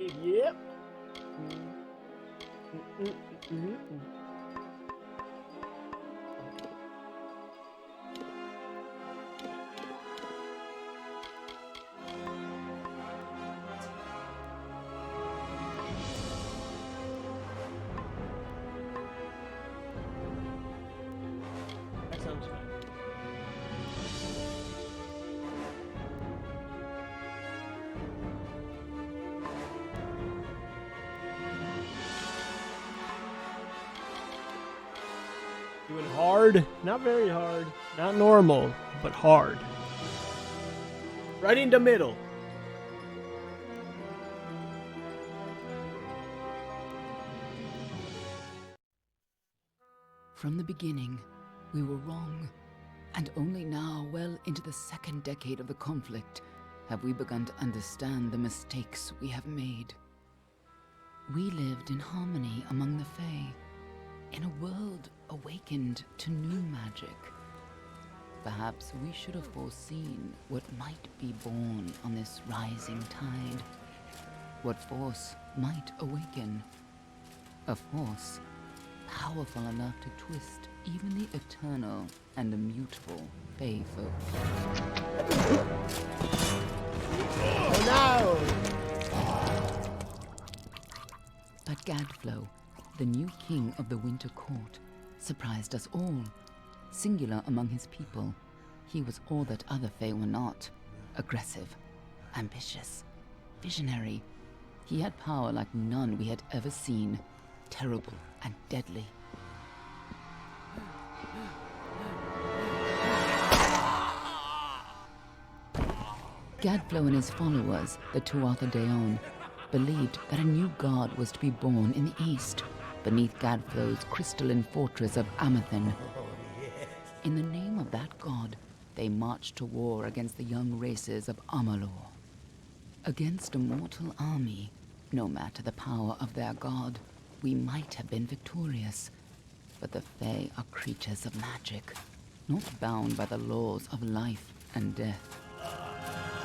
Yep. That sounds fun. Doing hard, not very hard, not normal, but hard. Right in the middle. From the beginning, we were wrong, and only now, well into the second decade of the conflict, have we begun to understand the mistakes we have made. We lived in harmony among the Fae, in a world awakened to new magic. Perhaps we should have foreseen what might be born on this rising tide. What force might awaken. A force powerful enough to twist even the eternal and immutable Fae folk. Oh no! But Gadflow, the new king of the Winter Court, surprised us all. Singular among his people, he was all that other Fae were not. Aggressive, ambitious, visionary. He had power like none we had ever seen, terrible and deadly. Gadflow and his followers, the Tuatha Deon, believed that a new god was to be born in the east, beneath Gadflow's crystalline fortress of Amathen. In the name of that god, they marched to war against the young races of Amalur. Against a mortal army, no matter the power of their god, we might have been victorious. But the Fae are creatures of magic, not bound by the laws of life and death.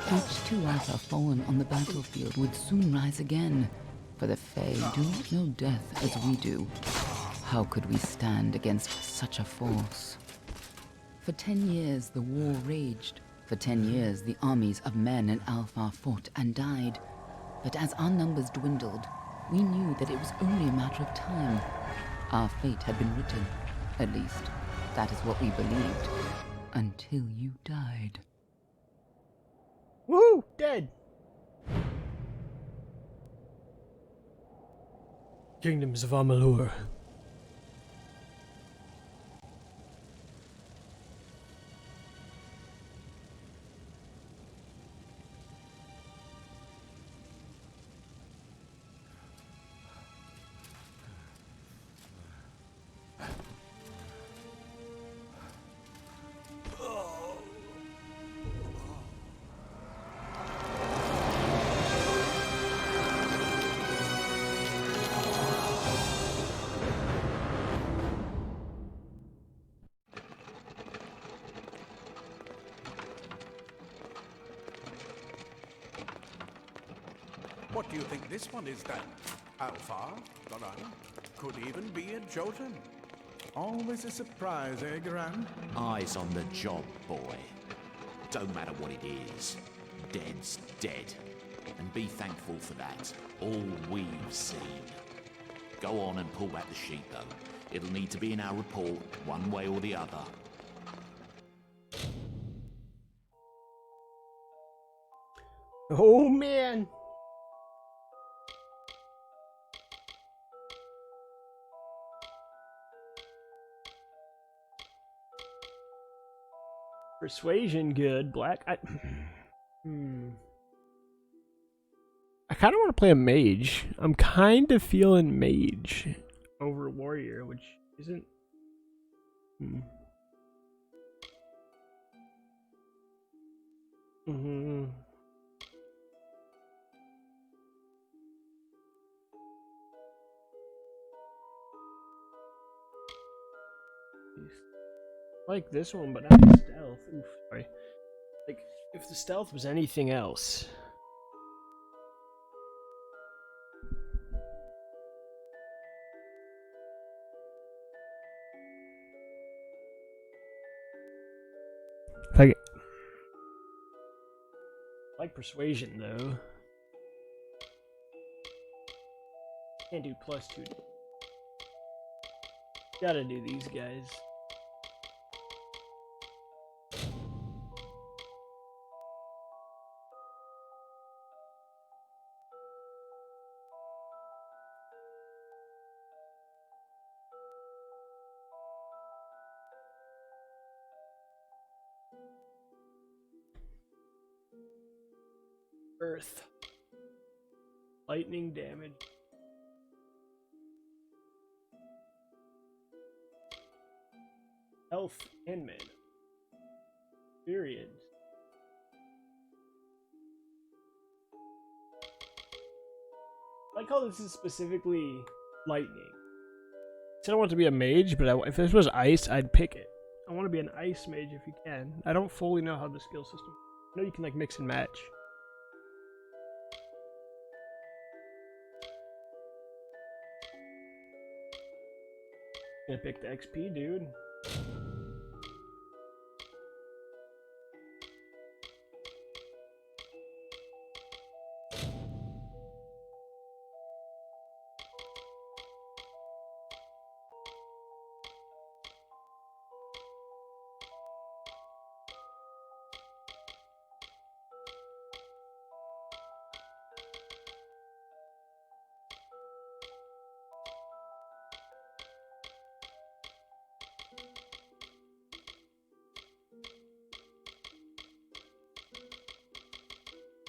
Each Tuatha fallen on the battlefield would soon rise again, for the Fae do not know death as we do. How could we stand against such a force? For 10 years the war raged. For 10 years the armies of Men and Alpha fought and died. But as our numbers dwindled, we knew that it was only a matter of time. Our fate had been written. At least, that is what we believed. Until you died. Woohoo! Dead! Kingdoms of Amalur. What do you think this one is then? Alpha, Garan, could even be a Jotun. Always a surprise, eh, Garan? Eyes on the job, boy. Don't matter what it is. Dead's dead. And be thankful for that. All we've seen. Go on and pull back the sheet, though. It'll need to be in our report, one way or the other. Oh man! Persuasion good. Black. I kind of want to play a mage. I'm kind of feeling mage over warrior, which isn't. Like this one, but not the stealth. Oof, sorry. Like, if the stealth was anything else. I like persuasion though. Can't do +2. Gotta do these guys. Earth. Lightning damage. Health and mana. Period. I like how this is specifically lightning. I don't want to be a mage, but if this was ice, I'd pick it. I want to be an ice mage if you can. I don't fully know how the skill system. I know you can like mix and match. Gonna pick the XP, dude.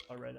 All right.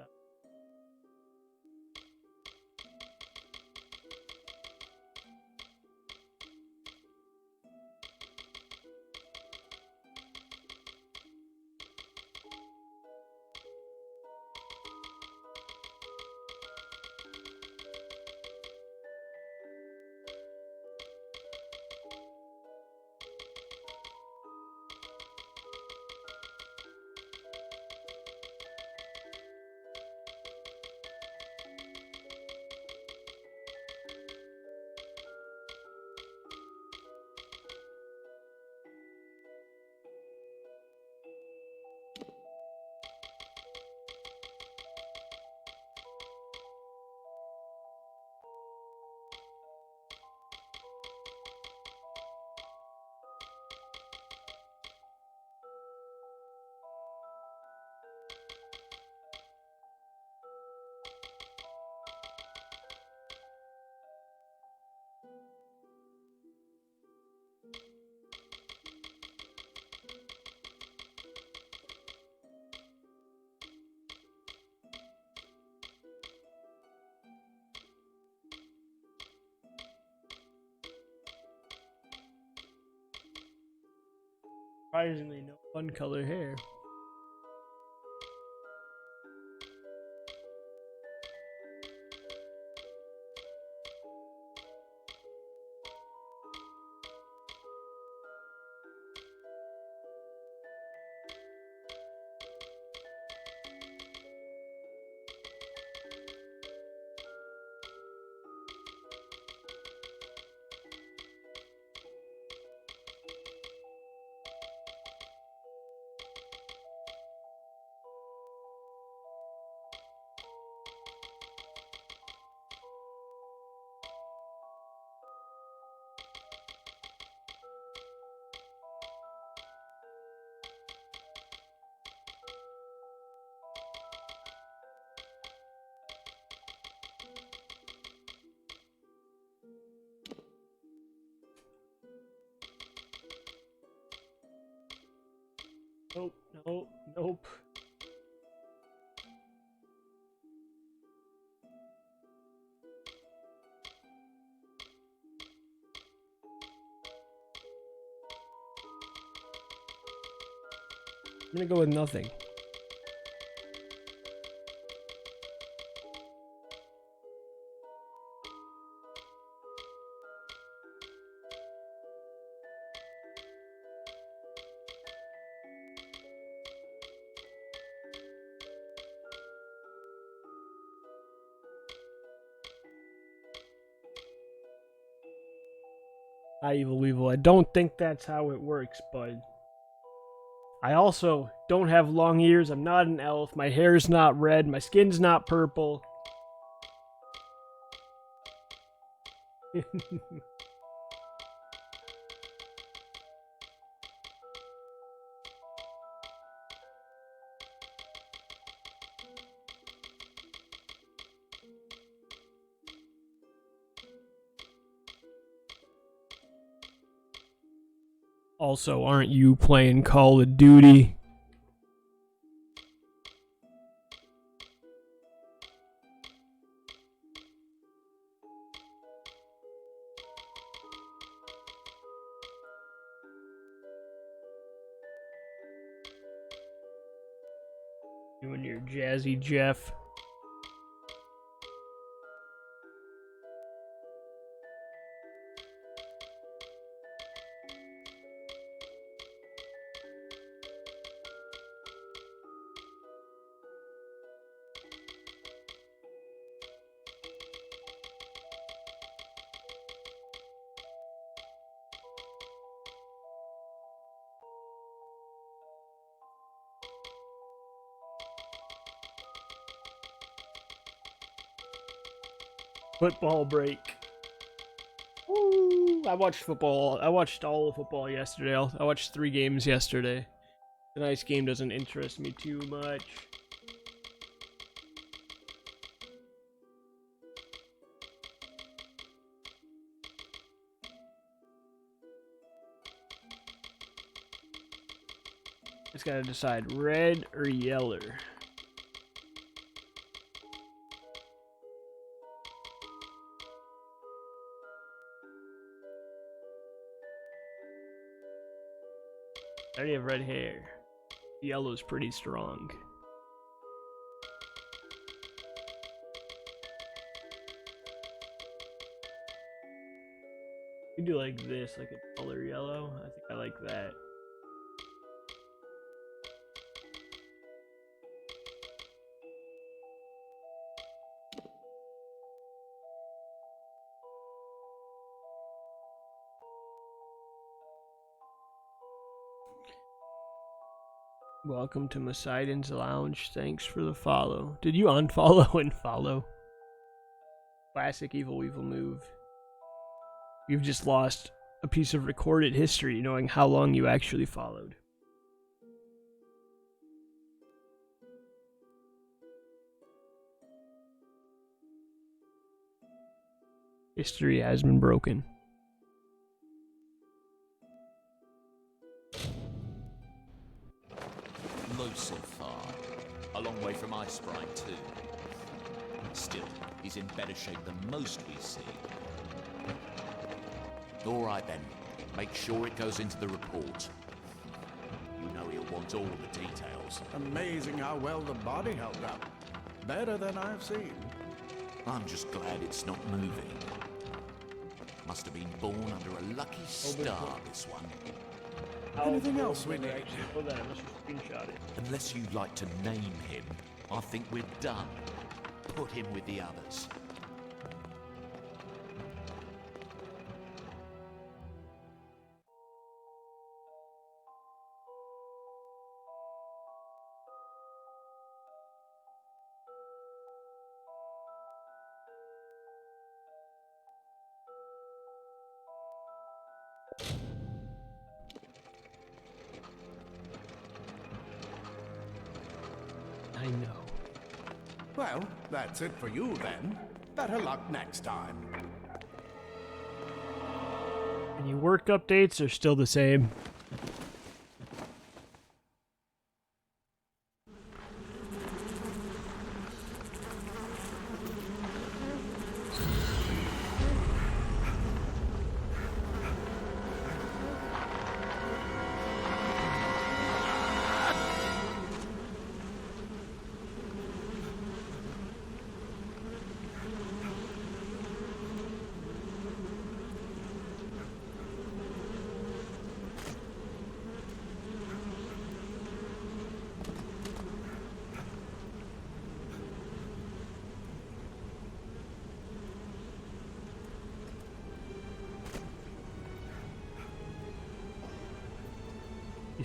Surprisingly, no fun color hair. Nope, nope, nope. I'm gonna go with nothing. Evil. I don't think that's how it works, bud. I also don't have long ears. I'm not an elf. My hair's not red. My skin's not purple. Also, aren't you playing Call of Duty? You and your Jazzy Jeff. Football break. Woo! I watched football. I watched all of football yesterday. I watched 3 games yesterday. Tonight's game doesn't interest me too much. Just gotta decide red or yeller. I already have red hair. Yellow's pretty strong. You do like this, like a color yellow. I think I like that. Welcome to Poseidon's Lounge. Thanks for the follow. Did you unfollow and follow? Classic Evil Weevil move. You've just lost a piece of recorded history knowing how long you actually followed. History has been broken. Lucifer. A long way from Icebrine, too. Still, he's in better shape than most we see. All right, then. Make sure it goes into the report. You know he'll want all the details. Amazing how well the body held up. Better than I've seen. I'm just glad it's not moving. Must have been born under a lucky star, this one. Anything else we need? Hold on, let's just screenshot it. Unless you'd like to name him, I think we're done. Put him with the others. I know. Well, that's it for you then. Better luck next time. And your work updates are still the same.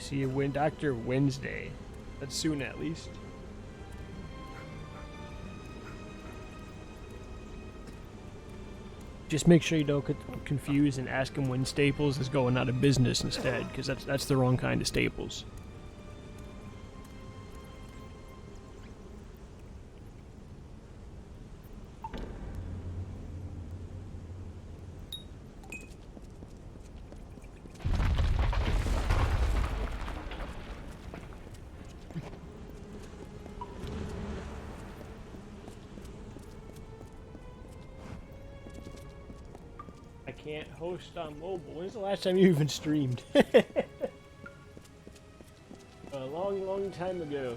see you win Dr. Wednesday. That's soon at least. Just make sure you don't get confused and ask him when Staples is going out of business instead, because that's the wrong kind of Staples. Can't host on mobile. When's the last time you even streamed? A long, long time ago.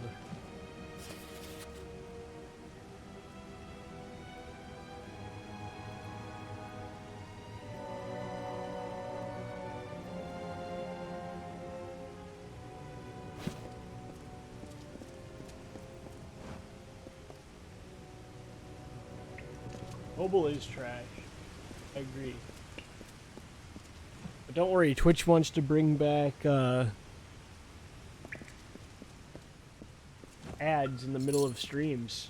Mobile is trash. I agree. Don't worry, Twitch wants to bring back ads in the middle of streams.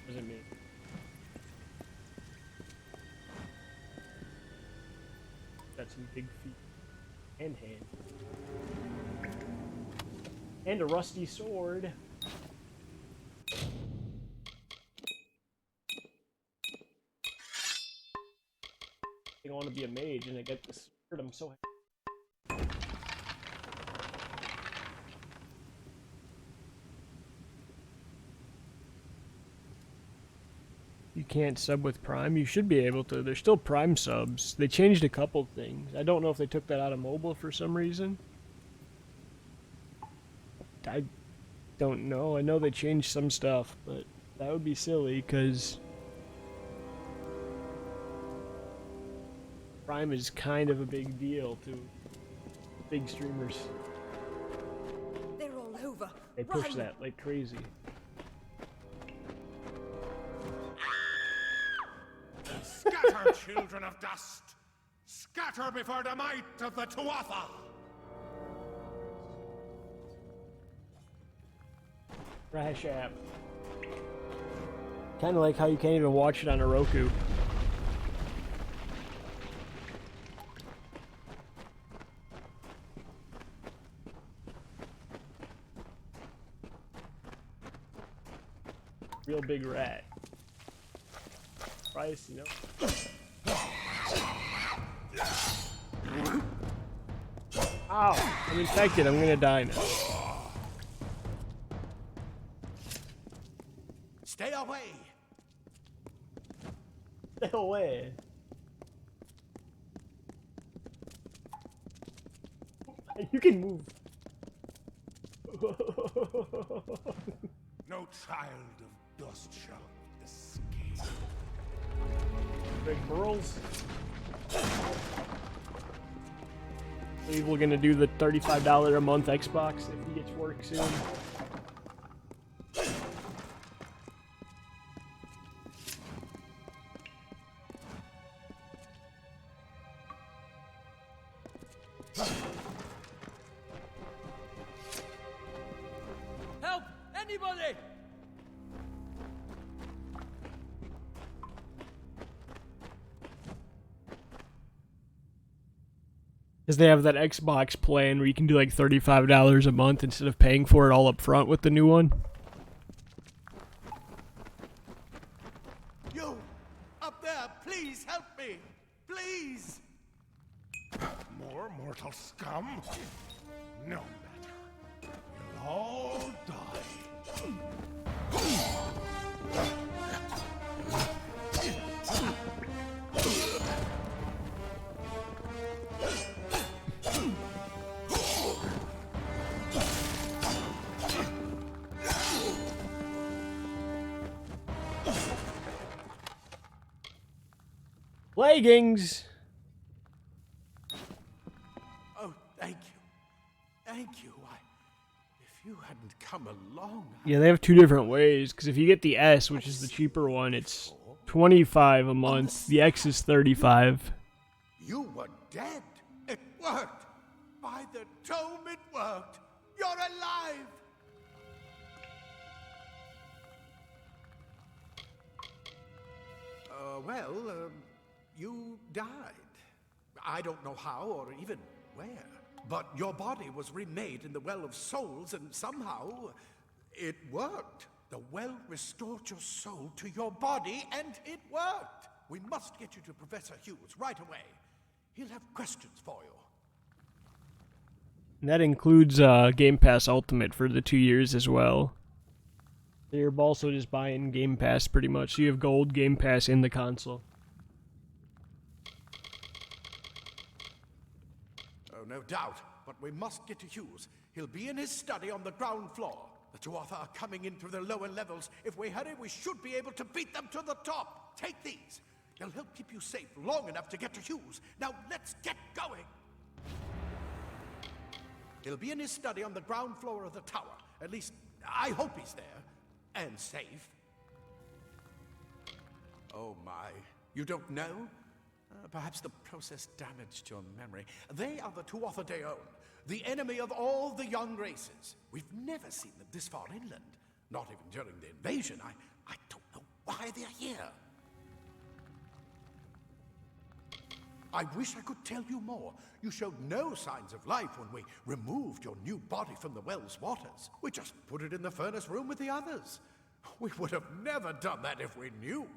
What does it mean? Got some big feet and hand. And a rusty sword. I want to be a mage and I get this sword. I'm so happy. You can't sub with Prime? You should be able to. There's still Prime subs. They changed a couple things. I don't know if they took that out of mobile for some reason. I don't know. I know they changed some stuff, but that would be silly because Prime is kind of a big deal to big streamers. They're all over. They push that like crazy. Scatter, children of dust! Scatter before the might of the Tuatha! Trash app. Kind of like how you can't even watch it on a Roku. Real big rat. Price, you know. Ow! I'm infected. I'm gonna die now. Stay away! Stay away. You can move. No child of dust shall escape. Big pearls. Maybe we're gonna do the $35 a month Xbox if he gets work soon. Help! Anybody! Because they have that Xbox plan where you can do like $35 a month instead of paying for it all up front with the new one. You! Up there! Please help me! Please! More mortal scum? No matter. You'll all die. Leggings! Oh, come along. Yeah, they have two different ways. Because if you get the S, which is the cheaper one, it's 25 a month. The X is 35. You were dead. It worked. By the tome, it worked. You're alive. You died. I don't know how or even where. But your body was remade in the Well of Souls, and somehow it worked. The well restored your soul to your body, and it worked. We must get you to Professor Hughes right away. He'll have questions for you. And that includes Game Pass Ultimate for the 2 years as well. You're also just buying Game Pass pretty much. So you have Gold, Game Pass in the console. Oh, no doubt. But we must get to Hughes. He'll be in his study on the ground floor. The Tuatha are coming in through the lower levels. If we hurry, we should be able to beat them to the top. Take these. They'll help keep you safe long enough to get to Hughes. Now, let's get going. He'll be in his study on the ground floor of the tower. At least, I hope he's there. And safe. Oh my. You don't know? Perhaps the process damaged your memory. They are the Tuatha Deon, the enemy of all the young races. We've never seen them this far inland. Not even during the invasion. I don't know why they're here. I wish I could tell you more. You showed no signs of life when we removed your new body from the well's waters. We just put it in the furnace room with the others. We would have never done that if we knew.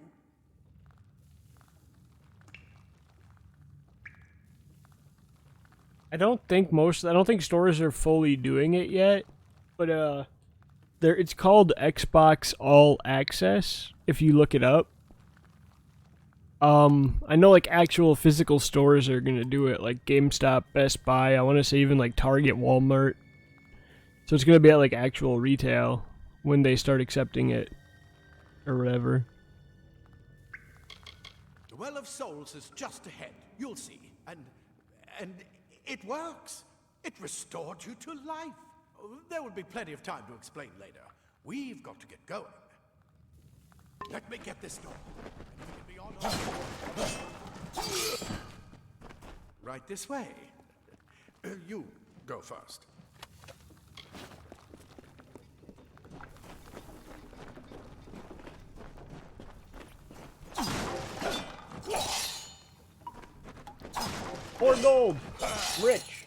I don't think stores are fully doing it yet, but it's called Xbox All Access if you look it up. I know like actual physical stores are gonna do it, like GameStop, Best Buy, I want to say even like Target, Walmart. So it's gonna be at like actual retail when they start accepting it, or whatever. The Well of Souls is just ahead. You'll see. And it works. It restored you to life. There will be plenty of time to explain later. We've got to get going. Let me get this door. Right this way. You go first. More gold! Rich!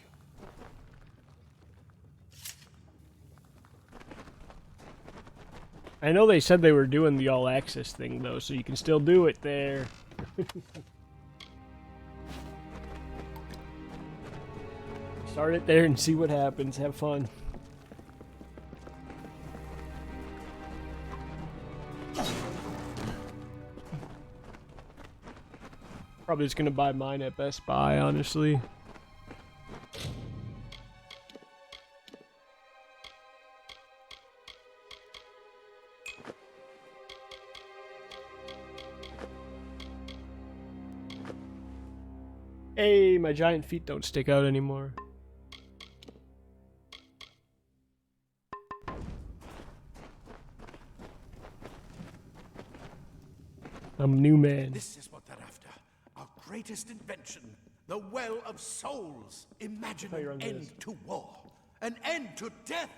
I know they said they were doing the all access thing though, so you can still do it there. Start it there and see what happens. Have fun. Probably just gonna buy mine at Best Buy, honestly. Hey, my giant feet don't stick out anymore. I'm a new man. This is what they're after. Our greatest invention. The Well of Souls. Imagine an end to war. An end to death.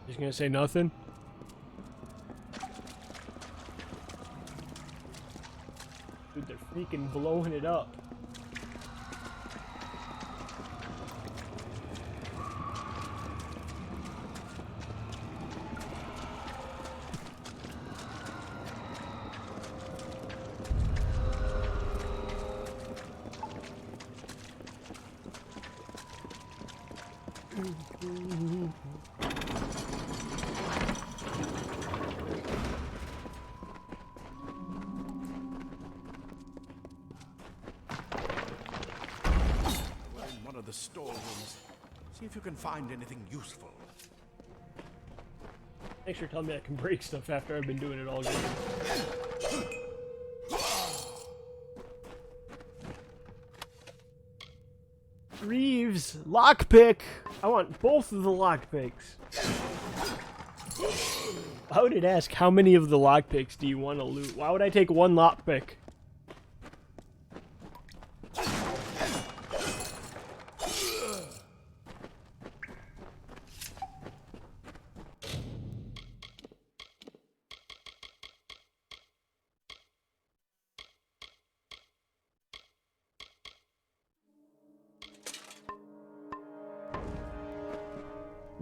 He's gonna say nothing? Dude, they're freaking blowing it up. of the storerooms. See if you can find anything useful. Thanks for telling me I can break stuff after I've been doing it all game. Reeves, lockpick! I want both of the lockpicks. I would ask, how many of the lockpicks do you want to loot? Why would I take one lockpick?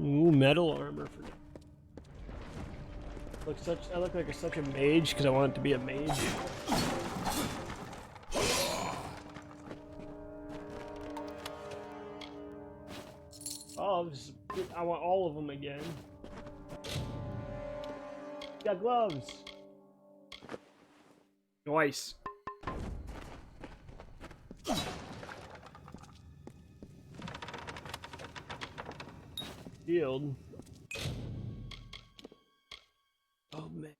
Ooh, metal armor for I look like such a mage because I want it to be a mage. Oh, I want all of them again. Got gloves. Nice. Shield. Oh man.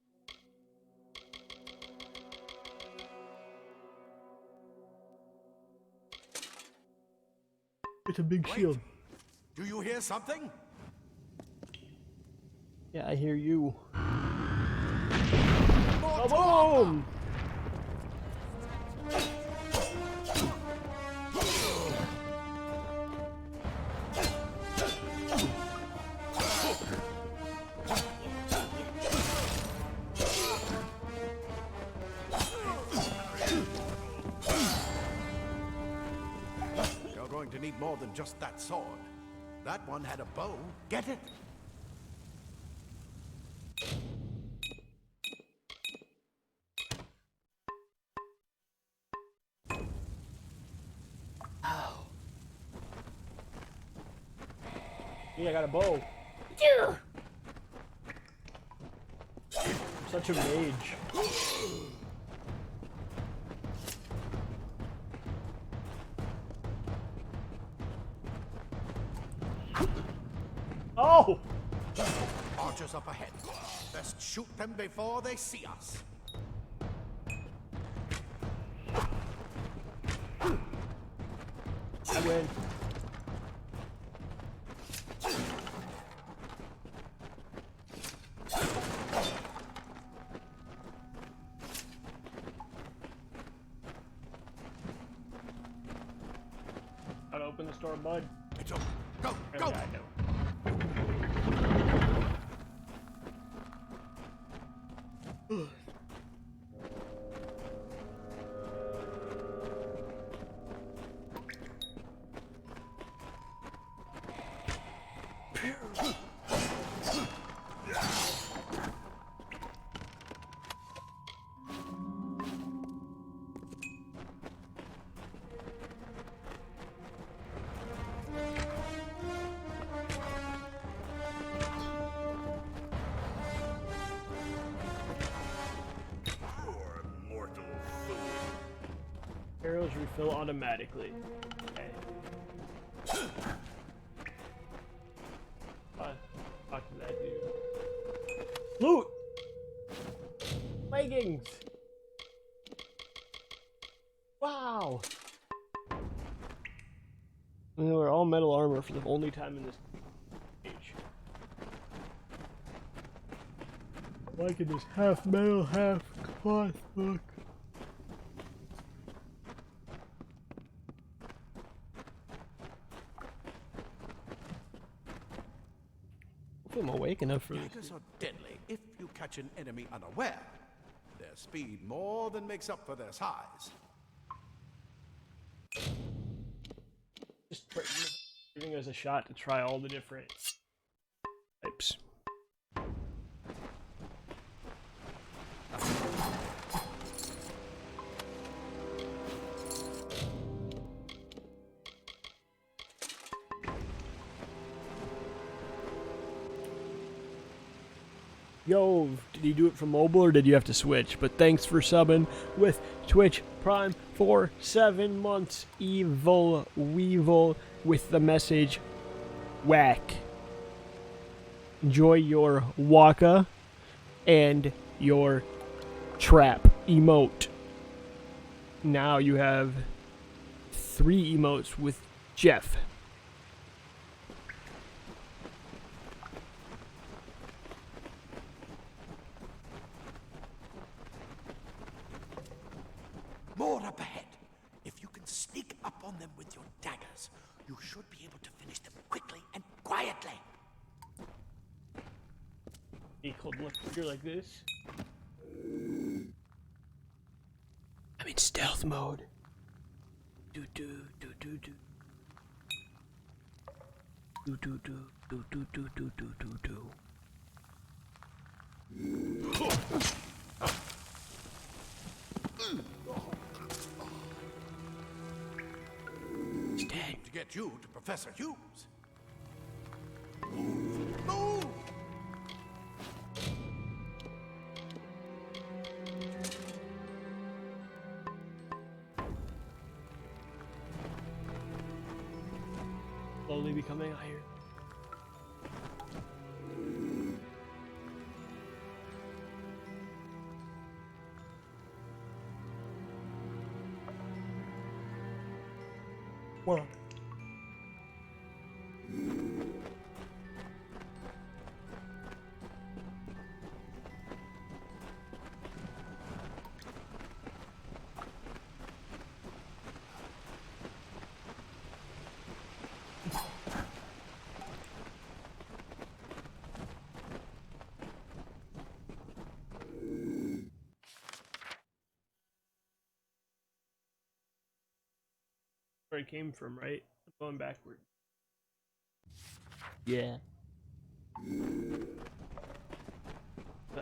It's a big shield. Do you hear something? Yeah, I hear you. Oh, boom! You're going to need more than just that sword. That one had a bow. Get it? Yeah, I got a bow. I'm such a mage. Oh! Archers up ahead. Best shoot them before they see us. I win. Gotta open the store, bud. It's open. Go, Yeah, go! I know. Arrows refill automatically. Okay. Talk to that dude. Loot! Leggings! Wow! And they were all metal armor for the only time in this age. Liking this half metal, half cloth look. I'm awake enough for this. Daggers are deadly if you catch an enemy unaware. Their speed more than makes up for their size. Just giving us a shot to try all the different types. Yo, did he do it from mobile or did you have to switch? But thanks for subbing with Twitch Prime for 7 months. Evil Weevil with the message whack. Enjoy your waka and your trap emote. Now you have 3 emotes with Jeff. More up ahead. If you can sneak up on them with your daggers, you should be able to finish them quickly and quietly. You hold the left trigger like this. I'm in stealth mode. Do do do do do. Do do do do do do do do do do. He's dead. To get you to Professor Hughes. Move! Move! Slowly becoming iron. What? Where it came from, right? I'm going backward. Yeah.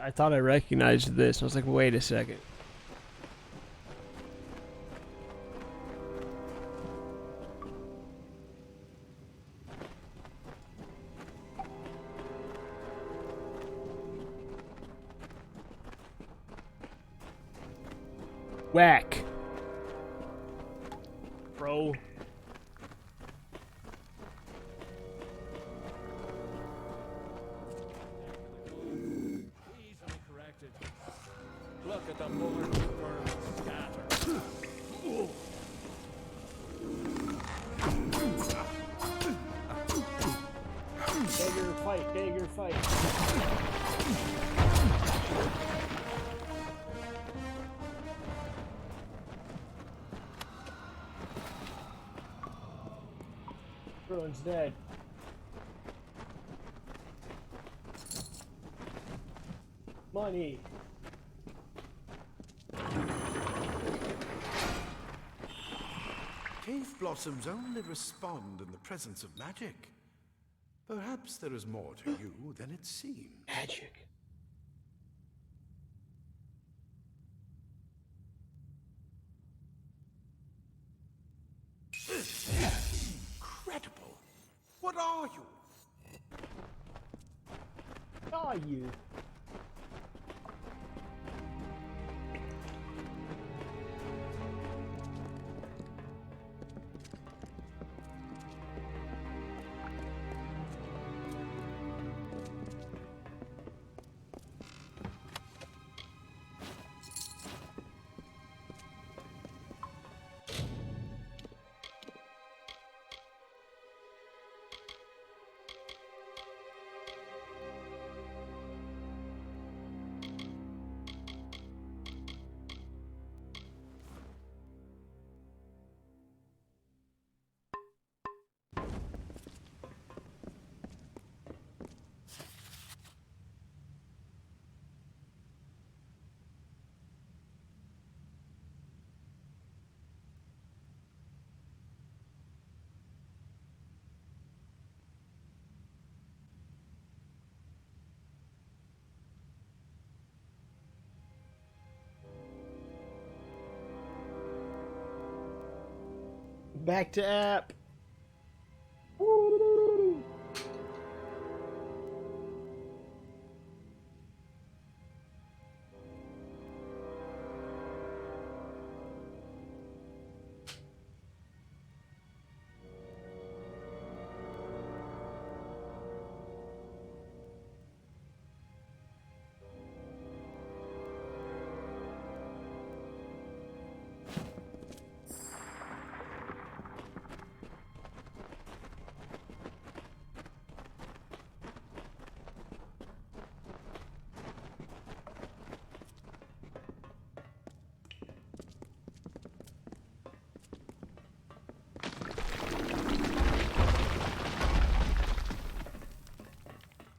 I thought I recognized this. I was like, wait a second. Whack. Bro. Easily corrected. Look at the bullet burn scatter. Dagger fight, dagger fight. Everyone's dead. Money. Cave blossoms only respond in the presence of magic. Perhaps there is more to you than it seems. Magic. Incredible! What are you? Are you? Back to app.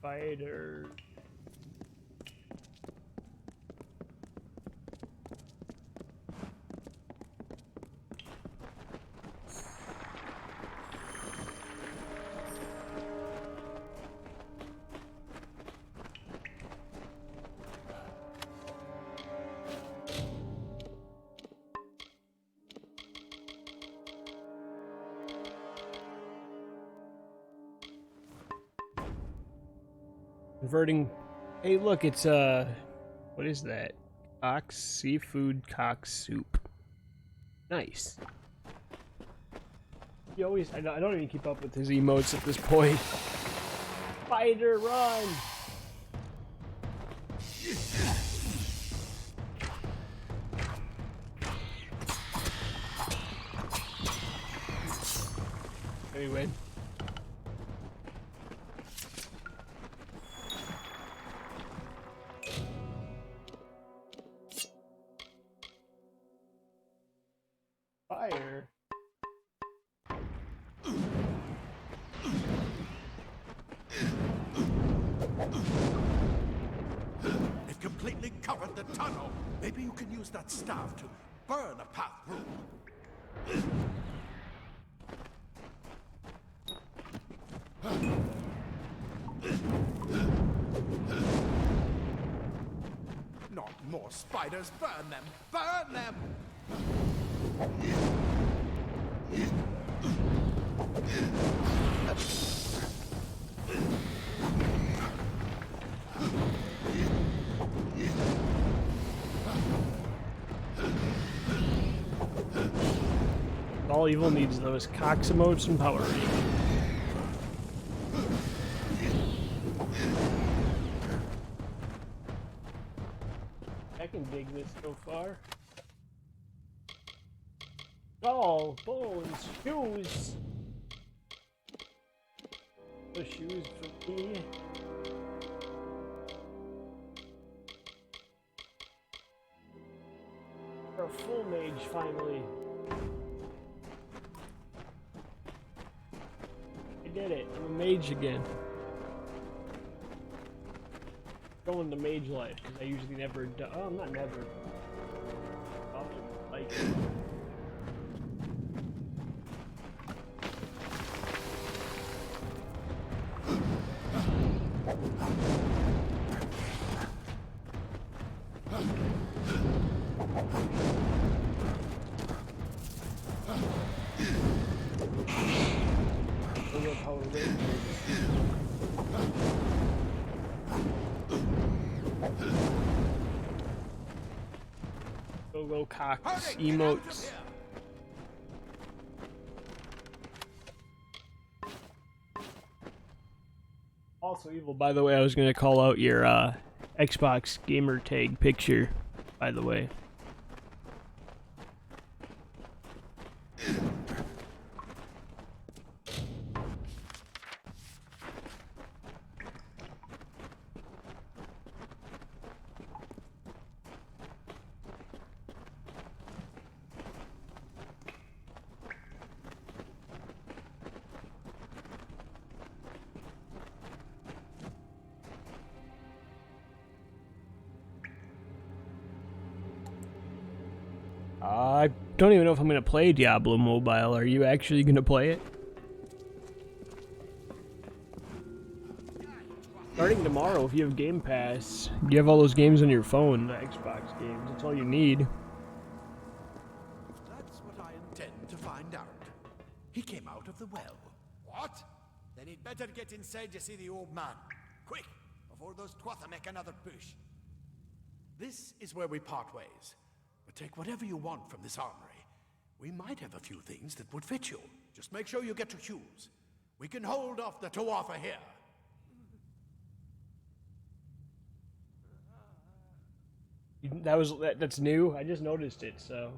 Spider. Converting. Hey, look, it's what is that? Cox seafood cock soup. Nice. You always, I don't even keep up with his emotes at this point. Spider, run! Anyway. Fire. It completely covered the tunnel. Maybe you can use that staff to burn a path through. Not more spiders. Burn them. Burn them. All evil needs those Cox emotes and Power Rangers. I can dig this so far. Doll, bones, shoes. The shoes for me. For a full mage, finally. I did it. I'm a mage again. Going to mage life because I usually never do. Oh, I'm not never. Often like. Go Cox emotes. Also evil, by the way. I was gonna call out your Xbox gamer tag picture, by the way. I don't even know if I'm gonna play Diablo Mobile. Are you actually gonna play it? Starting tomorrow, if you have Game Pass, you have all those games on your phone, the Xbox games. That's all you need. That's what I intend to find out. He came out of the well. What? Then he'd better get inside to see the old man. Quick, before those twatha make another push. This is where we part ways. But take whatever you want from this armory. We might have a few things that would fit you. Just make sure you get your shoes. We can hold off the Tuatha here. That's new. I just noticed it, so.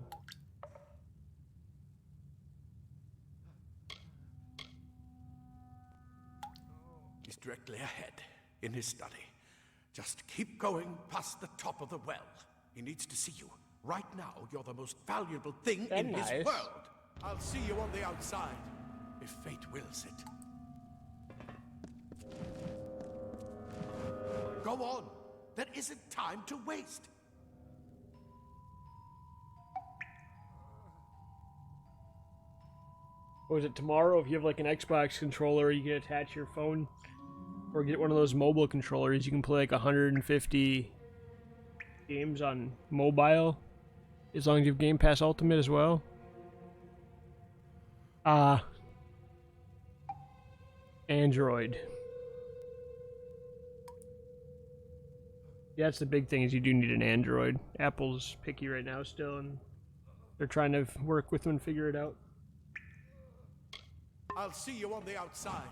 He's directly ahead, in his study. Just keep going past the top of the well. He needs to see you. Right now, you're the most valuable thing in his world. I'll see you on the outside, if fate wills it. Go on. There isn't time to waste. Or is it tomorrow? If you have like an Xbox controller, you can attach your phone, or get one of those mobile controllers. You can play like 150 games on mobile, as long as you have Game Pass Ultimate as well. Android. Yeah, that's the big thing, is you do need an Android. Apple's picky right now still, and they're trying to work with them and figure it out. I'll see you on the outside.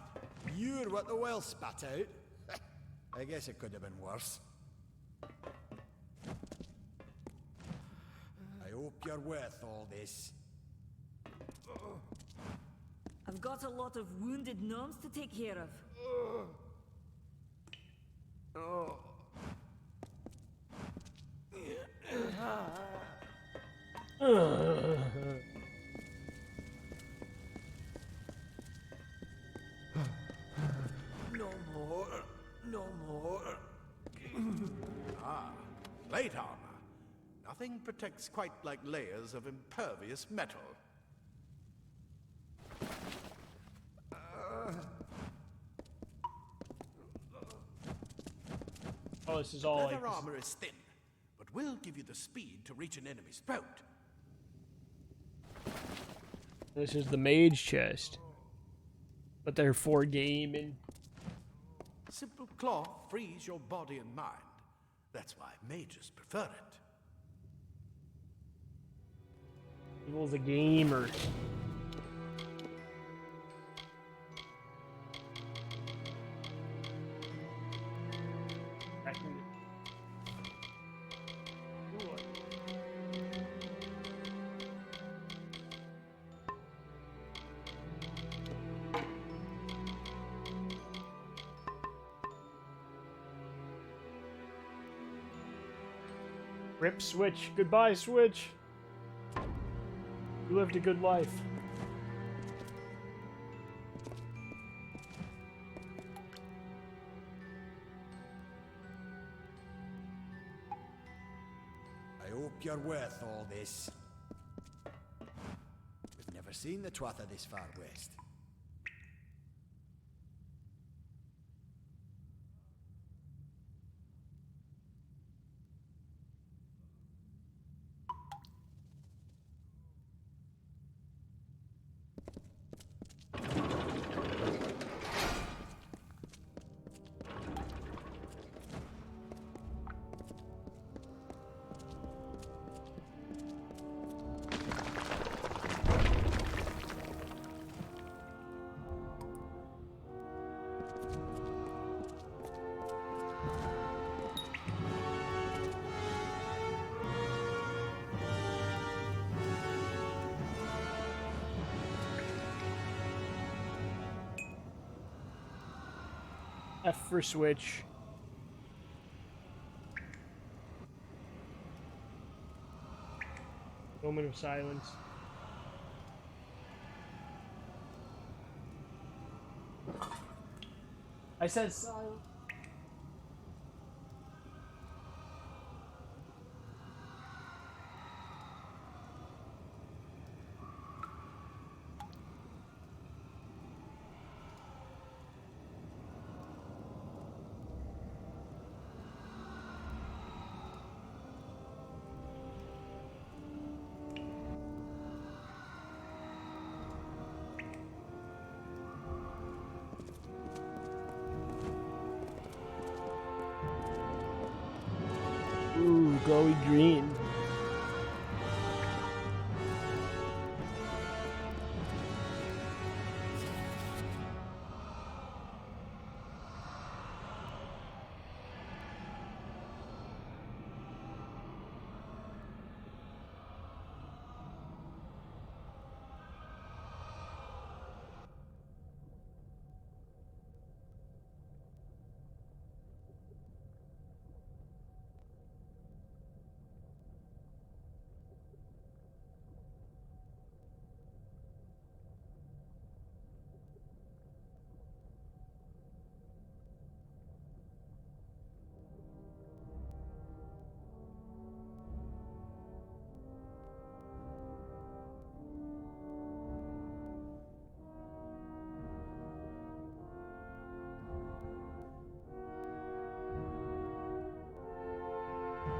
You're what the well spat out. I guess it could have been worse. I hope you're worth all this. I've got a lot of wounded gnomes to take care of. No more. No more. Plate armor. Nothing protects quite like layers of impervious metal. Oh, this is all Leather like... armor is thin, but will give you the speed to reach an enemy's throat. This is the mage chest. But they're for gaming. Simple cloth frees your body and mind. That's why mages prefer it. Evil's a gamer. Rip Switch. Goodbye, Switch. You lived a good life. I hope you're worth all this. We've never seen the Tuatha this far west. F for Switch. Moment of silence. I said silence. Ooh, glowy green.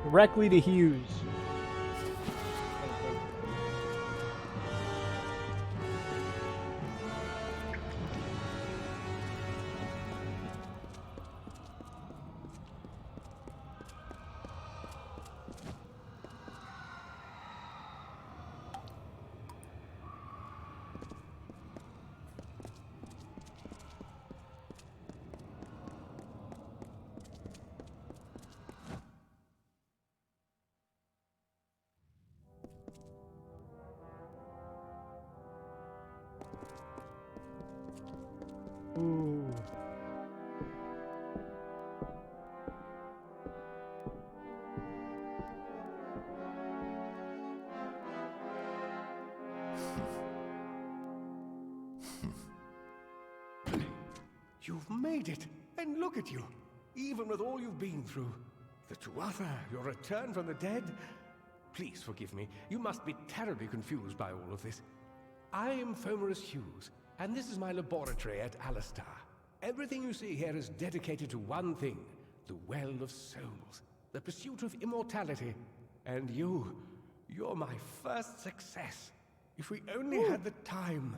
Directly to Hughes. Ooh. You've made it, and look at you. Even with all you've been through. The Tuatha, your return from the dead. Please forgive me. You must be terribly confused by all of this. I am Fomerus Hughes, and this is my laboratory at Alistar. Everything you see here is dedicated to one thing, the Well of Souls, the pursuit of immortality. And you're my first success. If we only had the time,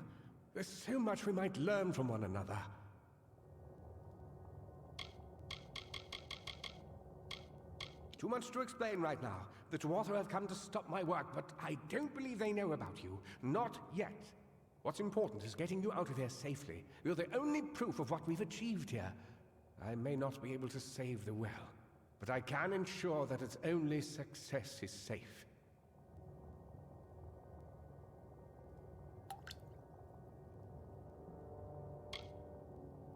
there's so much we might learn from one another. Too much to explain right now. The Tuatha have come to stop my work, but I don't believe they know about you. Not yet. What's important is getting you out of here safely. You're the only proof of what we've achieved here. I may not be able to save the well, but I can ensure that its only success is safe.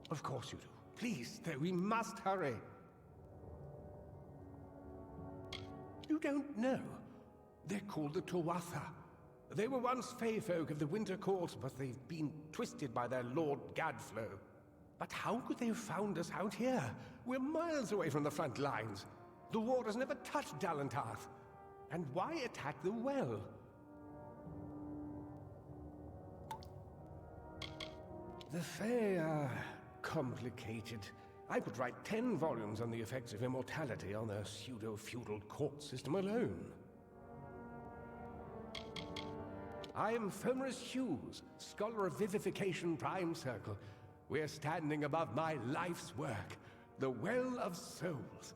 Of course you do. Please, though, we must hurry. You don't know. They're called the Tuatha. They were once Fey folk of the Winter Court, but they've been twisted by their Lord Gadflow. But how could they have found us out here? We're miles away from the front lines. The war has never touched Dalantarth. And why attack the well? The Fey are complicated. I could write 10 volumes on the effects of immortality on their pseudo-feudal court system alone. I am Fomerus Hughes, Scholar of Vivification Prime Circle. We're standing above my life's work, the Well of Souls.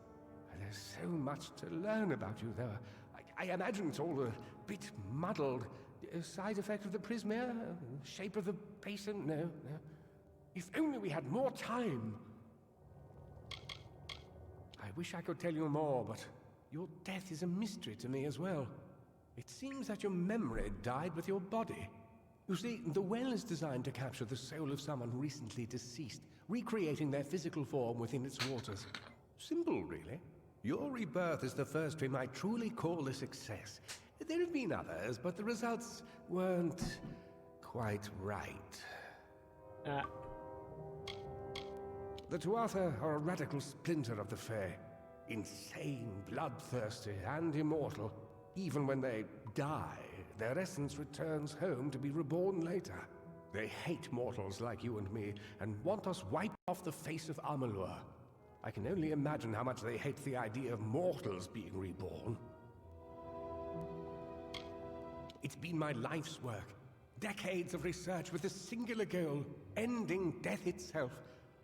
And there's so much to learn about you, though. I imagine it's all a bit muddled. A side effect of the prismere? Shape of the basin? No. If only we had more time. I wish I could tell you more, but your death is a mystery to me as well. It seems that your memory died with your body. You see, the well is designed to capture the soul of someone recently deceased, recreating their physical form within its waters. Simple, really. Your rebirth is the first we might truly call a success. There have been others, but the results weren't quite right. The Tuatha are a radical splinter of the Fae. Insane, bloodthirsty, and immortal. Even when they die, their essence returns home to be reborn later. They hate mortals like you and me, and want us wiped off the face of Amalur. I can only imagine how much they hate the idea of mortals being reborn. It's been my life's work. Decades of research with a singular goal, ending death itself.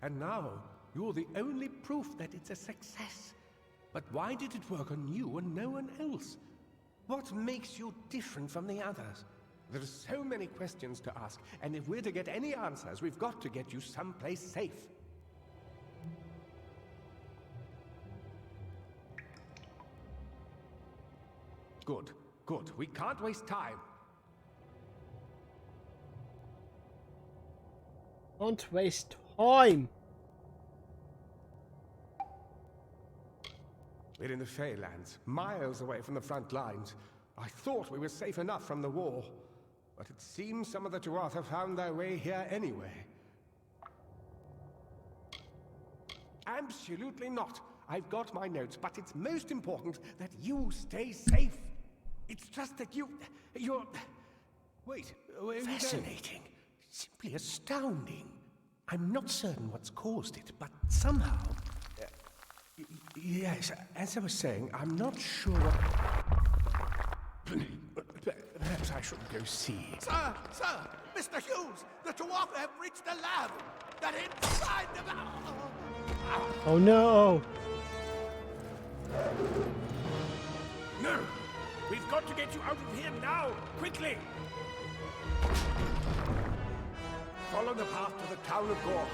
And now, you're the only proof that it's a success. But why did it work on you and no one else? What makes you different from the others? There are so many questions to ask, and if we're to get any answers, we've got to get you someplace safe. Good. We can't waste time. Don't waste time. We're in the Feylands, miles away from the front lines. I thought we were safe enough from the war, but it seems some of the Tuatha found their way here anyway. Absolutely not. I've got my notes, but it's most important that you stay safe. It's just that you're... Wait, where are you going? Fascinating. Simply astounding. I'm not certain what's caused it, but somehow... Yes, as I was saying, I'm not sure what... Perhaps I should go see. Sir! Mr. Hughes! The Tuatha have reached the lab! They're inside the lab! Oh no! No! We've got to get you out of here now! Quickly! Follow the path to the town of Gorhart.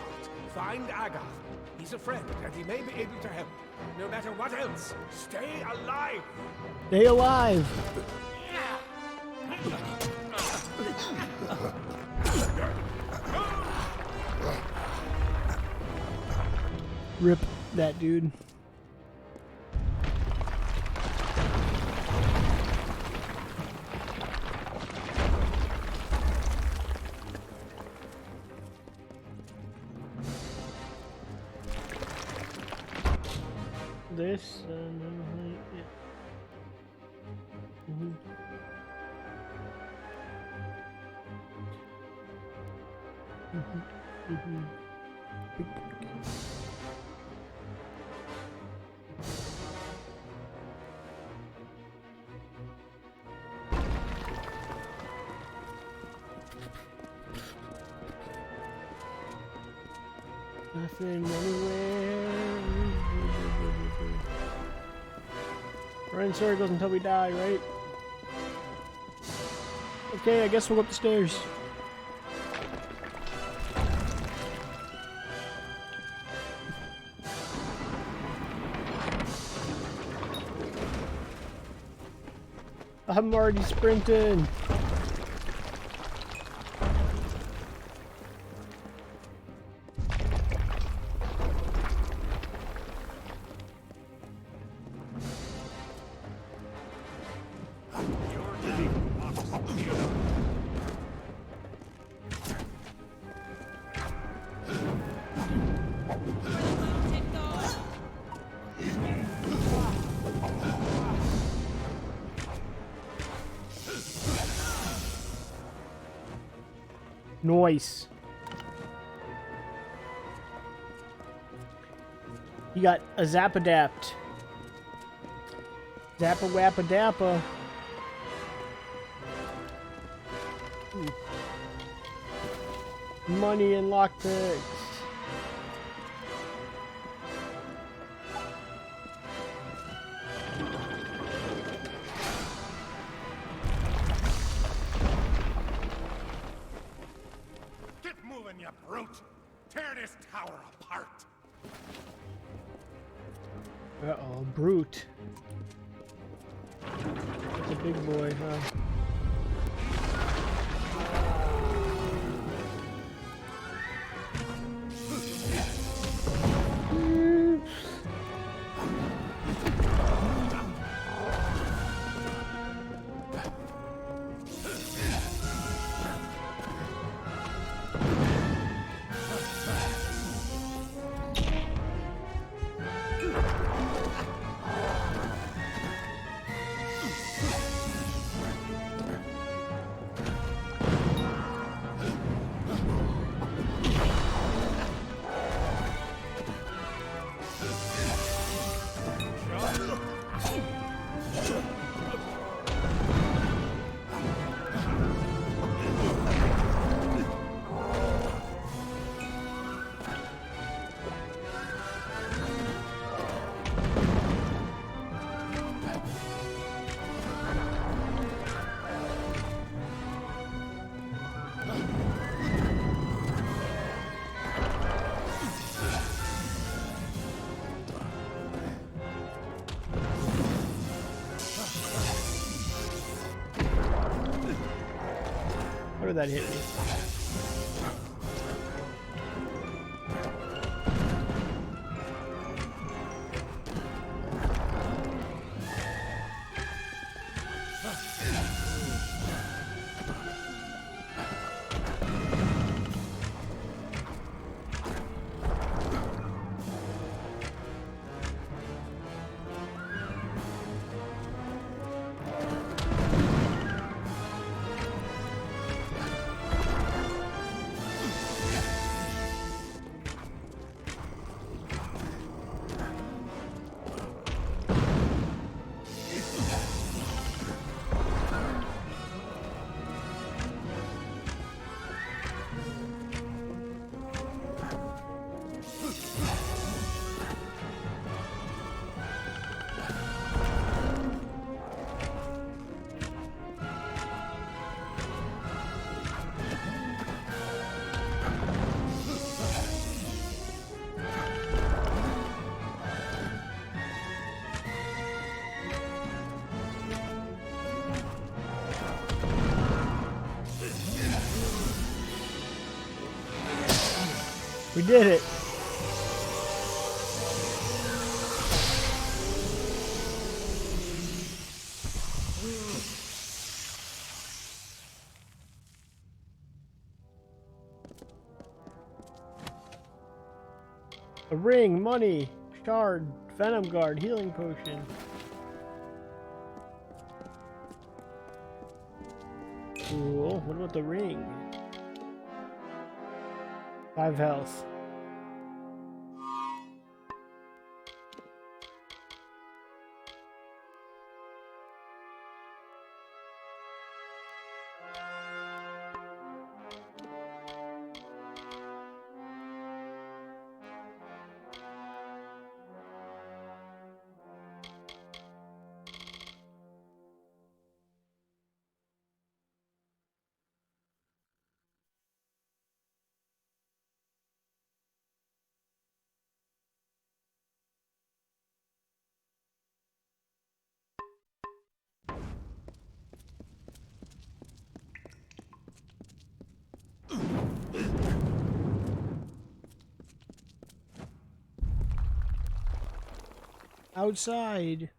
Find Agath. He's a friend, and he may be able to help. No matter what else, stay alive! Stay alive! Rip that dude. This yeah. Nothing anywhere. Run in circles until we die, right? Okay, I guess we'll go up the stairs. I'm already sprinting. Nice. You got a Zapadapt. Zappa Wappa Dappa. Money and lockpicks. Get moving, you brute! Tear this tower apart! Uh-oh, brute. That's a big boy, huh? Where did that hit me? We did it. A ring, money, shard, venom guard, healing potion. Cool. What about the ring? 5 health. Outside.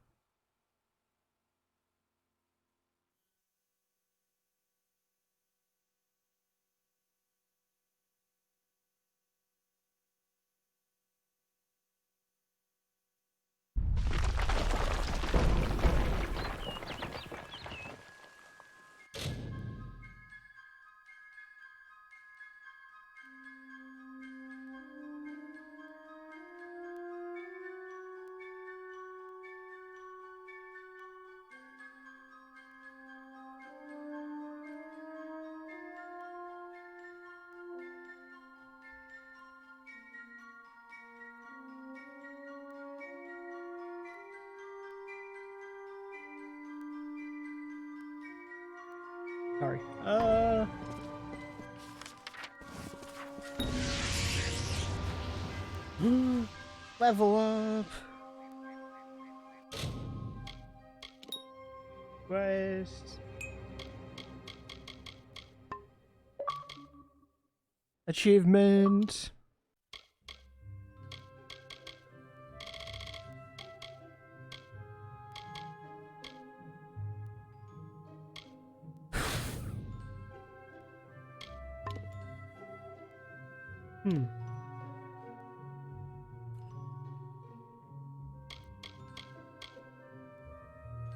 Sorry. Level up. Quest. Achievement.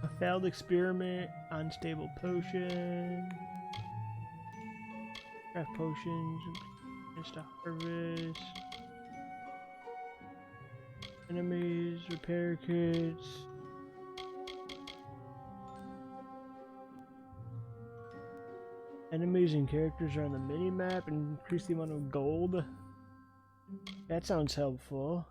A failed experiment, unstable potion. Craft potions, insta harvest. Enemies, repair kits. Enemies and characters are on the mini map and increase the amount of gold. That sounds helpful.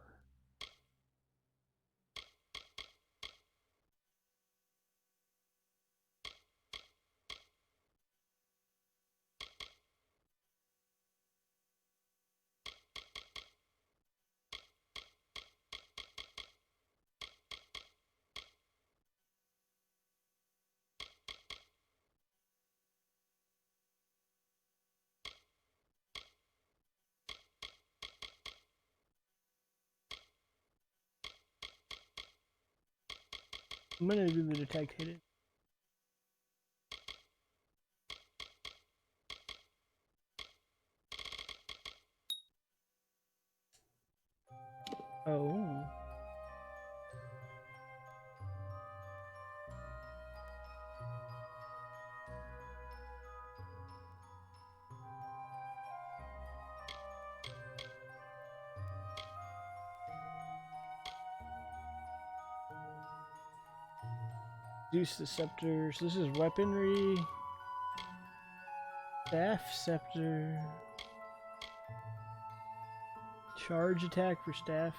I'm gonna do the detect hidden. Oh. Use the scepter. So this is weaponry. Staff, scepter. Charge attack for staff.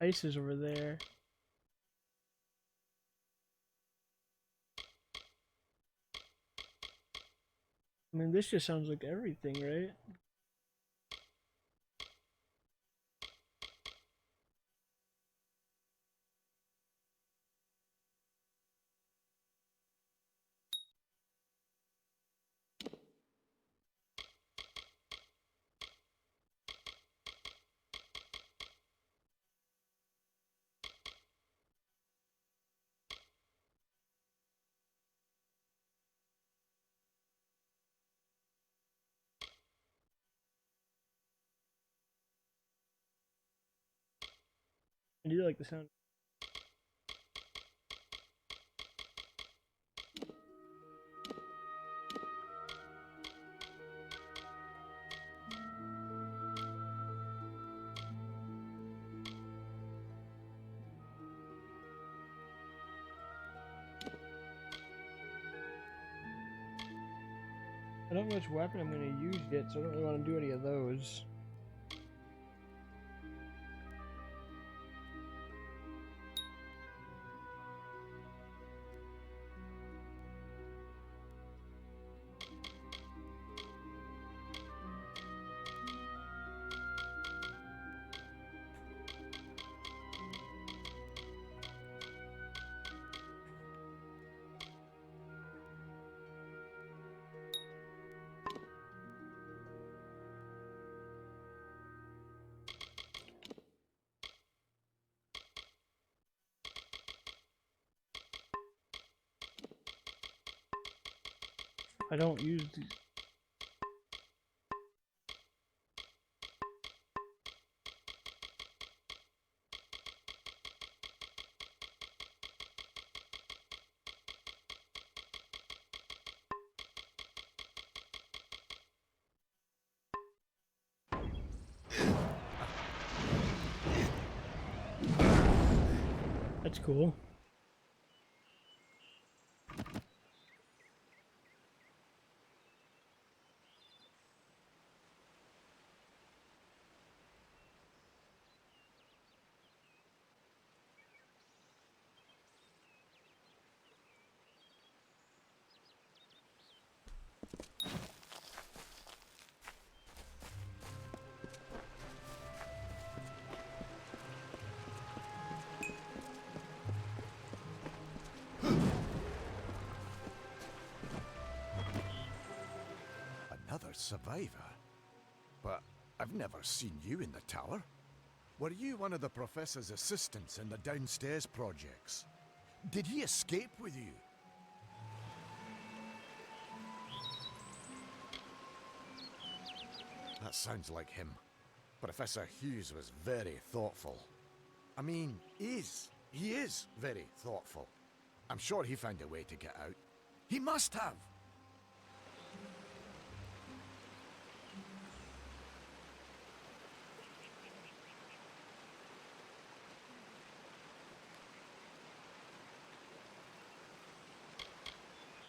Ice is over there. I mean, this just sounds like everything, right? I do like the sound. I don't know which weapon I'm going to use yet, so I don't really want to do any of those. I don't use these. That's cool. Another survivor? But I've never seen you in the tower. Were you one of the professor's assistants in the downstairs projects? Did he escape with you? That sounds like him. Professor Hughes was very thoughtful. I mean, he is very thoughtful. I'm sure he found a way to get out. He must have!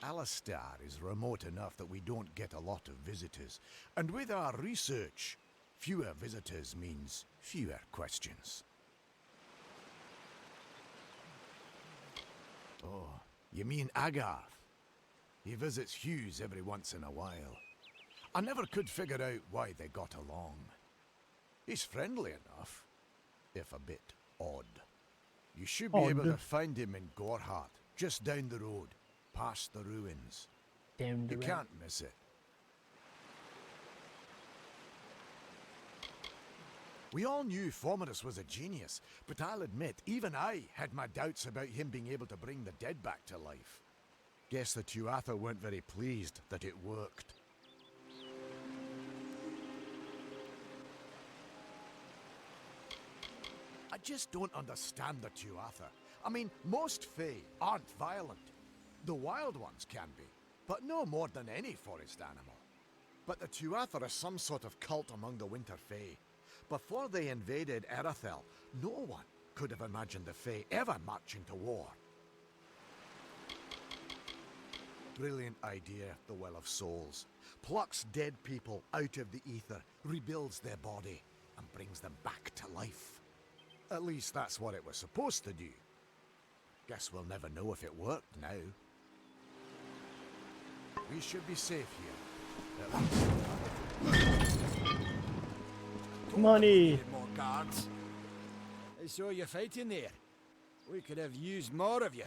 Alistair is remote enough that we don't get a lot of visitors. And with our research, fewer visitors means fewer questions. Oh, you mean Agarth? He visits Hughes every once in a while. I never could figure out why they got along. He's friendly enough, if a bit odd. You should be able to find him in Gorhart, just down the road. Past the ruins. Damn you can't miss it. We all knew Fomerus was a genius, but I'll admit, even I had my doubts about him being able to bring the dead back to life. Guess the Tuatha weren't very pleased that it worked. I just don't understand the Tuatha. I mean, most Fae aren't violent. The wild ones can be, but no more than any forest animal. But the Tuatha are some sort of cult among the Winter Fae. Before they invaded Erythel, no one could have imagined the Fae ever marching to war. Brilliant idea, the Well of Souls. Plucks dead people out of the ether, rebuilds their body, and brings them back to life. At least that's what it was supposed to do. Guess we'll never know if it worked now. We should be safe here. Money. Needed more guards. I saw you fighting there. We could have used more of you.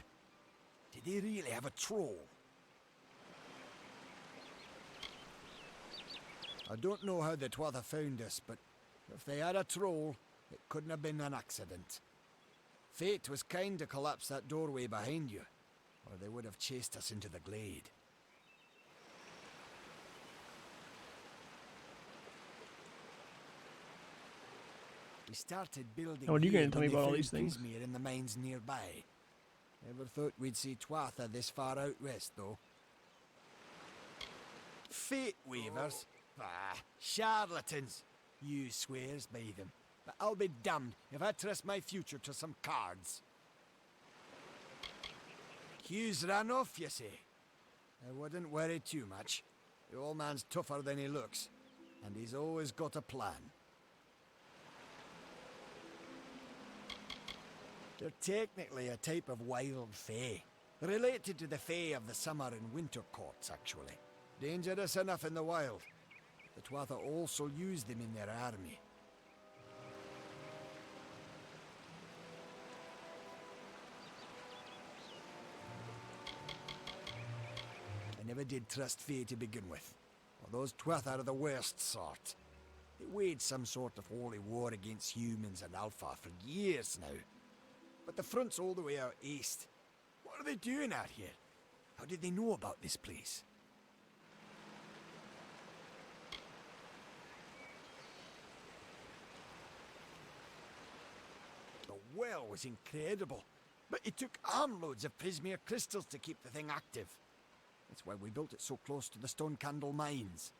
Did they really have a troll? I don't know how the Twatha found us, but if they had a troll, it couldn't have been an accident. Fate was kind to collapse that doorway behind you, or they would have chased us into the glade. We started building. Oh, what are you here gonna tell me when they about all found these things? Prismeer in the mines nearby. Never thought we'd see Twatha this far out west, though. Fate weavers? Ah, charlatans. You swears by them. But I'll be damned if I trust my future to some cards. Hugh's ran off, you say? I wouldn't worry too much. The old man's tougher than he looks, and he's always got a plan. They're technically a type of wild fae. Related to the fae of the summer and winter courts, actually. Dangerous enough in the wild. The Twatha also use them in their army. I never did trust fae to begin with. Well, those Twatha are the worst sort. They waged some sort of holy war against humans and Alpha for years now. But the front's all the way out east. What are they doing out here? How did they know about this place? The well was incredible, but it took armloads of Prismeer crystals to keep the thing active. That's why we built it so close to the Stone Candle mines.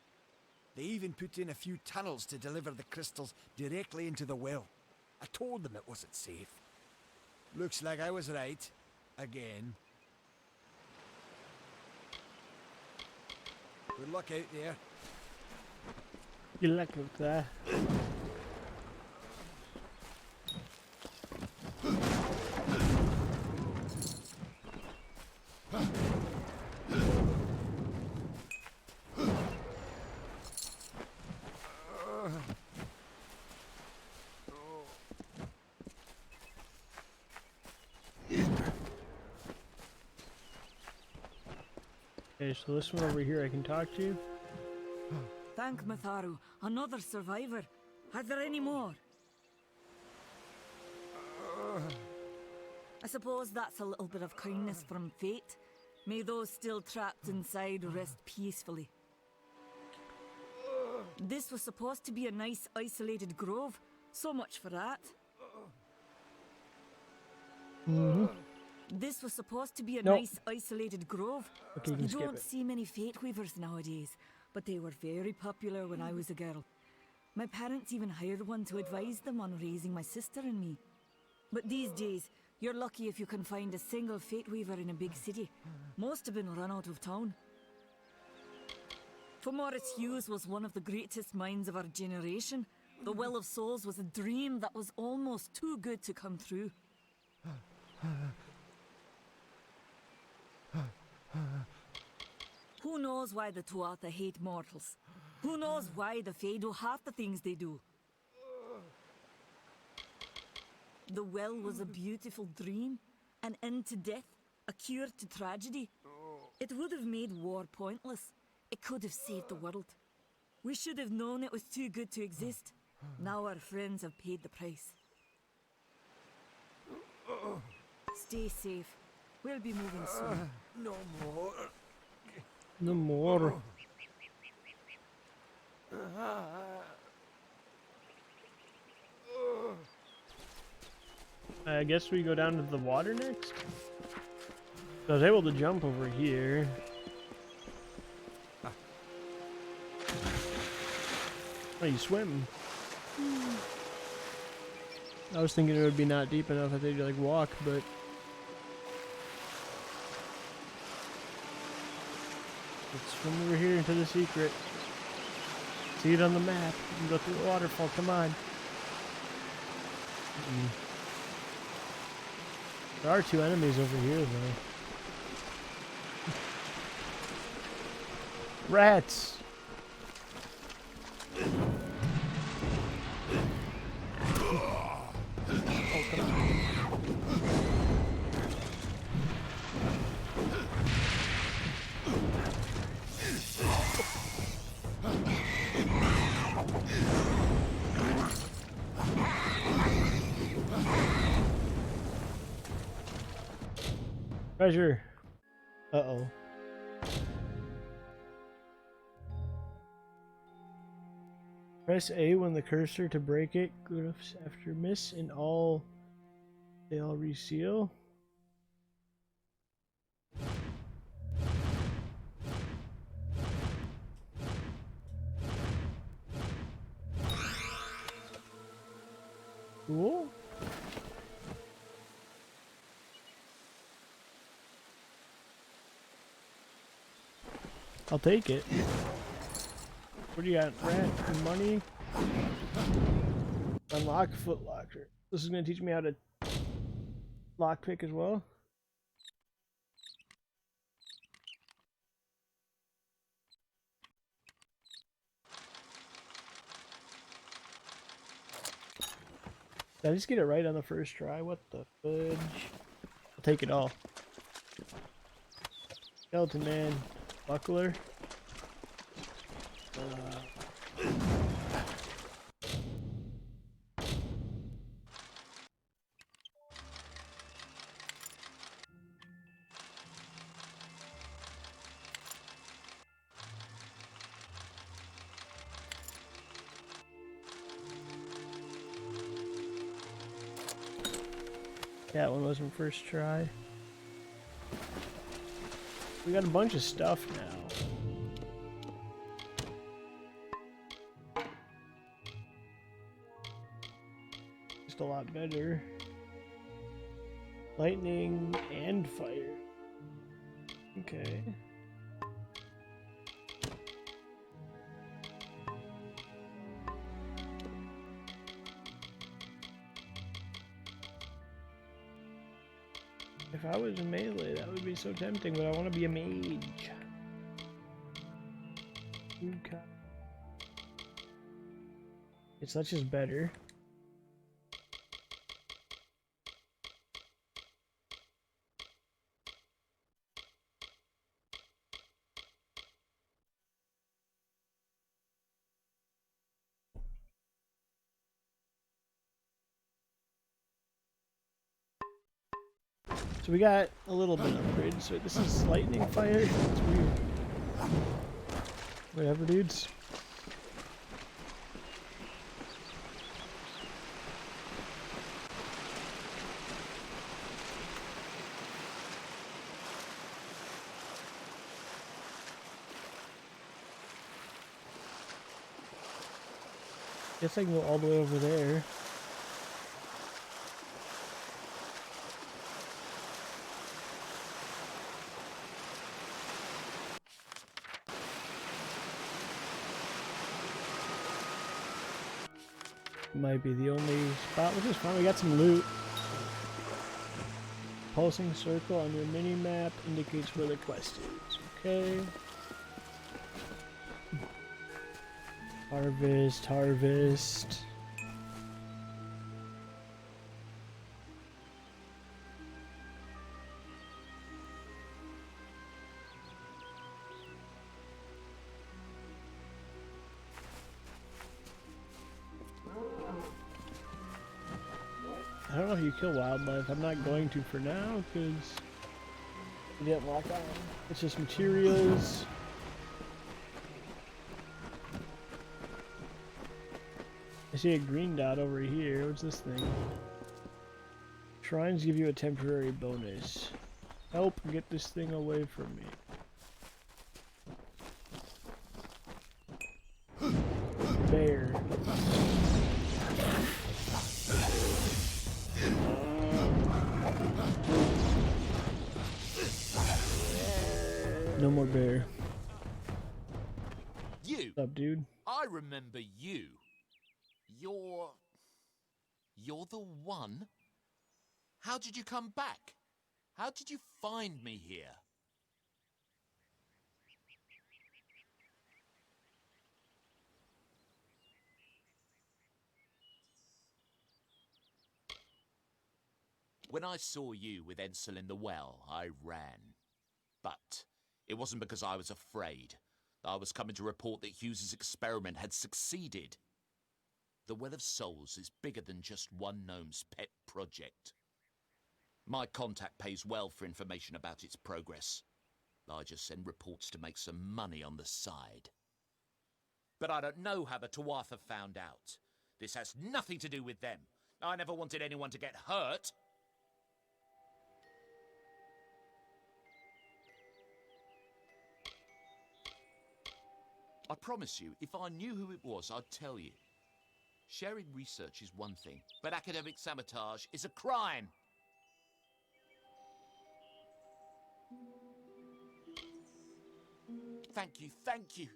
They even put in a few tunnels to deliver the crystals directly into the well. I told them it wasn't safe. Looks like I was right. Again. Good luck out there. Good luck with that. Okay, so this one over here I can talk to. Thank Matharu. Another survivor. Are there any more? I suppose that's a little bit of kindness from fate. May those still trapped inside rest peacefully. This was supposed to be a nice isolated grove. So much for that. This was supposed to be a nice isolated grove. Okay, you You can don't skip it. see many fate weavers nowadays, but they were very popular when I was a girl. My parents even hired one to advise them on raising my sister and me. But these days, you're lucky if you can find a single fate weaver in a big city. Most have been run out of town. For Morris Hughes was one of the greatest minds of our generation. The Well of Souls was a dream that was almost too good to come true. Who knows why the Tuatha hate mortals? Who knows why the Fae do half the things they do? The well was a beautiful dream, an end to death, a cure to tragedy. It would have made war pointless. It could have saved the world. We should have known it was too good to exist. Now our friends have paid the price. Stay safe. We'll be moving soon. No more. No more. I guess we go down to the water next. I was able to jump over here. Oh, you swim. I was thinking it would be not deep enough that they'd like walk, but let's swim over here into the secret. See it on the map. You can go through the waterfall. Come on. There are two enemies over here, though. Rats! Treasure. Uh-oh. Press A when the cursor to break it. Glyphs after miss and all they all reseal. Cool. I'll take it. What do you got? Rat and money? Unlock footlocker. This is going to teach me how to lockpick as well. Did I just get it right on the first try? What the fudge? I'll take it all. Skeleton man. Buckler. That one was my first try. We got a bunch of stuff now. Just a lot better. Lightning and fire. Okay. If I was a melee, that would be so tempting, but I want to be a mage. Okay. It's such as better. So we got a little bit of upgrade. So this is lightning fire. It's weird. Whatever, dudes. Guess I can go all the way over there. Might be the only spot, which is fine. We got some loot. Pulsing circle on your mini map indicates where the quest is. Okay. Harvest, harvest. I don't know if you kill wildlife. I'm not going to for now because we didn't lock on. It's just materials. I see a green dot over here. What's this thing? Shrines give you a temporary bonus. Help get this thing away from me. Bear. No more bear. You? What's up, dude? I remember you. You're the one? How did you come back? How did you find me here? When I saw you with Edsel in the well, I ran. But it wasn't because I was afraid. I was coming to report that Hughes's experiment had succeeded. The Well of Souls is bigger than just one gnome's pet project. My contact pays well for information about its progress. I just send reports to make some money on the side. But I don't know how the Tuatha found out. This has nothing to do with them. I never wanted anyone to get hurt. I promise you, if I knew who it was, I'd tell you. Sharing research is one thing, but academic sabotage is a crime. Thank you, thank you.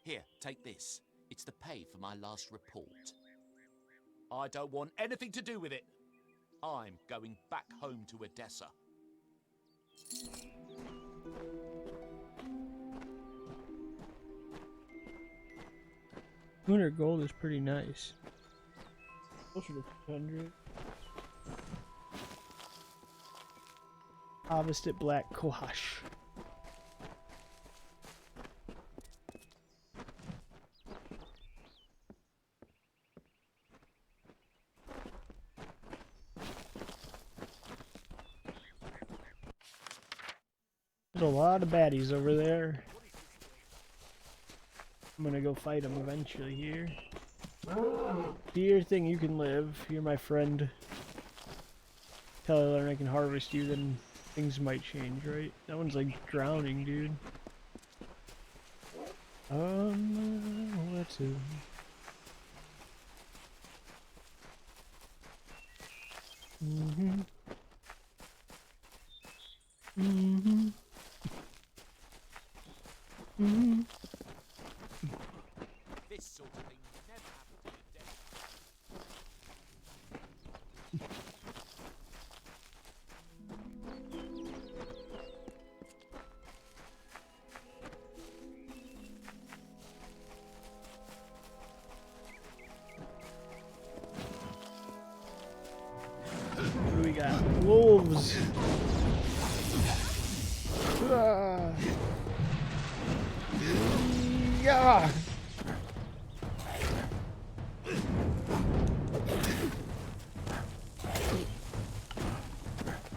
Here, take this. It's the pay for my last report. I don't want anything to do with it. I'm going back home to Odessa. 200 gold is pretty nice. Closer to 200. Harvested black quash. There's a lot of baddies over there. I'm gonna go fight them eventually here. Dear thing, you can live. You're my friend. Till I learn I can harvest you, then things might change, right? That one's like drowning, dude. What's it? This sort of thing never happened in Odessa. What do we got? Wolves! Ah. Yeah!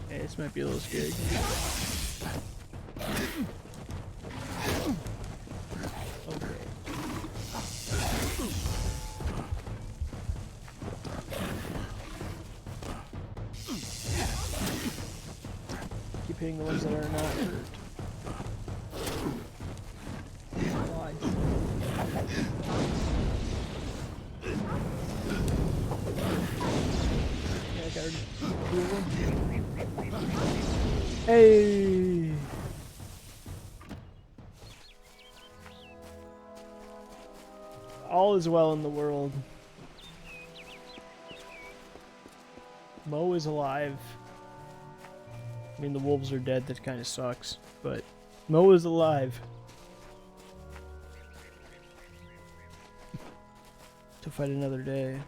Hey, this might be a little scary. Okay. Keep hitting the ones that are not hurt. Why? Yeah, I got two of them. Hey! All is well in the world. Mo is alive. I mean, the wolves are dead, that kind of sucks, but Mo is alive. To fight another day.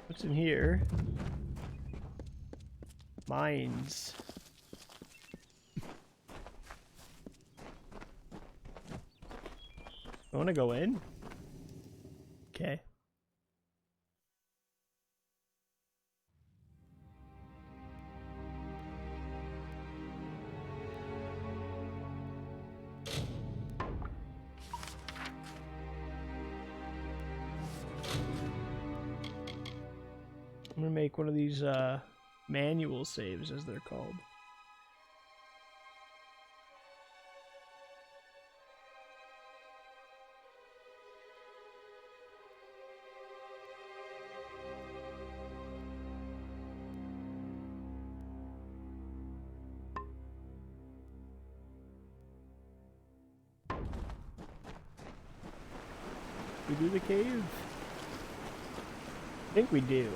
What's in here? Mines. I want to go in. Okay. I'm gonna make one of these manual saves, as they're called. We do the cave? I think we do.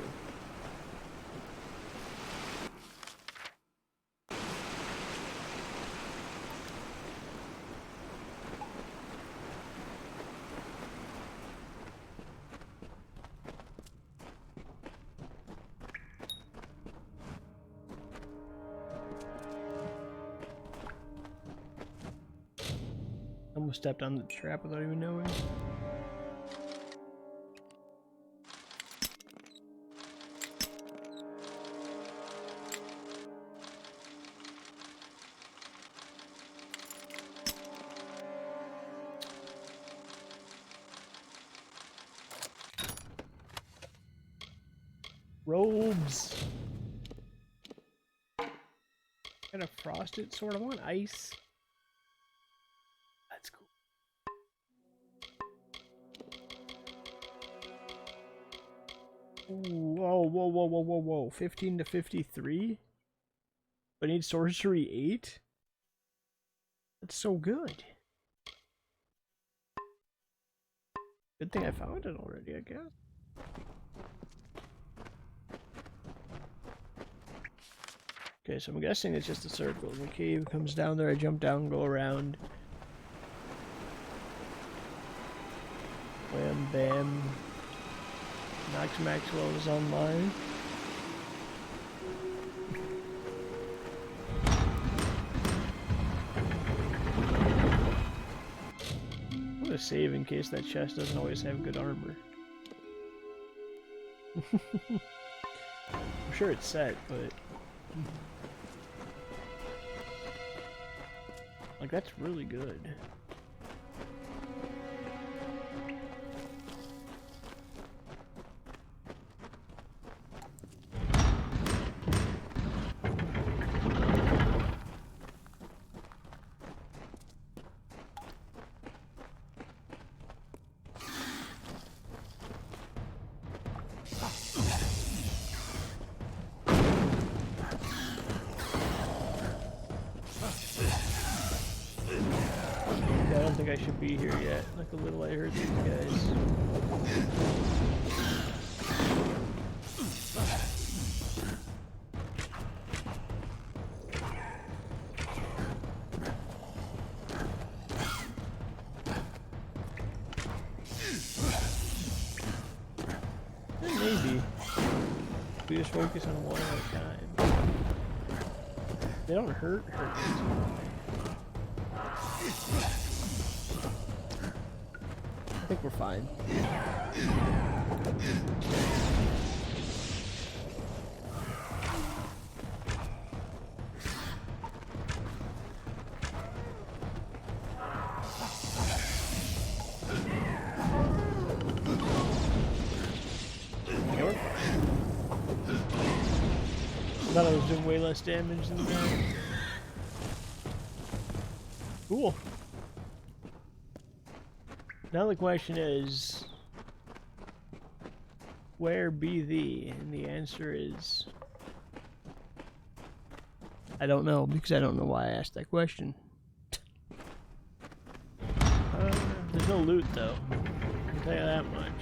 Almost stepped on the trap without even knowing. Robes. Got a frosted sword. I want ice. That's cool. Ooh, whoa. 15 to 53? But I need sorcery 8? That's so good. Good thing I found it already, I guess. Okay, so I'm guessing it's just a circle. The cave comes down there, I jump down, go around. Wham, bam. Max Maxwell is online. I'm gonna save in case that chest doesn't always have good armor. I'm sure it's set, but... like, that's really good. I don't think I should be here yet. Like a little I heard these guys. Maybe. We just focus on one at a time. They don't hurt. I think we're fine. I thought I was doing way less damage than that. Cool. Now the question is, where be thee? And the answer is, I don't know, because I don't know why I asked that question. There's no loot though, I can tell you that much.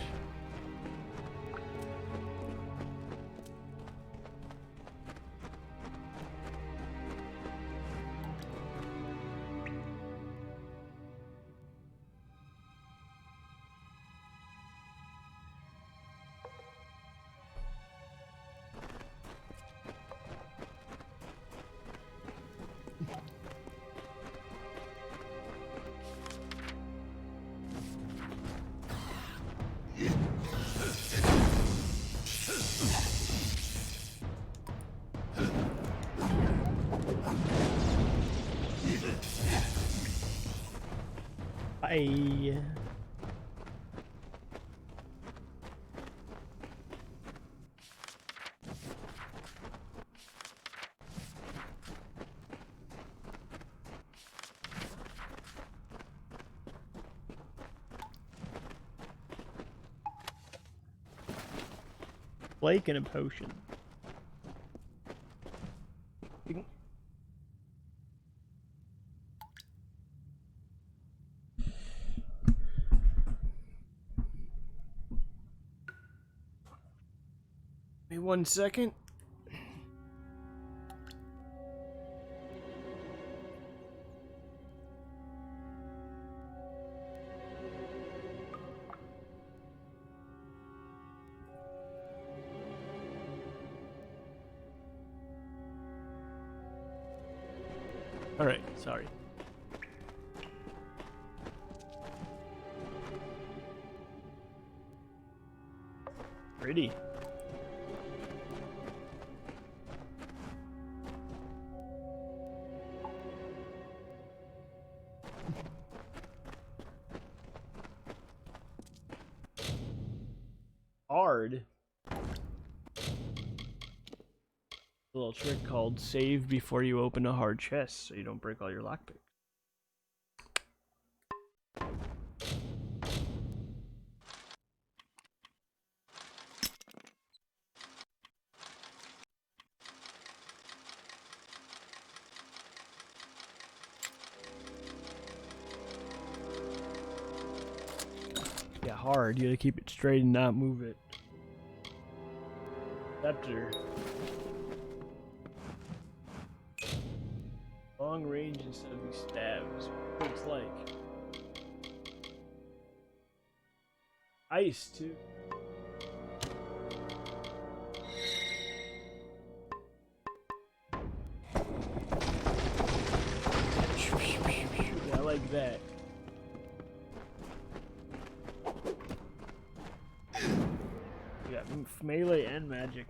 Bye. Flake and a potion. Give me 1 second. All right, sorry. Pretty. Hard. A little trick called save before you open a hard chest so you don't break all your lockpicks. Yeah, hard. You gotta keep it straight and not move it. Scepter. Long range instead of these stabs. What it's like. Ice, too. I like that. You got melee and magic.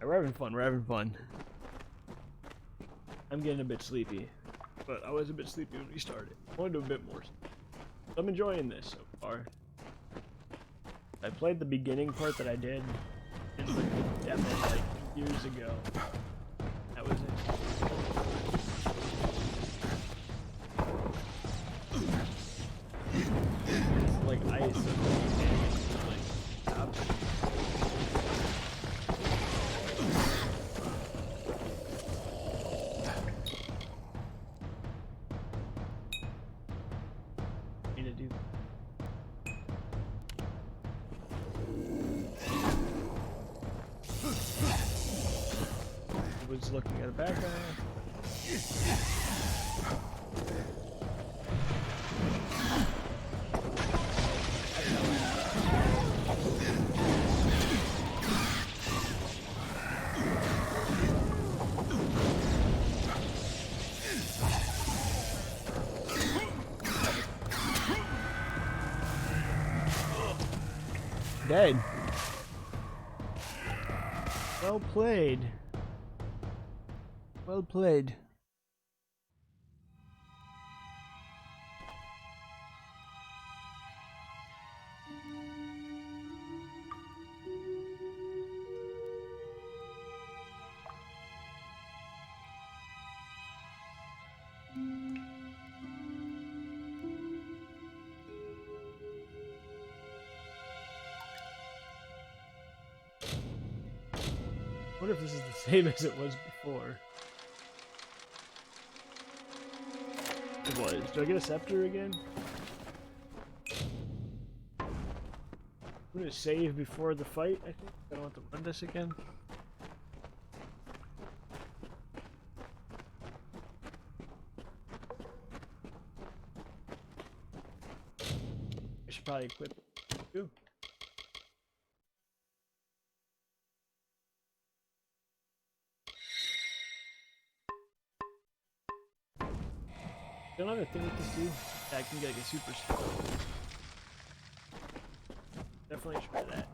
We're having fun, we're having fun. I'm getting a bit sleepy, but I was a bit sleepy when we started. I want to do a bit more. I'm enjoying this so far. I played the beginning part that I did in the demo like years ago. That was it. It's like ice and like stop. Need to do that. Was looking at a bad guy. Dead. Well played. Well played. I wonder if this is the same as it was before. It was. Do I get a scepter again? I'm gonna save before the fight, I think. I don't have to run this again. I should probably equip it too. Another thing with this too, I can get like a super skill. Definitely try that.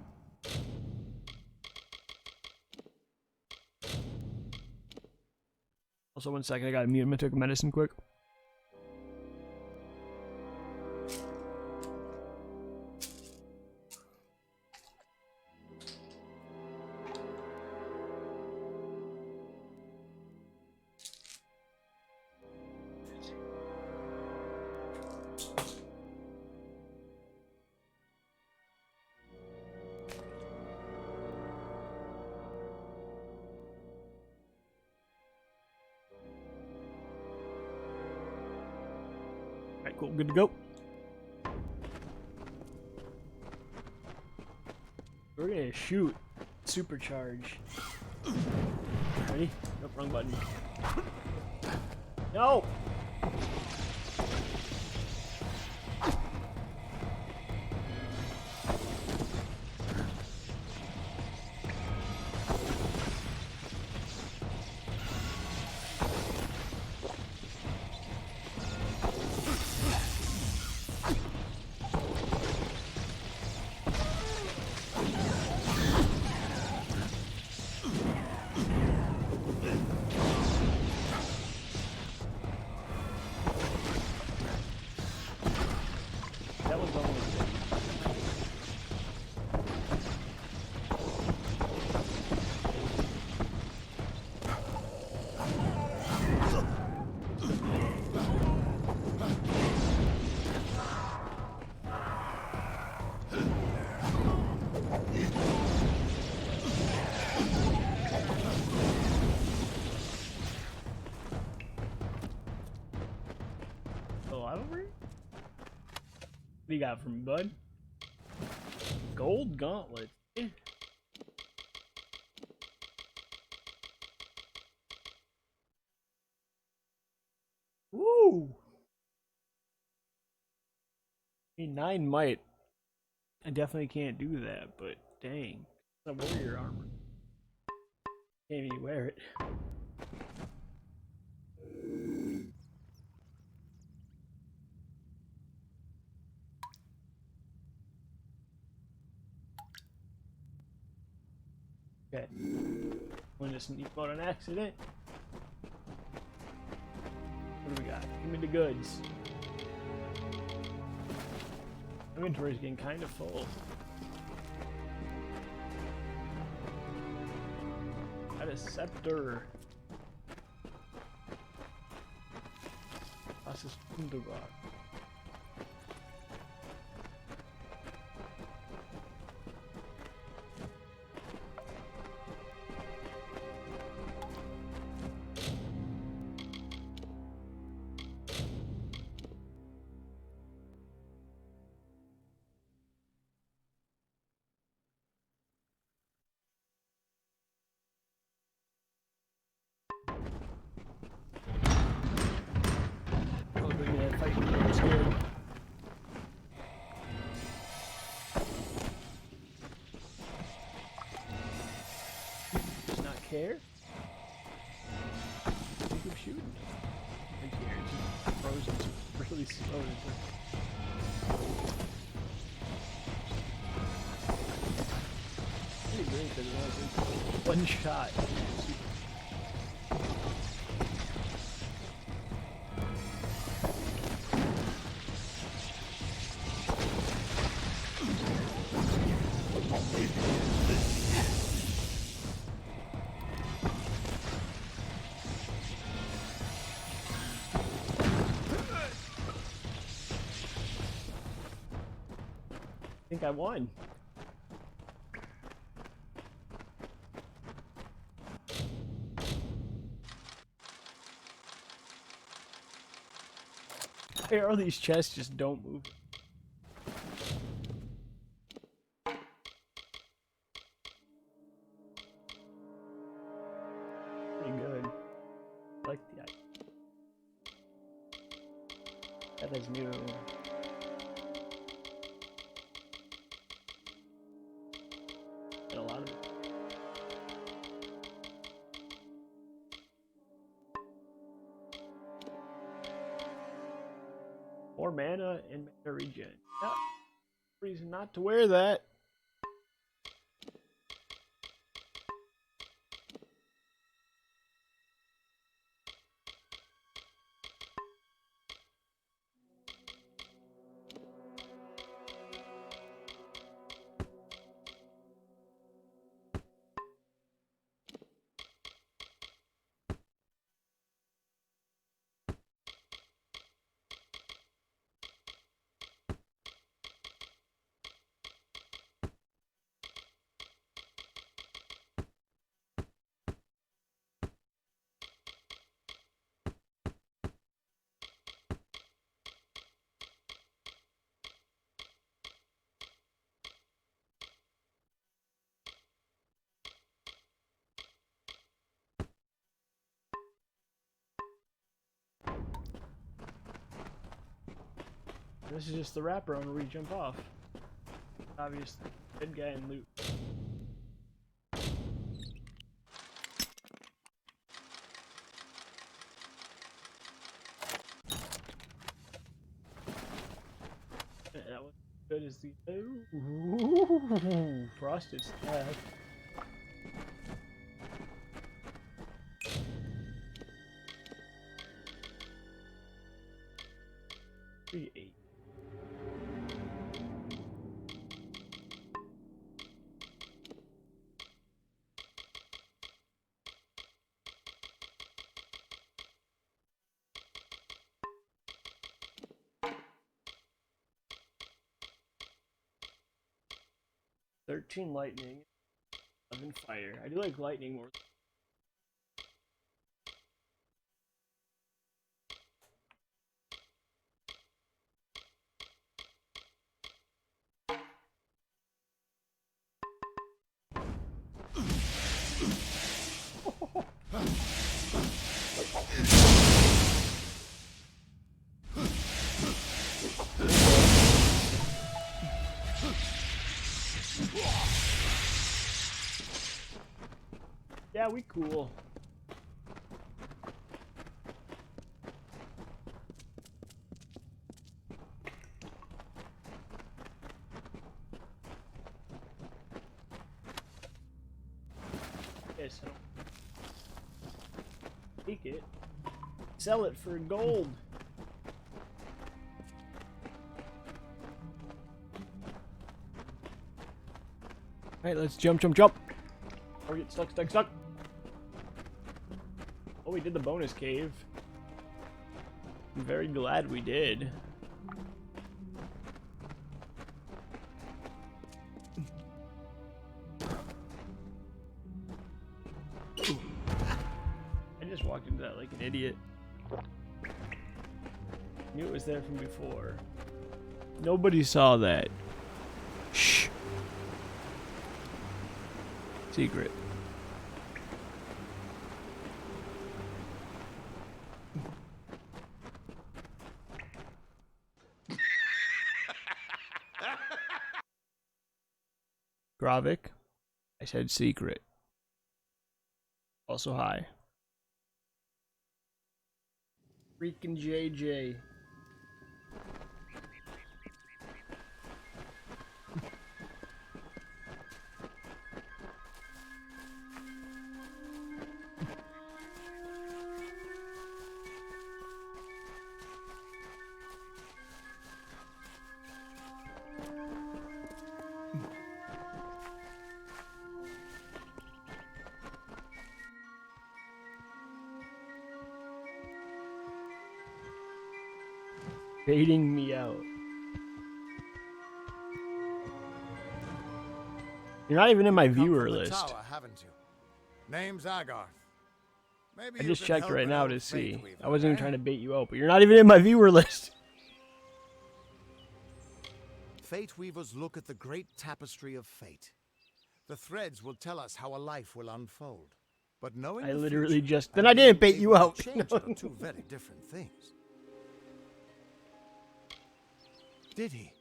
Also, 1 second, I gotta mute him. I took a medicine quick. Alright, cool, good to go. We're gonna shoot. Supercharge. Ready? Nope, wrong button. No! That was the only thing. Oh, I don't agree. What do you got from Bud? Gold gauntlet. Eh. Woo! I mean, 9 might. I definitely can't do that, but dang. Some warrior armor. Can't even wear it. Okay. When this sneak out an accident. What do we got? Give me the goods. Inventory's getting kind of full. Got a scepter. Das ist wunderbar. Does not care. Keep shooting. Like here, it's frozen. It's really slow. Pretty great because it was one shot. I think I won. Why are these chests just don't move? Pretty good. I like the idea. That is new. Got a lot of it. More mana and mana regen. Yep. Reason not to wear that. This is just the wraparound where we jump off. Obviously, good guy and loot. Yeah, that was good as the ooh, frosted stuff. Eight. 13 lightning, 11 fire. I do like lightning more. Yeah, we cool. Yes, I don't take it. Sell it for gold. Alright, let's jump. Or get stuck. Oh, we did the bonus cave. I'm very glad we did. I just walked into that like an idiot. Knew it was there from before. Nobody saw that. Shh. Secret. Gravik. I said secret. Also hi. Freaking JJ. Baiting me out. You're not even in my viewer list. Tower, haven't you? Name's Agarth. Maybe I you just can checked help right an now old to see. Fate Weaver, I wasn't even eh? trying to bait you out, but you're not even in my viewer list. Fate Weavers look at the great tapestry of fate. The threads will tell us how a life will unfold. But knowing I the literally future just... and Then I didn't being bait you able out. to change it are two very different things. Did he?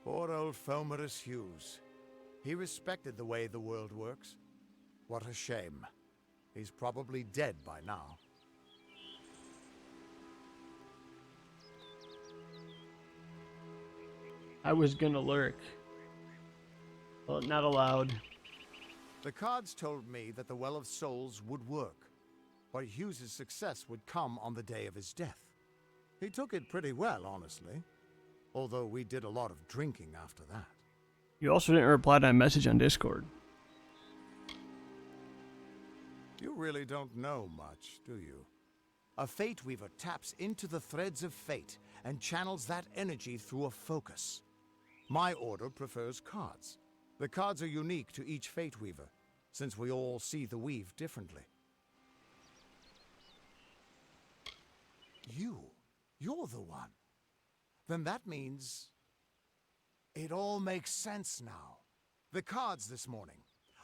Poor old Fomerus Hughes. He respected the way the world works. What a shame. He's probably dead by now. I was gonna lurk. Well, not allowed. The cards told me that the Well of Souls would work, but Hughes' success would come on the day of his death. He took it pretty well, honestly. Although we did a lot of drinking after that. You also didn't reply to my message on Discord. You really don't know much, do you? A Fate Weaver taps into the threads of fate and channels that energy through a focus. My order prefers cards. The cards are unique to each Fate Weaver, since we all see the weave differently. You're the one. Then that means... it all makes sense now. The cards this morning.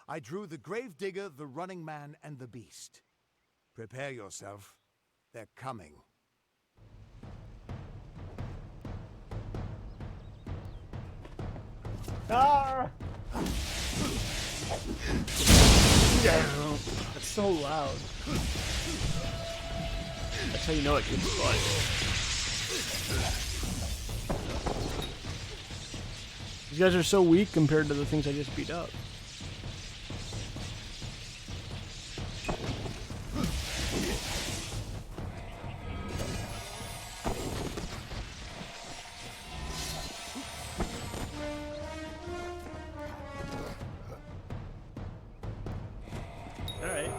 I drew the Gravedigger, the Running Man, and the Beast. Prepare yourself. They're coming. Ah! That's so loud. That's how you know it gets fun. These guys are so weak compared to the things I just beat up. Alright.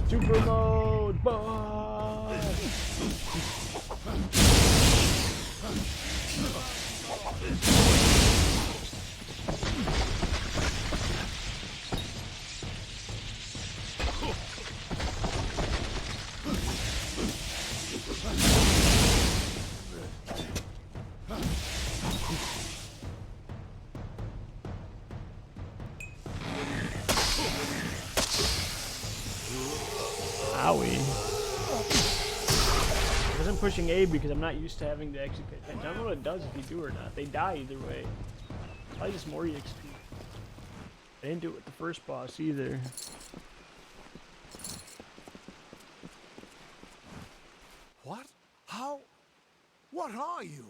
Super mode, boy! Owie. I wasn't pushing A because I'm not used to having to actually pay attention. I don't know what it does if you do or not. They die either way. Probably just more EXP. I didn't do it with the first boss either. What? How? What are you?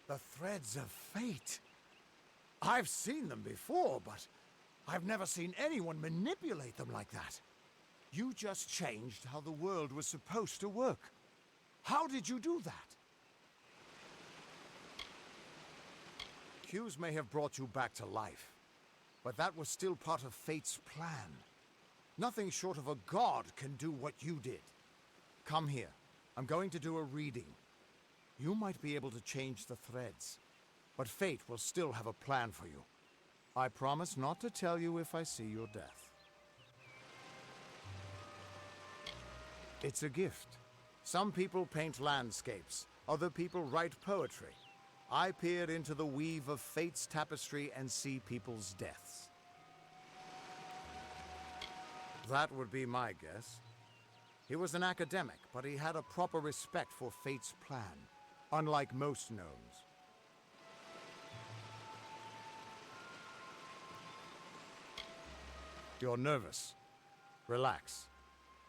The threads of fate. I've seen them before, but I've never seen anyone manipulate them like that. You just changed how the world was supposed to work. How did you do that? Hughes may have brought you back to life, but that was still part of fate's plan. Nothing short of a god can do what you did. Come here. I'm going to do a reading. You might be able to change the threads, but fate will still have a plan for you. I promise not to tell you if I see your death. It's a gift. Some people paint landscapes, other people write poetry. I peer into the weave of fate's tapestry and see people's deaths. That would be my guess. He was an academic, but he had a proper respect for fate's plan, unlike most gnomes. You're nervous. Relax.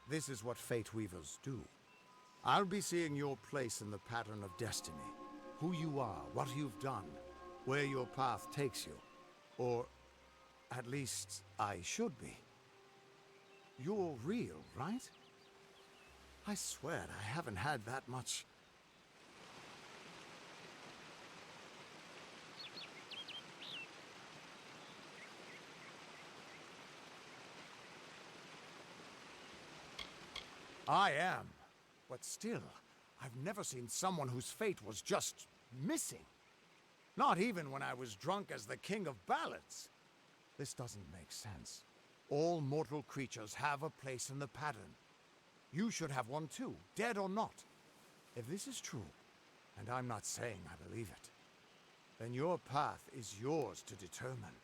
This is what Fate Weavers do. I'll be seeing your place in the pattern of destiny. Who you are, what you've done, where your path takes you. Or, at least, I should be. You're real, right? I swear I haven't had that much... I am. But still, I've never seen someone whose fate was just missing. Not even when I was drunk as the king of ballads. This doesn't make sense. All mortal creatures have a place in the pattern. You should have one too, dead or not. If this is true, and I'm not saying I believe it, then your path is yours to determine.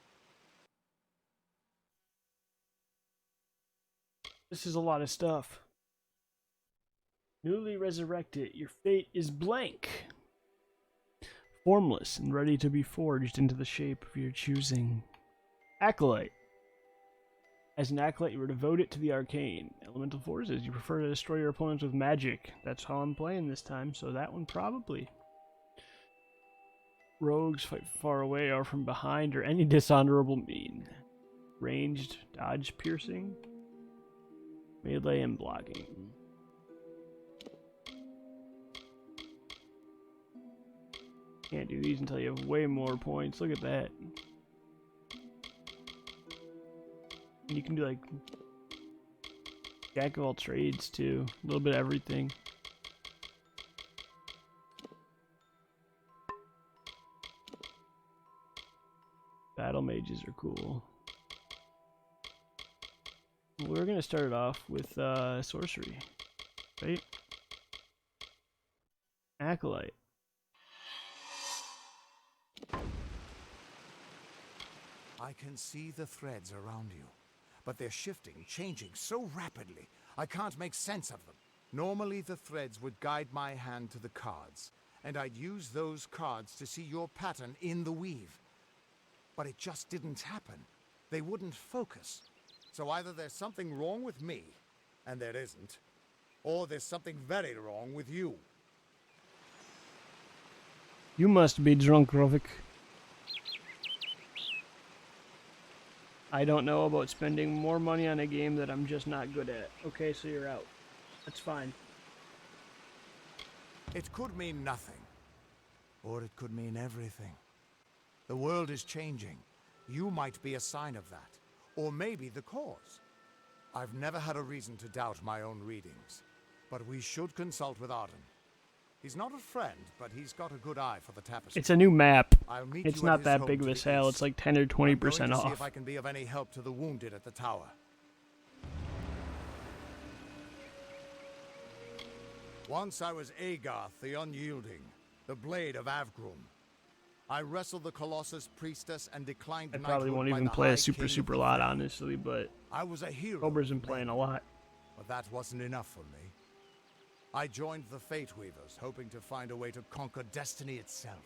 This is a lot of stuff. Newly resurrected, your fate is blank. Formless and ready to be forged into the shape of your choosing. Acolyte. As an acolyte, you are devoted to the arcane. Elemental forces, you prefer to destroy your opponents with magic. That's how I'm playing this time, so that one probably. Rogues fight far away or from behind or any dishonorable mean. Ranged, dodge, piercing, melee, and blocking. Can't do these until you have way more points. Look at that. And you can do like jack of all trades too. A little bit of everything. Battle mages are cool. We're gonna start it off with sorcery, right? Acolyte. I can see the threads around you, but they're shifting, changing so rapidly, I can't make sense of them. Normally the threads would guide my hand to the cards, and I'd use those cards to see your pattern in the weave. But it just didn't happen. They wouldn't focus. So either there's something wrong with me, and there isn't, or there's something very wrong with you. You must be drunk, Rovik. I don't know about spending more money on a game that I'm just not good at. Okay, so you're out. That's fine. It could mean nothing, or it could mean everything. The world is changing. You might be a sign of that, or maybe the cause. I've never had a reason to doubt my own readings. But we should consult with Arden. He's not a friend, but he's got a good eye for the tapestry. It's a new map. I'll meet It's you at not his that home big of to a the sale. east. It's like 10 or I'm 20% going to see off. if I can be of any help to the wounded at the tower. Once I was Agarth the Unyielding, the Blade of Avgrum. I wrestled the Colossus priestess and declined I probably knighthood won't by even the play High a super King of the lot, Fae. honestly, but I was a hero. Cobra's been to playing men, a lot. but that wasn't enough for me. I joined the Fate Weavers, hoping to find a way to conquer destiny itself.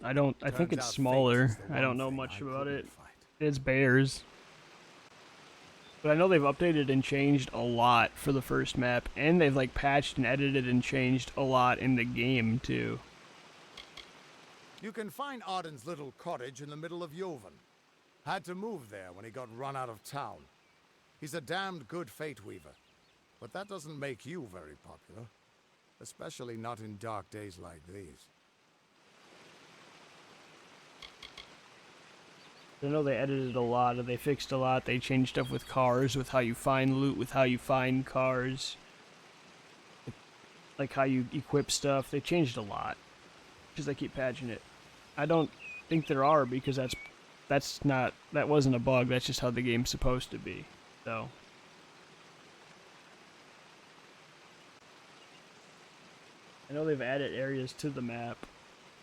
I think Turns it's out fate smaller. is the I don't one know thing much I about couldn't it. fight. It's bears. But I know they've updated and changed a lot for the first map, and they've like patched and edited and changed a lot in the game too. You can find Arden's little cottage in the middle of Joven. Had to move there when he got run out of town. He's a damned good Fate Weaver, but that doesn't make you very popular. Especially not in dark days like these. I know they edited a lot, and they fixed a lot. They changed stuff with cars, with how you find loot, with how you find cars, like how you equip stuff. They changed a lot because they keep patching it. I don't think there are, because that wasn't a bug. That's just how the game's supposed to be. So I know they've added areas to the map.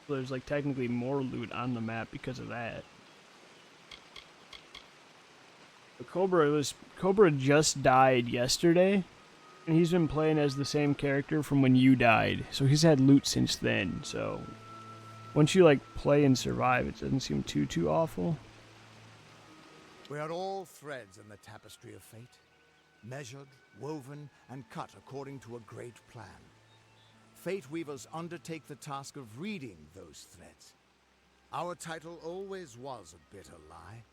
So there's like technically more loot on the map because of that. But Cobra just died yesterday, and he's been playing as the same character from when you died. So he's had loot since then. So once you like play and survive, it doesn't seem too awful. We are all threads in the tapestry of fate, measured, woven, and cut according to a great plan. Fate Weavers undertake the task of reading those threads. Our title always was a bitter lie,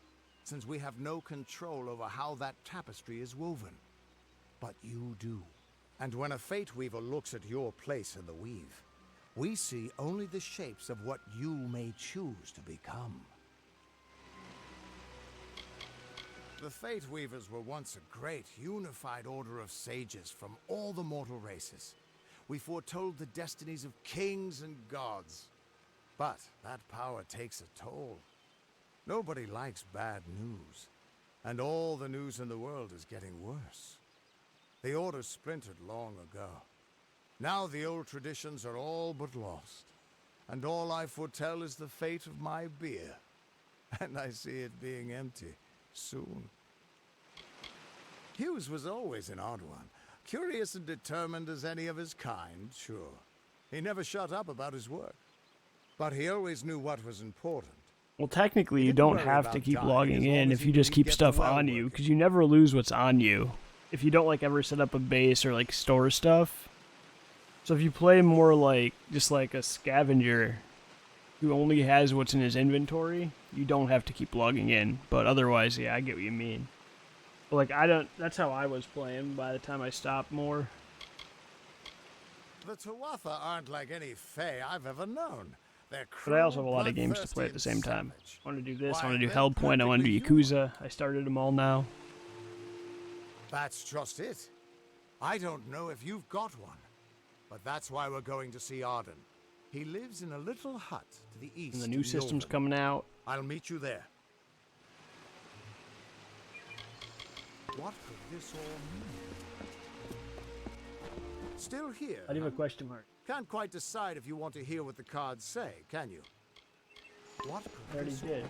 since we have no control over how that tapestry is woven. But you do. And when a Fate Weaver looks at your place in the weave, we see only the shapes of what you may choose to become. The Fate Weavers were once a great, unified order of sages from all the mortal races. We foretold the destinies of kings and gods. But that power takes a toll. Nobody likes bad news. And all the news in the world is getting worse. The Order splintered long ago. Now the old traditions are all but lost. And all I foretell is the fate of my beer. And I see it being empty soon. Hughes was always an odd one. Curious and determined as any of his kind, sure. He never shut up about his work. But he always knew what was important. Well, technically, you don't have to keep logging in if you just keep stuff on you, because you never lose what's on you. If you don't like ever set up a base or like store stuff. So if you play more like just like a scavenger who only has what's in his inventory, you don't have to keep logging in. But otherwise, yeah, I get what you mean. But like that's how I was playing by the time I stopped more. The Tuatha aren't like any Fae I've ever known. They're But I also have a lot of games to play at the same time. I want to do this, I want to do Hellpoint, I want to do Yakuza. I started them all now. That's just it. I don't know if you've got one. But that's why we're going to see Arden. He lives in a little hut to the east. And the new of system's Joven. coming out. I'll meet you there. What could this all mean? Still here? I do have a question mark. Can't quite decide if you want to hear what the cards say, can you? What could I already this all did. mean?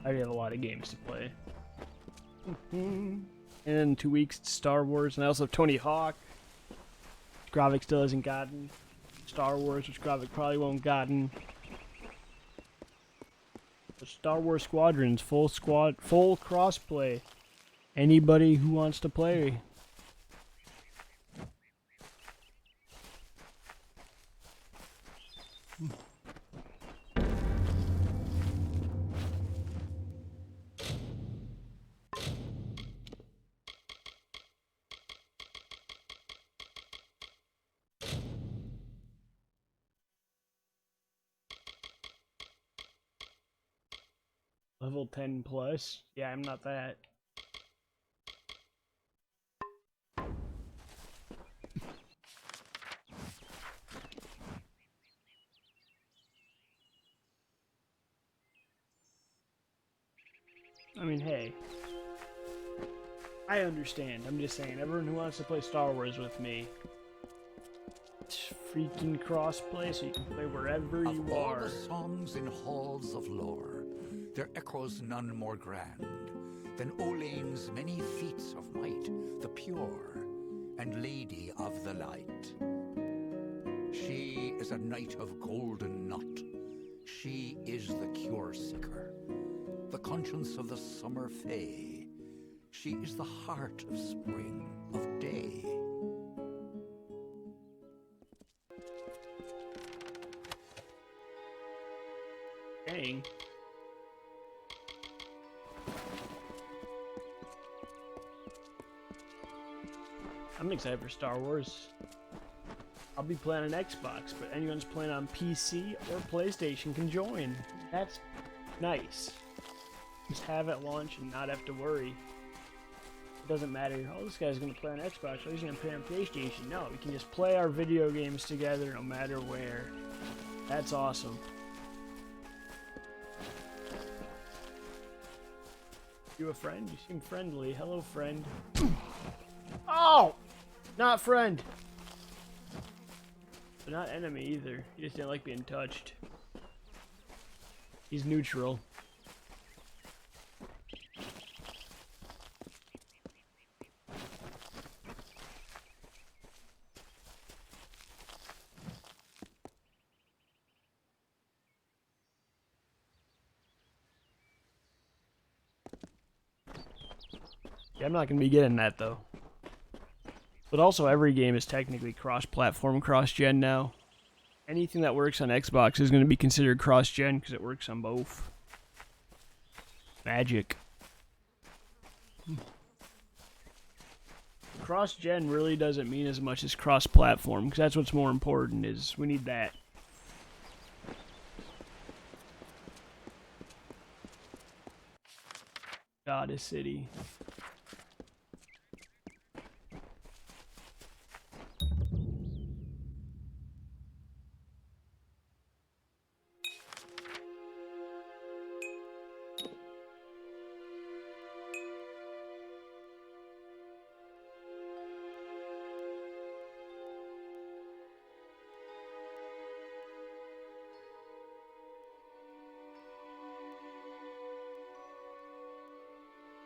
I already have a lot of games to play. And in 2 weeks, it's Star Wars, and I also have Tony Hawk, which Gravik still hasn't gotten. Star Wars, which Gravik probably won't gotten. The Star Wars Squadrons, full crossplay. Anybody who wants to play. Level 10 plus? Yeah, I'm not that. I mean, hey. I understand. I'm just saying, everyone who wants to play Star Wars with me, it's freaking crossplay, so you can play wherever you Of all are. the songs in halls of lore, there echoes none more grand than Olane's many feats of might, the pure and lady of the light. She is a knight of golden knot. She is the cure seeker, the conscience of the summer fae. She is the heart of spring, of day. Dang. I'm excited for Star Wars. I'll be playing on Xbox, but anyone's playing on PC or PlayStation can join. That's nice. Just have it launch and not have to worry. It doesn't matter, oh, this guy's gonna play on Xbox, oh, he's gonna play on PlayStation. No, we can just play our video games together no matter where. That's awesome. You a friend? You seem friendly. Hello, friend. Oh! Not friend! But not enemy either. He just didn't like being touched. He's neutral. Yeah, I'm not going to be getting that, though. But also, every game is technically cross-platform, cross-gen now. Anything that works on Xbox is going to be considered cross-gen because it works on both. Magic. Cross-gen really doesn't mean as much as cross-platform because that's what's more important, is we need that. Goddess City.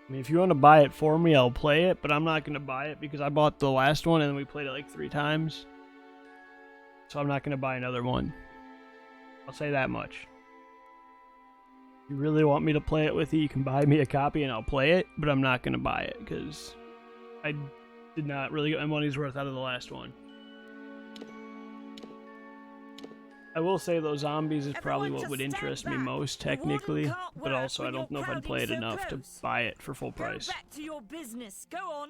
I mean, if you want to buy it for me, I'll play it, but I'm not going to buy it because I bought the last one and we played it like 3 times. So I'm not going to buy another one. I'll say that much. If you really want me to play it with you, you can buy me a copy and I'll play it, but I'm not going to buy it because I did not really get my money's worth out of the last one. I will say those zombies is probably what would interest me most, technically, but also I don't know if I'd play it enough to buy it for full price. Go back to your business. Go on.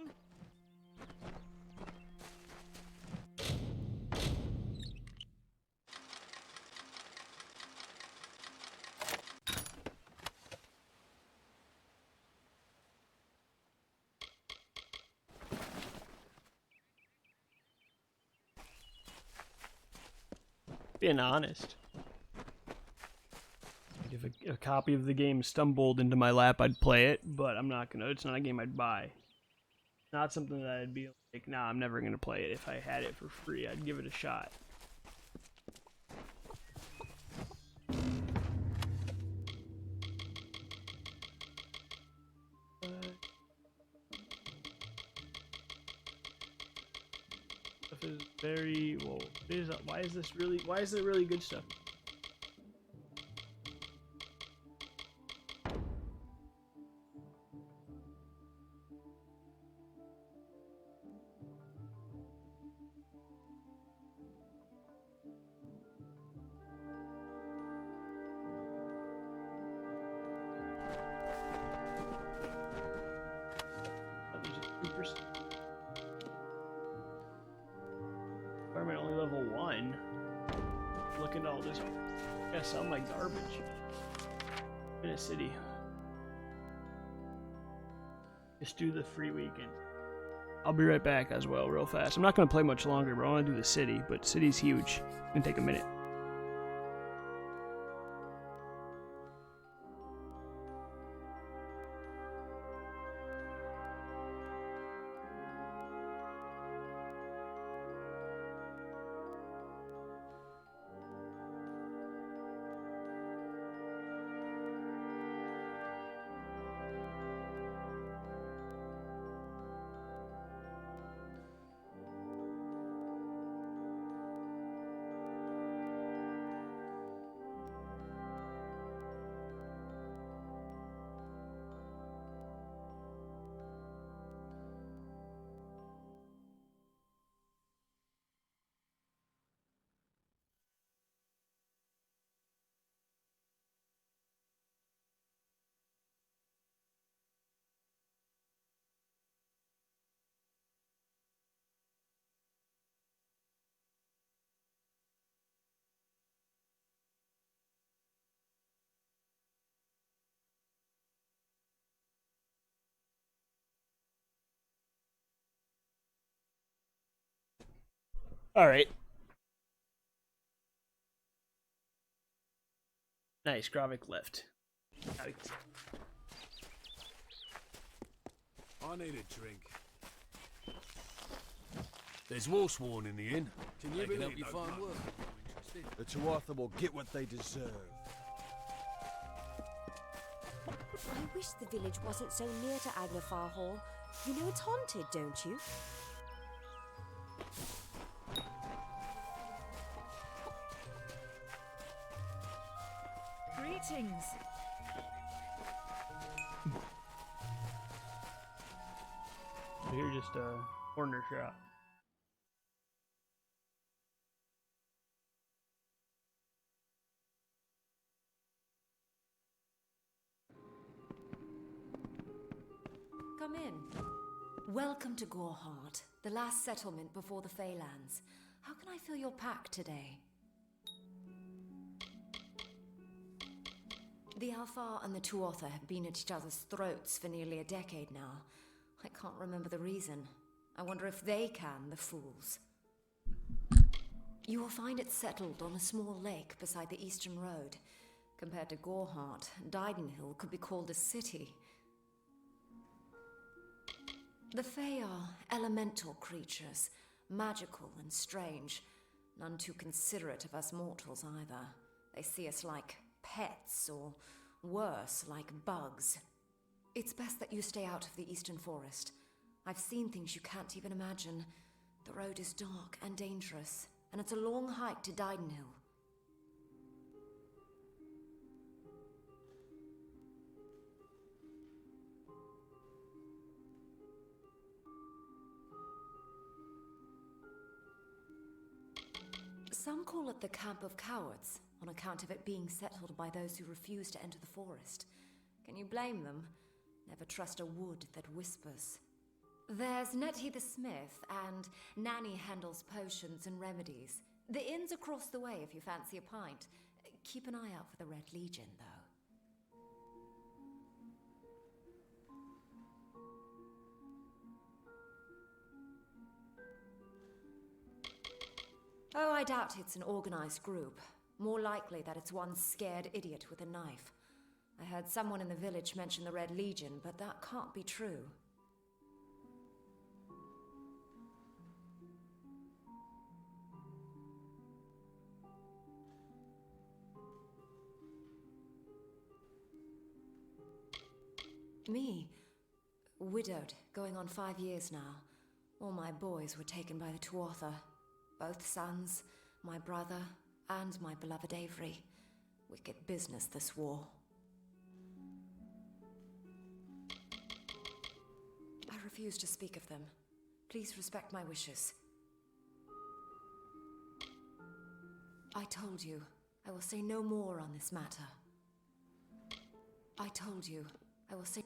Being honest. If a copy of the game stumbled into my lap, I'd play it, but I'm not gonna. It's not a game I'd buy. It's not something that I'd be like, nah, I'm never gonna play it. If I had it for free, I'd give it a shot. Stuff is very well. Why is this really? Why is there really good stuff? Why am I only level 1? Look at all this. I gotta sell my garbage. In a city. Just do the free weekend. I'll be right back as well, real fast. I'm not going to play much longer, but I want to do the city. But city's huge. It's going to take a minute. All right. Nice, Gravik left. I need a drink. There's Wolfsworn in the inn. Can you help you find work? The Tuatha will get what they deserve. I wish the village wasn't so near to Agnafar Hall. You know it's haunted, don't you? Greetings. So here, just a corner shot. Come in. Welcome to Goreheart, the last settlement before the Feylands. How can I fill your pack today? The Alfar and the Tuatha have been at each other's throats for nearly a decade now. I can't remember the reason. I wonder if they can, the fools. You will find it settled on a small lake beside the eastern road. Compared to Goreheart, Didenhill could be called a city. The Fey are elemental creatures, magical and strange. None too considerate of us mortals either. They see us like pets, or worse, like bugs. It's best that you stay out of the eastern forest. I've seen things you can't even imagine. The road is dark and dangerous, and it's a long hike to Didenhill. Some call it the Camp of Cowards, on account of it being settled by those who refuse to enter the forest. Can you blame them? Never trust a wood that whispers. There's Nettie the smith, and Nanny handles potions and remedies. The inn's across the way if you fancy a pint. Keep an eye out for the Red Legion, though. Oh, I doubt it's an organized group. More likely that it's one scared idiot with a knife. I heard someone in the village mention the Red Legion, but that can't be true. Me? Widowed, going on 5 years now. All my boys were taken by the Tuatha. Both sons, my brother, and my beloved Avery. Wicked business, this war. I refuse to speak of them. Please respect my wishes. I told you, I will say no more on this matter. I told you, I will say...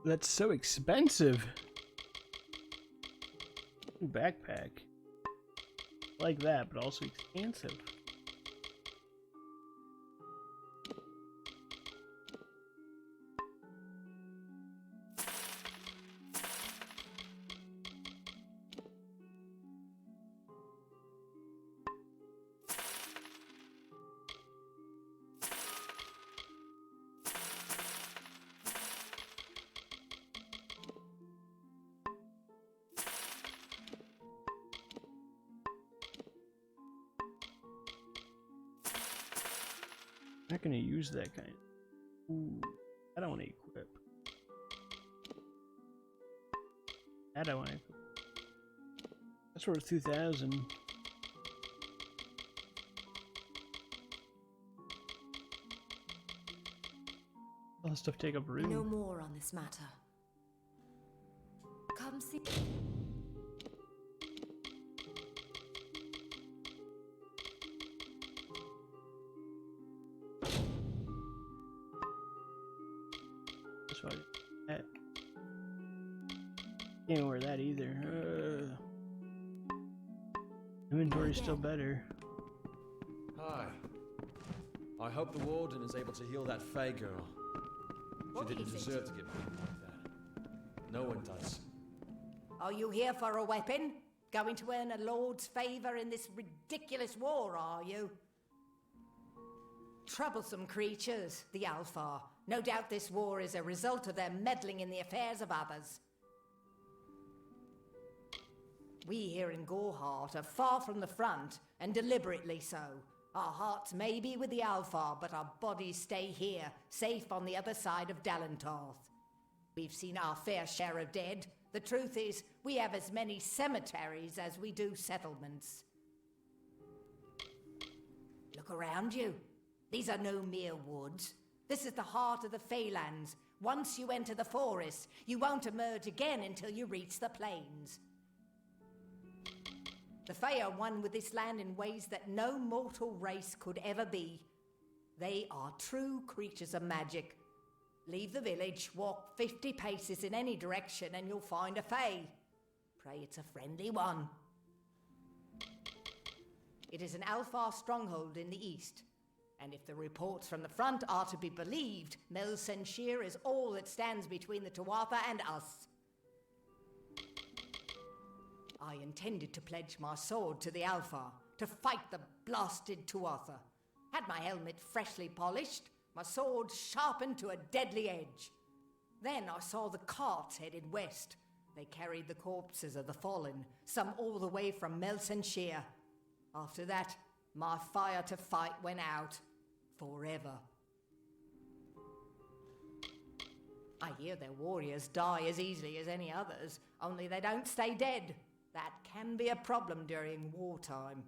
That's so expensive. Backpack. Like that, but also expensive. I'm not gonna use that kind. Ooh, I don't want to equip. That I want to equip. That's worth 2,000. All this stuff take up room. No more on this matter. Come see. That's why. Can't wear that either. Inventory's still better. Hi. I hope the warden is able to heal that Fey girl. She didn't deserve to get beaten like that. No one does. Are you here for a weapon? Going to earn a lord's favor in this ridiculous war, are you? Troublesome creatures, the Alfar. No doubt this war is a result of their meddling in the affairs of others. We here in Gorhart are far from the front, and deliberately so. Our hearts may be with the Alfar, but our bodies stay here, safe on the other side of Dalentarth. We've seen our fair share of dead. The truth is, we have as many cemeteries as we do settlements. Look around you. These are no mere woods. This is the heart of the Feylands. Once you enter the forest, you won't emerge again until you reach the plains. The Fey are one with this land in ways that no mortal race could ever be. They are true creatures of magic. Leave the village, walk 50 paces in any direction, and you'll find a Fey. Pray it's a friendly one. It is an Alfar stronghold in the east, and if the reports from the front are to be believed, Mel Senshir is all that stands between the Tuatha and us. I intended to pledge my sword to the Alfar, to fight the blasted Tuatha. Had my helmet freshly polished, my sword sharpened to a deadly edge. Then I saw the carts headed west. They carried the corpses of the fallen, some all the way from Melsenshire. After that, my fire to fight went out. Forever. I hear their warriors die as easily as any others, only they don't stay dead. That can be a problem during wartime.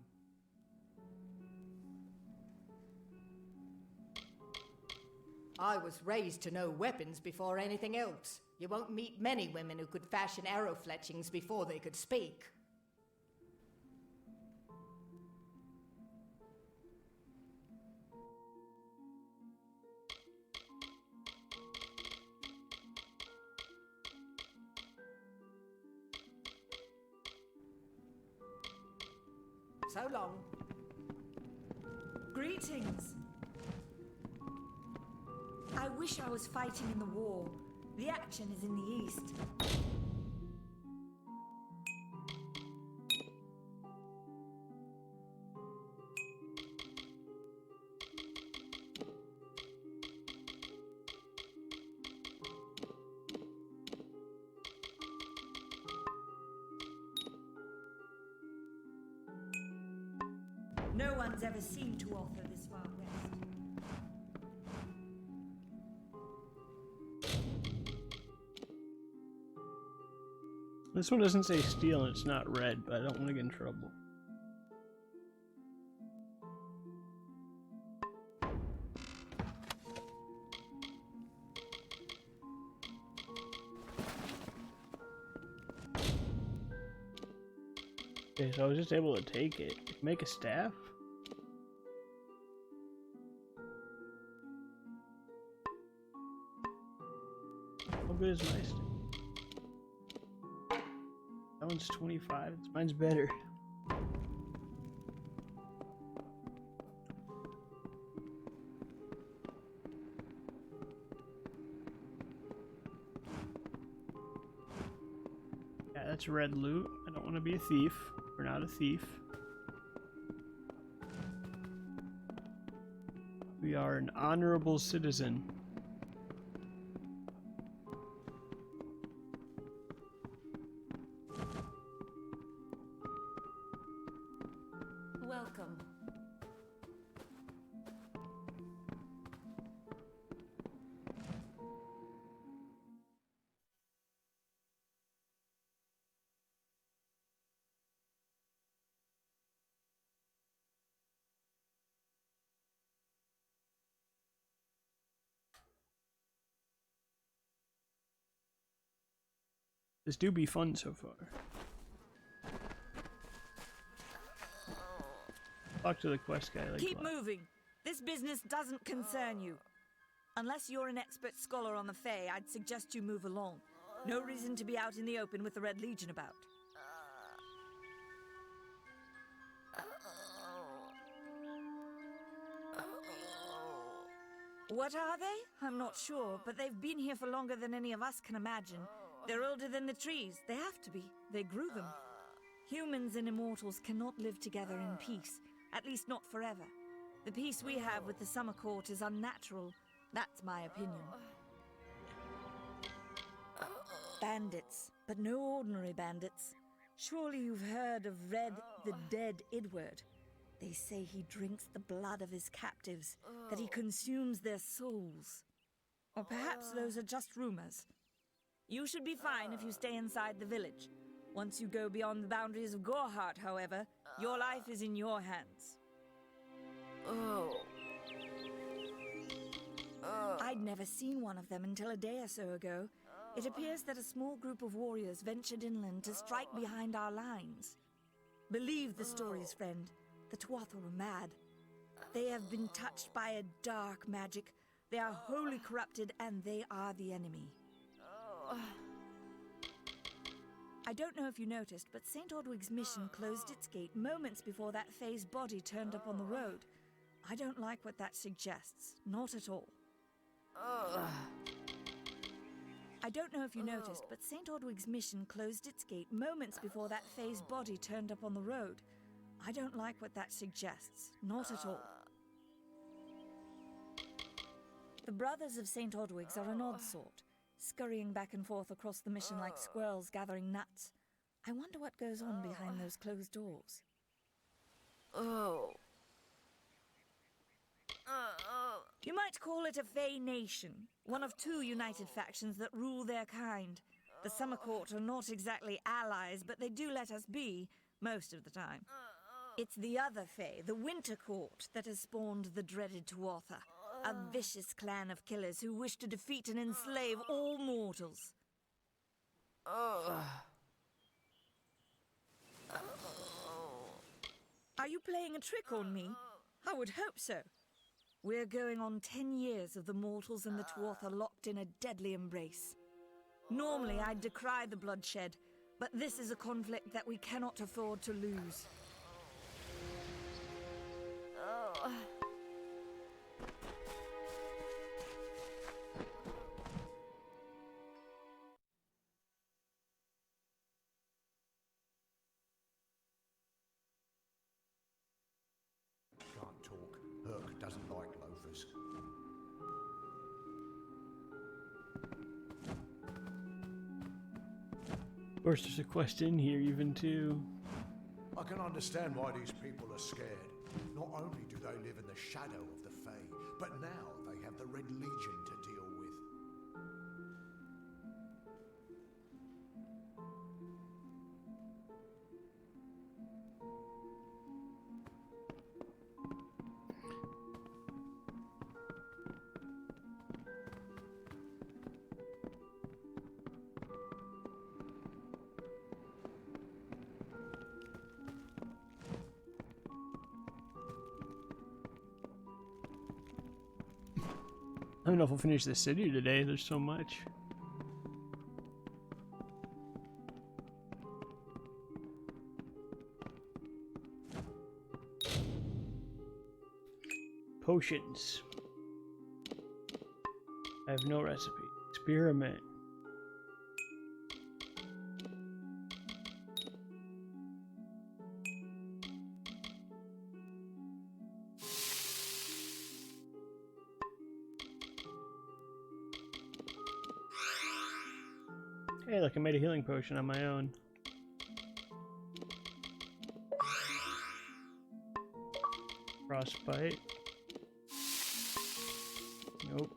I was raised to know weapons before anything else. You won't meet many women who could fashion arrow fletchings before they could speak. So long. Greetings. I wish I was fighting in the war. The action is in the east. No one's ever seen Tuatha this far west. This one doesn't say steel and it's not red, but I don't want to get in trouble. Okay, so I was just able to take it. Make a staff? How good is my stick? That one's 25. Mine's better. Yeah, that's red loot. I don't want to be a thief. We're not a thief. We are an honorable citizen. Welcome. This do be fun so far. Talk to the quest guy. Like, Keep moving. This business doesn't concern you. Unless you're an expert scholar on the Fae, I'd suggest you move along. No reason to be out in the open with the Red Legion about. What are they? I'm not sure, but they've been here for longer than any of us can imagine. They're older than the trees. They have to be. They grew them. Humans and immortals cannot live together in peace, at least not forever. The peace we have with the Summer Court is unnatural. That's my opinion. Bandits, but no ordinary bandits. Surely you've heard of Red the Dead Idward. They say he drinks the blood of his captives, that he consumes their souls. Or perhaps those are just rumors. You should be fine if you stay inside the village. Once you go beyond the boundaries of Gorhart, however, your life is in your hands. I'd never seen one of them until a day or so ago. It appears that a small group of warriors ventured inland to strike behind our lines. Believe the stories, friend. The Tuatha were mad. They have been touched by a dark magic. They are wholly corrupted, and they are the enemy. I don't know if you noticed, but St. Ordwig's mission closed its gate moments before that Fae's body turned up on the road. I don't like what that suggests. Not at all. I don't know if you noticed, but St. Ordwig's mission closed its gate moments before that Fae's body turned up on the road. I don't like what that suggests. Not at all. The Brothers of St. Ordwig's are an odd sort, scurrying back and forth across the mission like squirrels gathering nuts. I wonder what goes on behind those closed doors. You might call it a Fae nation, one of two united factions that rule their kind. The Summer Court are not exactly allies, but they do let us be, most of the time. It's the other Fae, the Winter Court, that has spawned the dreaded Tuatha, a vicious clan of killers who wish to defeat and enslave all mortals. Are you playing a trick on me? I would hope so. We're going on 10 years of the mortals and the Tuatha locked in a deadly embrace. Normally, I'd decry the bloodshed, but this is a conflict that we cannot afford to lose. Can't talk. Herc doesn't like loafers. of course, there's a quest in here, even too. I can understand why these people are scared. Not only do they live in the shadow of the Fae, but now they have the Red Legion to deal with. I don't know if we'll finish the city today. There's so much. Potions. I have no recipe. Experiment. Hey, look, I made a healing potion on my own. Frostbite. Nope.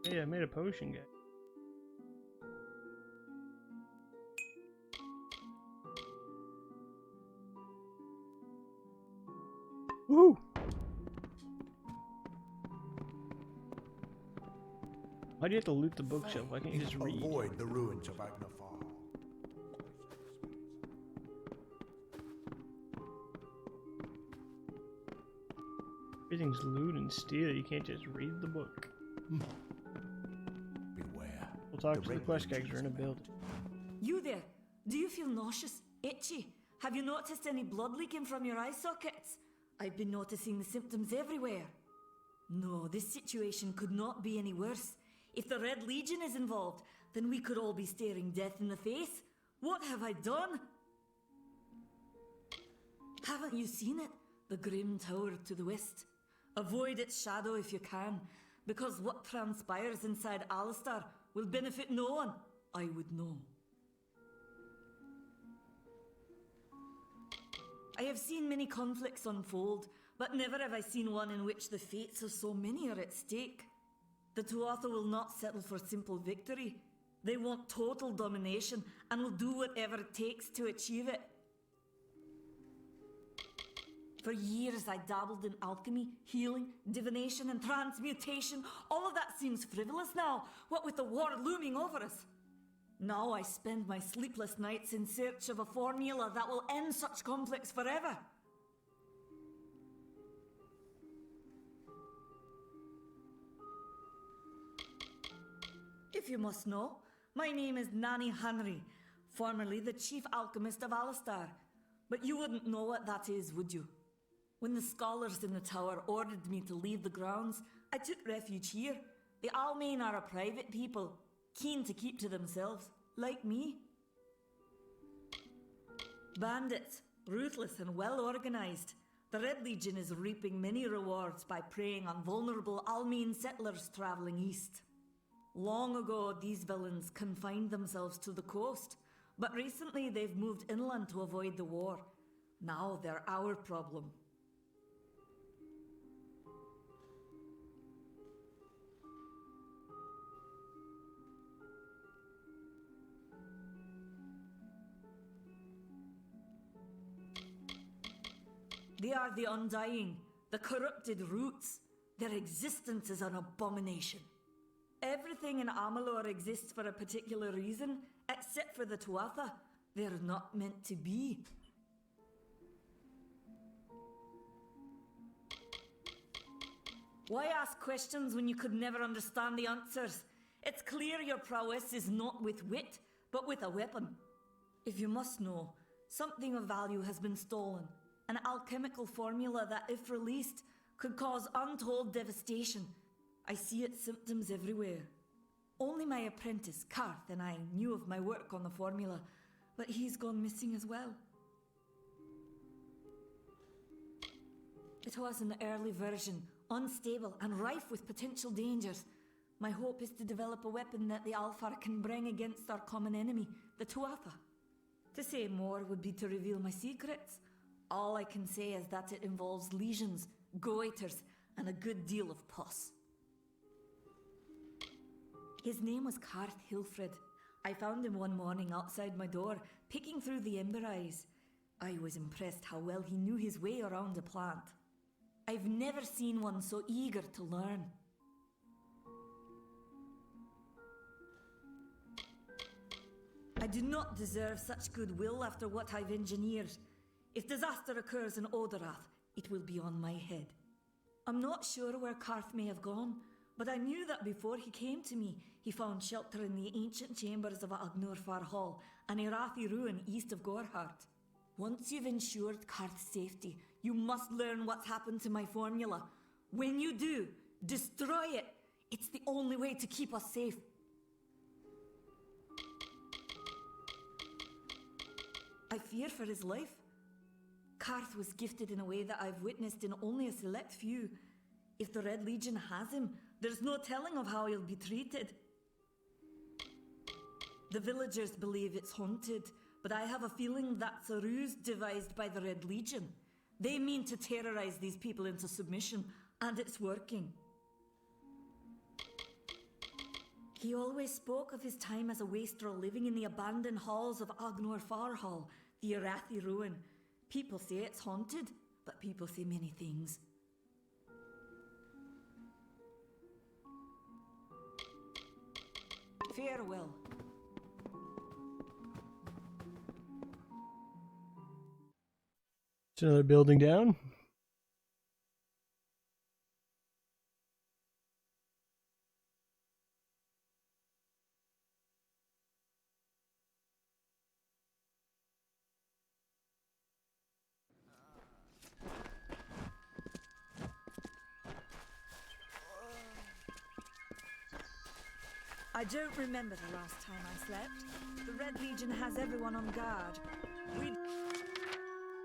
Hey, I made a potion, guy. Woo! Why do you have to loot the bookshelf? Why can't you just read? Avoid the ruins of Agnafar. Everything's loot and steal. You can't just read the book. Beware. We'll talk to the quest guys. We're in a building. You there? Do you feel nauseous? Itchy? Have you noticed any blood leaking from your eye sockets? I've been noticing the symptoms everywhere. No, this situation could not be any worse. If the Red Legion is involved, then we could all be staring death in the face. What have I done? Haven't you seen it? The grim tower to the west. Avoid its shadow if you can, because what transpires inside Alistar will benefit no one. I would know. I have seen many conflicts unfold, but never have I seen one in which the fates of so many are at stake. The Tuatha will not settle for simple victory. They want total domination and will do whatever it takes to achieve it. For years I dabbled in alchemy, healing, divination and transmutation. All of that seems frivolous now, what with the war looming over us. Now I spend my sleepless nights in search of a formula that will end such conflicts forever. If you must know, my name is Nani Henry, formerly the chief alchemist of Alistar. But you wouldn't know what that is, would you? When the scholars in the tower ordered me to leave the grounds, I took refuge here. The Almain are a private people, keen to keep to themselves, like me. Bandits, ruthless and well organized. The Red Legion is reaping many rewards by preying on vulnerable Almain settlers traveling east. Long ago, these villains confined themselves to the coast, but recently they've moved inland to avoid the war. Now they're our problem. They are the Undying, the corrupted roots. Their existence is an abomination. Everything in Amalur exists for a particular reason, except for the Tuatha. They're not meant to be. Why ask questions when you could never understand the answers? It's clear your prowess is not with wit, but with a weapon. If you must know, something of value has been stolen. An alchemical formula that, if released, could cause untold devastation. I see its symptoms everywhere. Only my apprentice, Karth, and I knew of my work on the formula, but he's gone missing as well. It was an early version, unstable and rife with potential dangers. My hope is to develop a weapon that the Alfar can bring against our common enemy, the Tuatha. To say more would be to reveal my secrets. All I can say is that it involves legions, goiters, and a good deal of pus. His name was Karth Hilfred. I found him one morning outside my door, picking through the ember eyes. I was impressed how well he knew his way around a plant. I've never seen one so eager to learn. I do not deserve such goodwill after what I've engineered. If disaster occurs in Odorath, it will be on my head. I'm not sure where Karth may have gone, but I knew that before he came to me, he found shelter in the ancient chambers of Agnurfar Hall an Irathi ruin east of Gorhart. Once you've ensured Karth's safety, you must learn what's happened to my formula. When you do, destroy it. It's the only way to keep us safe. I fear for his life. Karth was gifted in a way that I've witnessed in only a select few. If the Red Legion has him, there's no telling of how he'll be treated. The villagers believe it's haunted, but I have a feeling that's a ruse devised by the Red Legion. They mean to terrorize these people into submission, and it's working. He always spoke of his time as a wastrel living in the abandoned halls of Agnor Farhall, the Irathi ruin. People say it's haunted, but people say many things. Farewell. It's another building down. I don't remember the last time I slept. The Red Legion has everyone on guard. We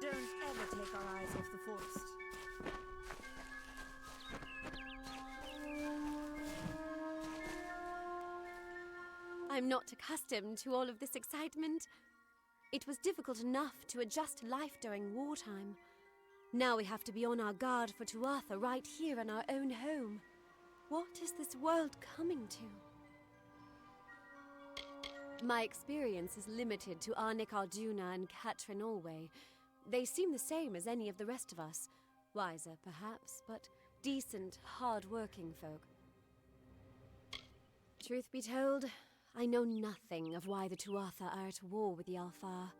don't ever take our eyes off the forest. I'm not accustomed to all of this excitement. It was difficult enough to adjust life during wartime. Now we have to be on our guard for Tuatha right here in our own home. What is this world coming to? My experience is limited to Arnik Arjuna and Katrin Alway. They seem the same as any of the rest of us. Wiser, perhaps, but decent, hard-working folk. Truth be told, I know nothing of why the Tuatha are at war with the Alfar,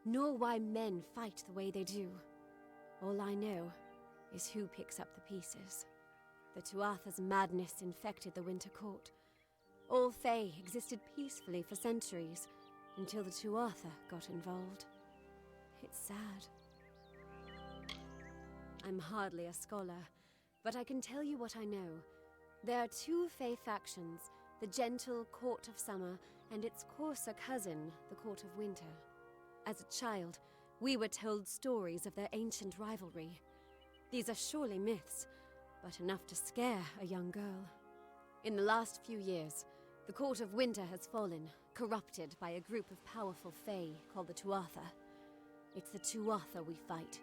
nor why men fight the way they do. All I know is who picks up the pieces. The Tuatha's madness infected the Winter Court. All Fae existed peacefully for centuries, until the Tuatha got involved. It's sad. I'm hardly a scholar, but I can tell you what I know. There are two Fae factions, the gentle Court of Summer and its coarser cousin, the Court of Winter. As a child, we were told stories of their ancient rivalry. These are surely myths, but enough to scare a young girl. In the last few years, the Court of Winter has fallen, corrupted by a group of powerful Fae called the Tuatha. It's the Tuatha we fight,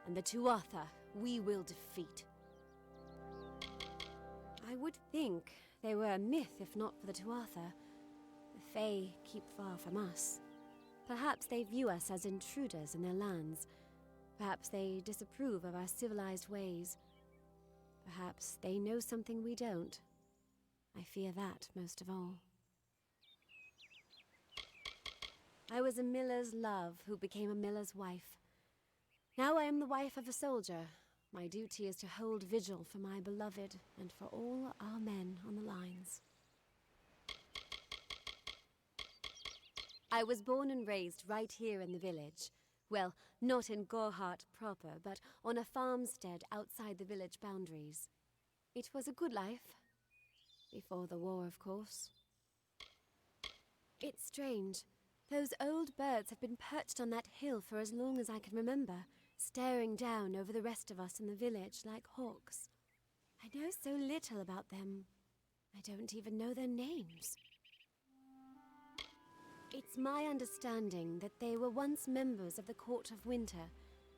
and the Tuatha we will defeat. I would think they were a myth if not for the Tuatha. The Fae keep far from us. Perhaps they view us as intruders in their lands. Perhaps they disapprove of our civilized ways. Perhaps they know something we don't. I fear that most of all. I was a miller's love who became a miller's wife. Now I am the wife of a soldier. My duty is to hold vigil for my beloved and for all our men on the lines. I was born and raised right here in the village. Well, not in Gorhart proper, but on a farmstead outside the village boundaries. It was a good life. Before the war, of course. It's strange. Those old birds have been perched on that hill for as long as I can remember, staring down over the rest of us in the village like hawks. I know so little about them. I don't even know their names. It's my understanding that they were once members of the Court of Winter,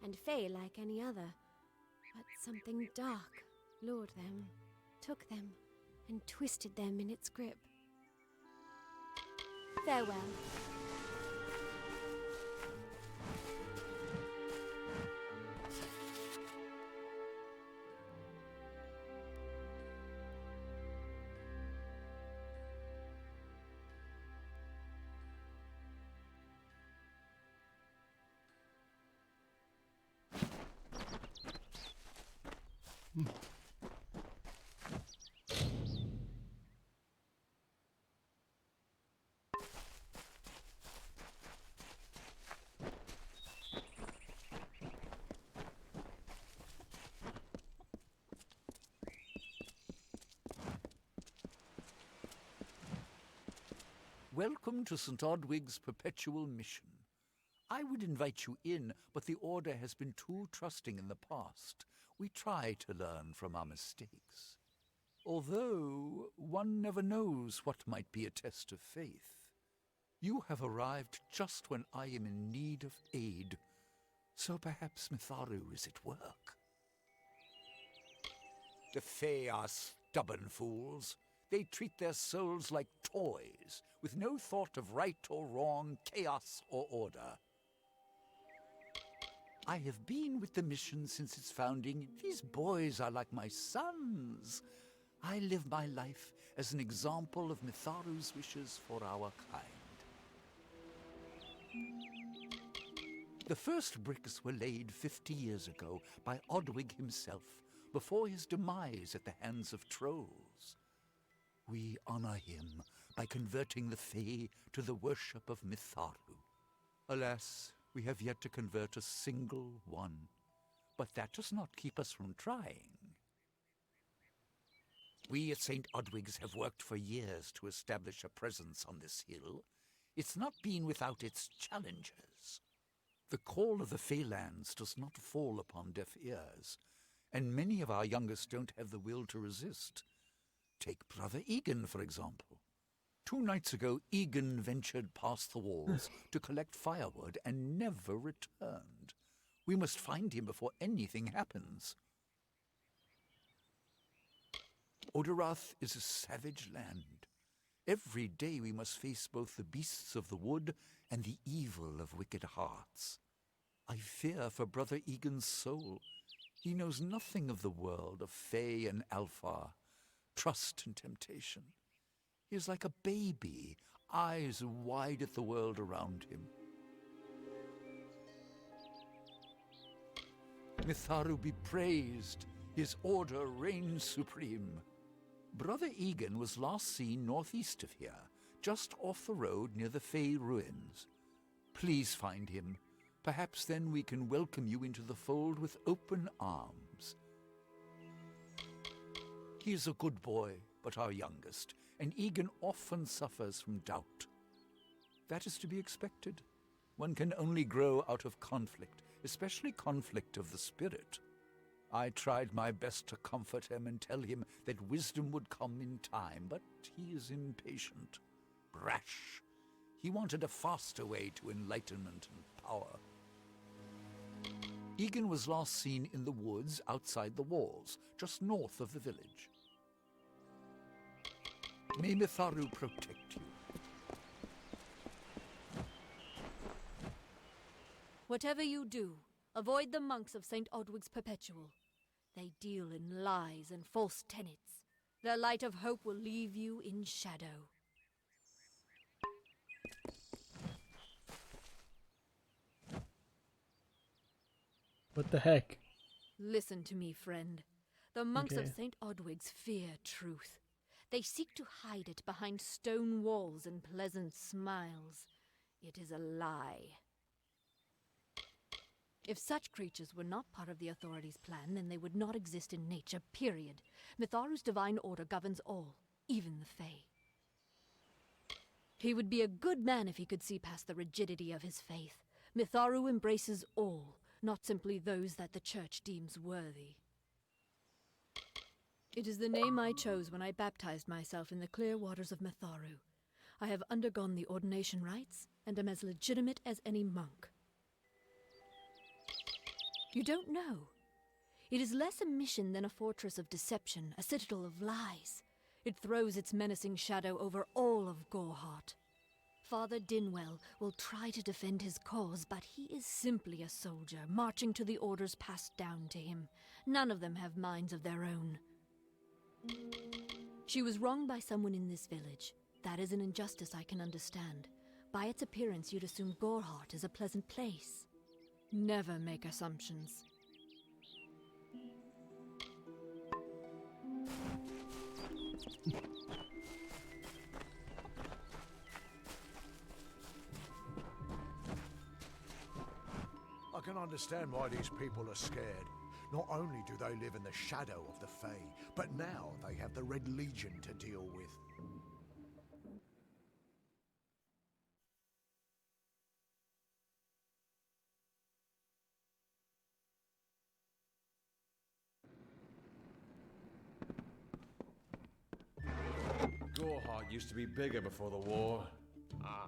and Fae like any other. But something dark lured them, took them, and twisted them in its grip. Farewell. Welcome to St. Odwig's perpetual mission. I would invite you in, but the Order has been too trusting in the past. We try to learn from our mistakes. Although, one never knows what might be a test of faith. You have arrived just when I am in need of aid, so perhaps Mitharu is at work. The Fae are stubborn fools. They treat their souls like toys, with no thought of right or wrong, chaos or order. I have been with the mission since its founding. These boys are like my sons. I live my life as an example of Mitharu's wishes for our kind. The first bricks were laid 50 years ago by Odwig himself, before his demise at the hands of trolls. We honor him by converting the Fae to the worship of Mitharu. Alas, we have yet to convert a single one, but that does not keep us from trying. We at St. Odwig's have worked for years to establish a presence on this hill. It's not been without its challenges. The call of the Feylands does not fall upon deaf ears, and many of our youngest don't have the will to resist. Take Brother Egan, for example. 2 nights ago, Egan ventured past the walls to collect firewood and never returned. We must find him before anything happens. Oderath is a savage land. Every day we must face both the beasts of the wood and the evil of wicked hearts. I fear for Brother Egan's soul. He knows nothing of the world of Fae and Alpha, trust and temptation. He is like a baby, eyes wide at the world around him. Mitharu be praised, his order reigns supreme. Brother Egan was last seen northeast of here, just off the road near the Fae ruins. Please find him. Perhaps then we can welcome you into the fold with open arms. He is a good boy, but our youngest, and Egan often suffers from doubt. That is to be expected. One can only grow out of conflict, especially conflict of the spirit. I tried my best to comfort him and tell him that wisdom would come in time, but he is impatient, brash. He wanted a faster way to enlightenment and power. Egan was last seen in the woods outside the walls, just north of the village. May Mitharu protect you. Whatever you do, avoid the monks of St. Odwig's Perpetual. They deal in lies and false tenets. Their light of hope will leave you in shadow. What the heck? Listen to me, friend. The monks of Okay. St. Odwig's fear truth. They seek to hide it behind stone walls and pleasant smiles. It is a lie. If such creatures were not part of the authorities' plan, then they would not exist in nature, period. Mitharu's divine order governs all, even the Fae. He would be a good man if he could see past the rigidity of his faith. Mitharu embraces all, not simply those that the Church deems worthy. It is the name I chose when I baptized myself in the clear waters of Mitharu. I have undergone the ordination rites, and am as legitimate as any monk. You don't know. It is less a mission than a fortress of deception, a citadel of lies. It throws its menacing shadow over all of Gorehart. Father Dinwell will try to defend his cause, but he is simply a soldier, marching to the orders passed down to him. None of them have minds of their own. She was wronged by someone in this village. That is an injustice I can understand. By its appearance, you'd assume Gorehart is a pleasant place. Never make assumptions. I can understand why these people are scared. Not only do they live in the shadow of the Fae, but now they have the Red Legion to deal with. Gorehart used to be bigger before the war.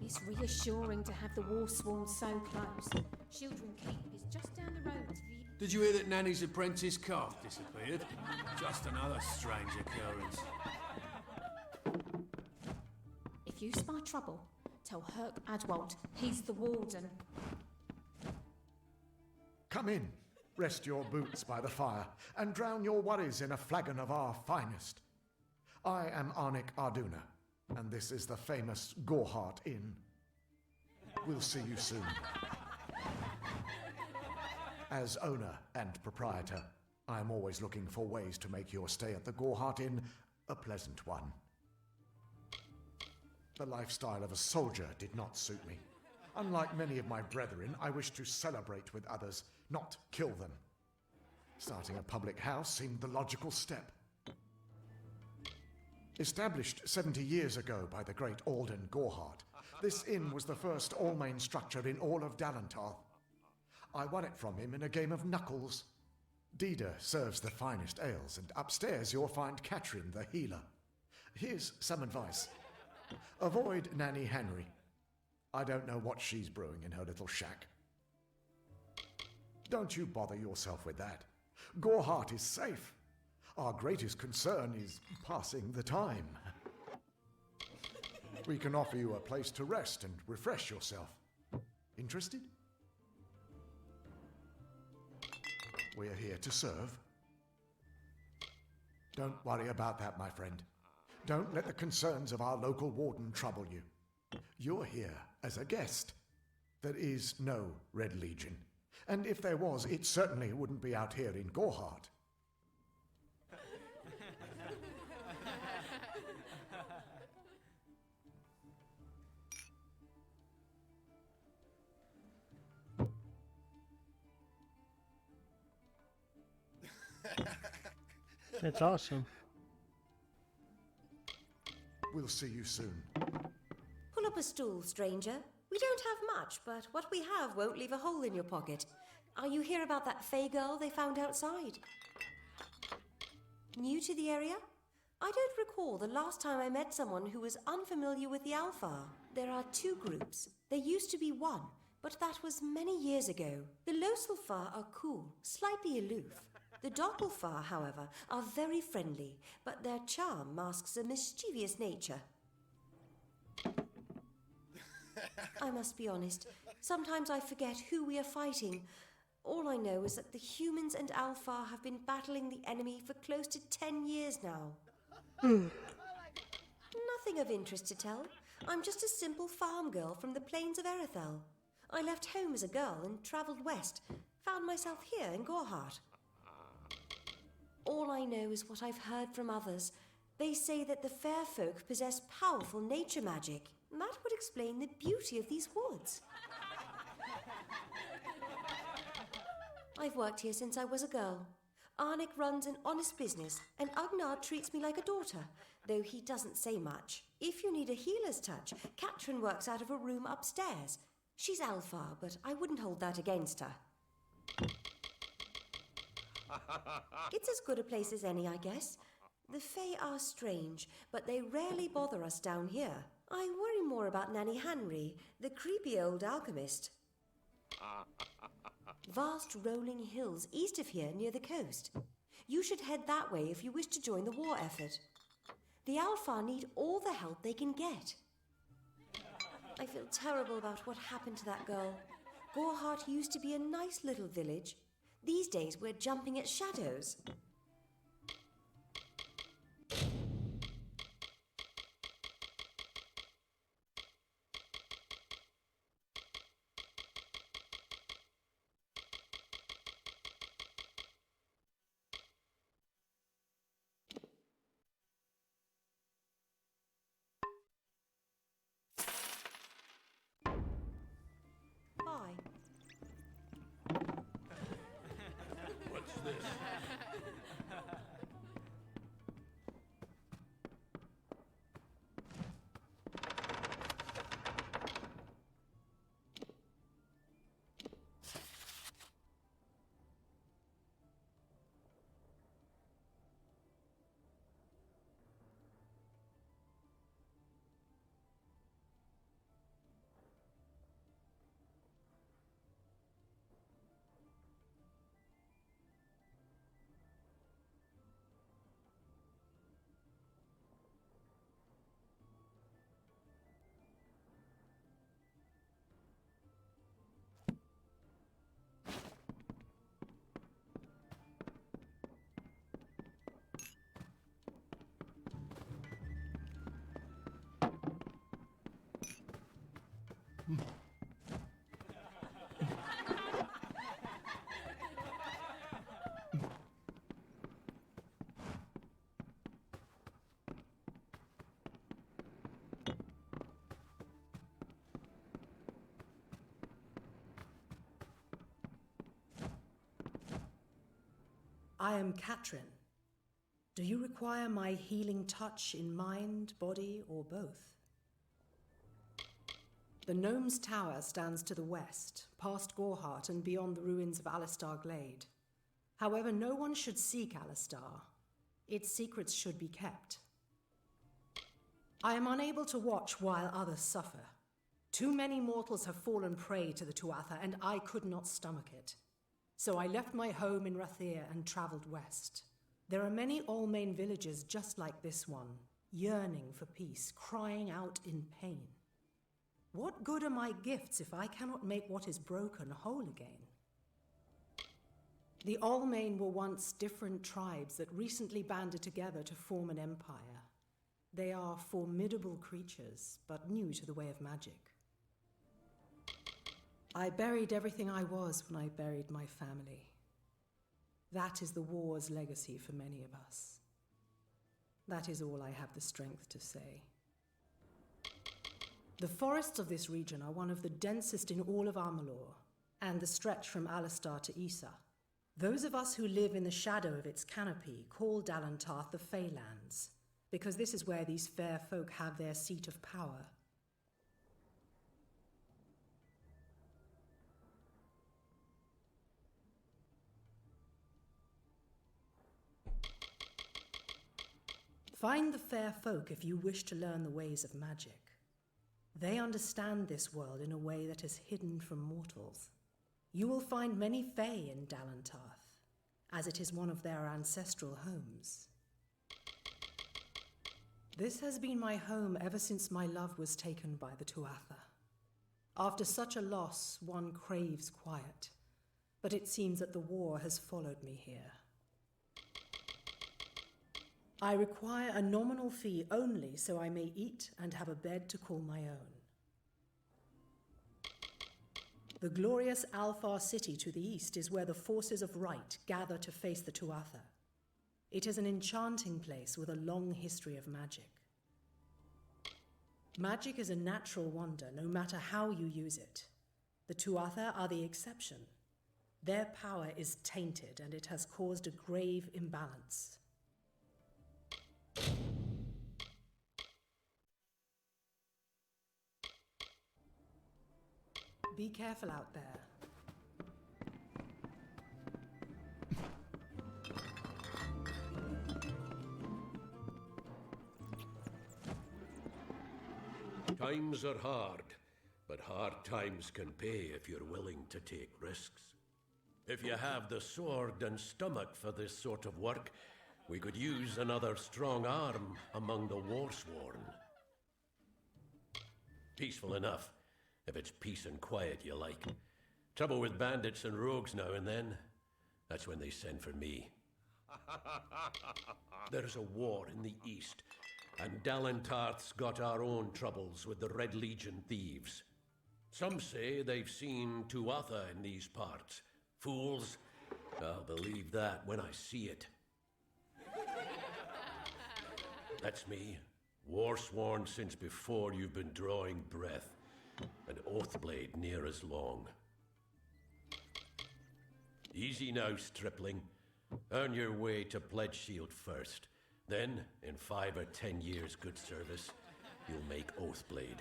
It's reassuring to have the war sworn so close. Children Keep is just down the road to the... Did you hear that Nanny's apprentice calf disappeared? Just another strange occurrence. If you spy trouble, tell Herc Adwalt he's the warden. Come in, rest your boots by the fire, and drown your worries in a flagon of our finest. I am Arnik Arduna, and this is the famous Gorehart Inn. We'll see you soon. As owner and proprietor, I am always looking for ways to make your stay at the Gorehart Inn a pleasant one. The lifestyle of a soldier did not suit me. Unlike many of my brethren, I wish to celebrate with others, not kill them. Starting a public house seemed the logical step. Established 70 years ago by the great Alden Gorehart, this inn was the first all-main structure in all of Dalantarth. I won it from him in a game of knuckles. Dida serves the finest ales, and upstairs you'll find Katrin the healer. Here's some advice. Avoid Nanny Henry. I don't know what she's brewing in her little shack. Don't you bother yourself with that. Gorehart is safe. Our greatest concern is passing the time. We can offer you a place to rest and refresh yourself. Interested? We're here to serve. Don't worry about that, my friend. Don't let the concerns of our local warden trouble you. You're here as a guest. There is no Red Legion. And if there was, it certainly wouldn't be out here in Gorehart. It's awesome. We'll see you soon. Pull up a stool, stranger. We don't have much, but what we have won't leave a hole in your pocket. Are you here about that Fey girl they found outside? New to the area? I don't recall the last time I met someone who was unfamiliar with the Alfar. There are two groups. There used to be one, but that was many years ago. The Loselfar are cool, slightly aloof. The Doppelfar, however, are very friendly, but their charm masks a mischievous nature. I must be honest, sometimes I forget who we are fighting. All I know is that the humans and Alfar have been battling the enemy for close to 10 years now. Nothing of interest to tell. I'm just a simple farm girl from the plains of Erethel. I left home as a girl and travelled west, found myself here in Gorehart. All I know is what I've heard from others. They say that the fair folk possess powerful nature magic. That would explain the beauty of these woods. I've worked here since I was a girl. Arnik runs an honest business, and Agnar treats me like a daughter, though he doesn't say much. If you need a healer's touch, Katrin works out of a room upstairs. She's Alfar, but I wouldn't hold that against her. It's as good a place as any, I guess. The Fae are strange, but they rarely bother us down here. I worry more about Nanny Henry, the creepy old alchemist. Vast rolling hills east of here near the coast. You should head that way if you wish to join the war effort. The Alfar need all the help they can get. I feel terrible about what happened to that girl. Gorehart used to be a nice little village. These days we're jumping at shadows. What's this? I am Katrin. Do you require my healing touch in mind, body, or both? The Gnome's Tower stands to the west, past Gorhart and beyond the ruins of Alistar Glade. However, no one should seek Alistar. Its secrets should be kept. I am unable to watch while others suffer. Too many mortals have fallen prey to the Tuatha, and I could not stomach it. So I left my home in Rathir and travelled west. There are many Almain villages just like this one, yearning for peace, crying out in pain. What good are my gifts if I cannot make what is broken whole again? The Almain were once different tribes that recently banded together to form an empire. They are formidable creatures, but new to the way of magic. I buried everything I was when I buried my family. That is the war's legacy for many of us. That is all I have the strength to say. The forests of this region are one of the densest in all of Amalur, and the stretch from Alistar to Issa. Those of us who live in the shadow of its canopy call Dalantarth the Feylands, because this is where these fair folk have their seat of power. Find the fair folk if you wish to learn the ways of magic. They understand this world in a way that is hidden from mortals. You will find many Fey in Dalantarth, as it is one of their ancestral homes. This has been my home ever since my love was taken by the Tuatha. After such a loss, one craves quiet, but it seems that the war has followed me here. I require a nominal fee only so I may eat and have a bed to call my own. The glorious Alfar city to the east is where the forces of right gather to face the Tuatha. It is an enchanting place with a long history of magic. Magic is a natural wonder, no matter how you use it. The Tuatha are the exception. Their power is tainted, and it has caused a grave imbalance. Be careful out there. Times are hard, but hard times can pay if you're willing to take risks. If you have the sword and stomach for this sort of work, we could use another strong arm among the Warsworn. Peaceful enough, if it's peace and quiet you like. Trouble with bandits and rogues now and then, that's when they send for me. There's a war in the east, and Dalantarth's got our own troubles with the Red Legion thieves. Some say they've seen Tuatha in these parts. Fools, I'll believe that when I see it. That's me, Warsworn since before you've been drawing breath, and Oathblade near as long. Easy now, stripling. Earn your way to Pledge Shield first. Then, in 5 or 10 years' good service, you'll make Oathblade.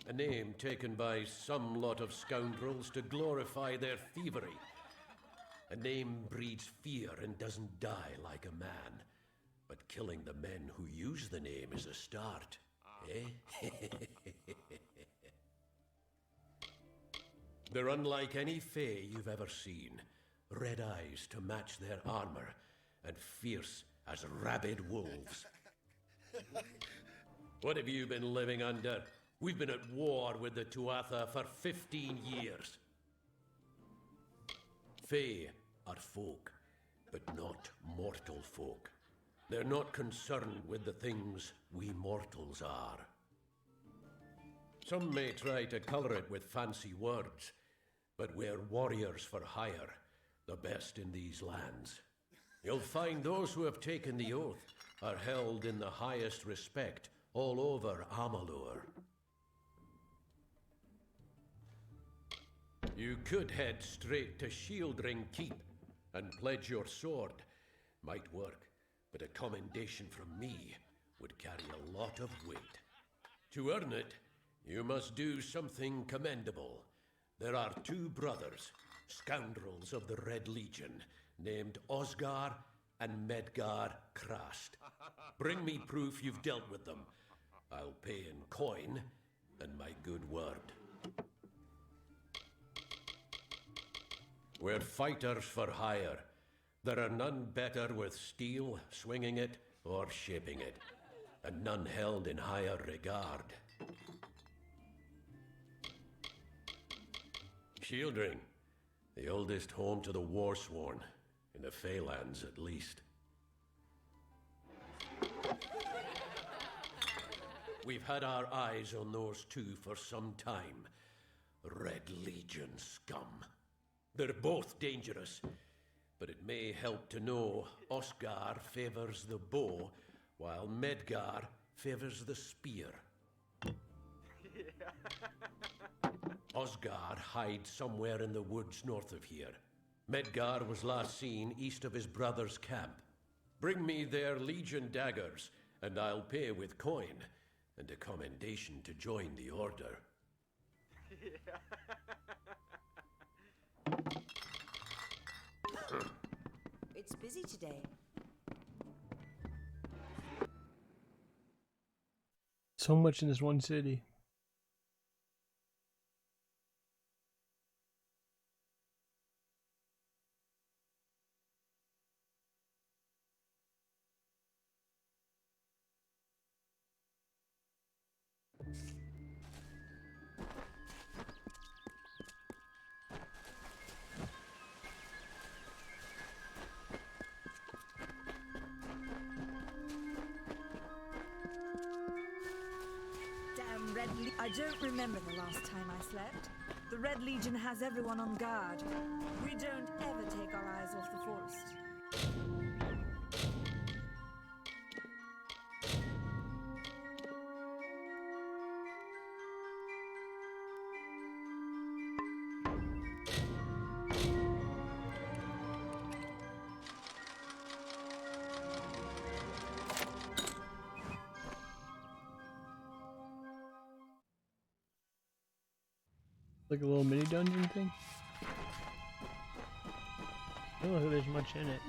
A name taken by some lot of scoundrels to glorify their thievery. A name breeds fear and doesn't die like a man. But killing the men who use the name is a start, eh? They're unlike any Fae you've ever seen. Red eyes to match their armor, and fierce as rabid wolves. What have you been living under? We've been at war with the Tuatha for 15 years. Fae are folk, but not mortal folk. They're not concerned with the things we mortals are. Some may try to color it with fancy words, but we're warriors for hire, the best in these lands. You'll find those who have taken the oath are held in the highest respect all over Amalur. You could head straight to Shieldring Keep and pledge your sword. Might work, but a commendation from me would carry a lot of weight. To earn it, you must do something commendable. There are two brothers, scoundrels of the Red Legion, named Osgar and Medgar Krast. Bring me proof you've dealt with them. I'll pay in coin and my good word. We're fighters for hire. There are none better with steel, swinging it, or shaping it, and none held in higher regard. Shieldring, the oldest home to the Warsworn, in the Feylands at least. We've had our eyes on those two for some time. Red Legion scum. They're both dangerous, but it may help to know Osgar favors the bow, while Medgar favors the spear. Osgar hides somewhere in the woods north of here. Medgar was last seen east of his brother's camp. Bring me their Legion daggers, and I'll pay with coin, and a commendation to join the order. It's busy today. So much in this one city. I don't remember the last time I slept. The Red Legion has everyone on guard. We don't ever take our eyes off the forest. Like a little mini dungeon thing. I don't know if there's much in it.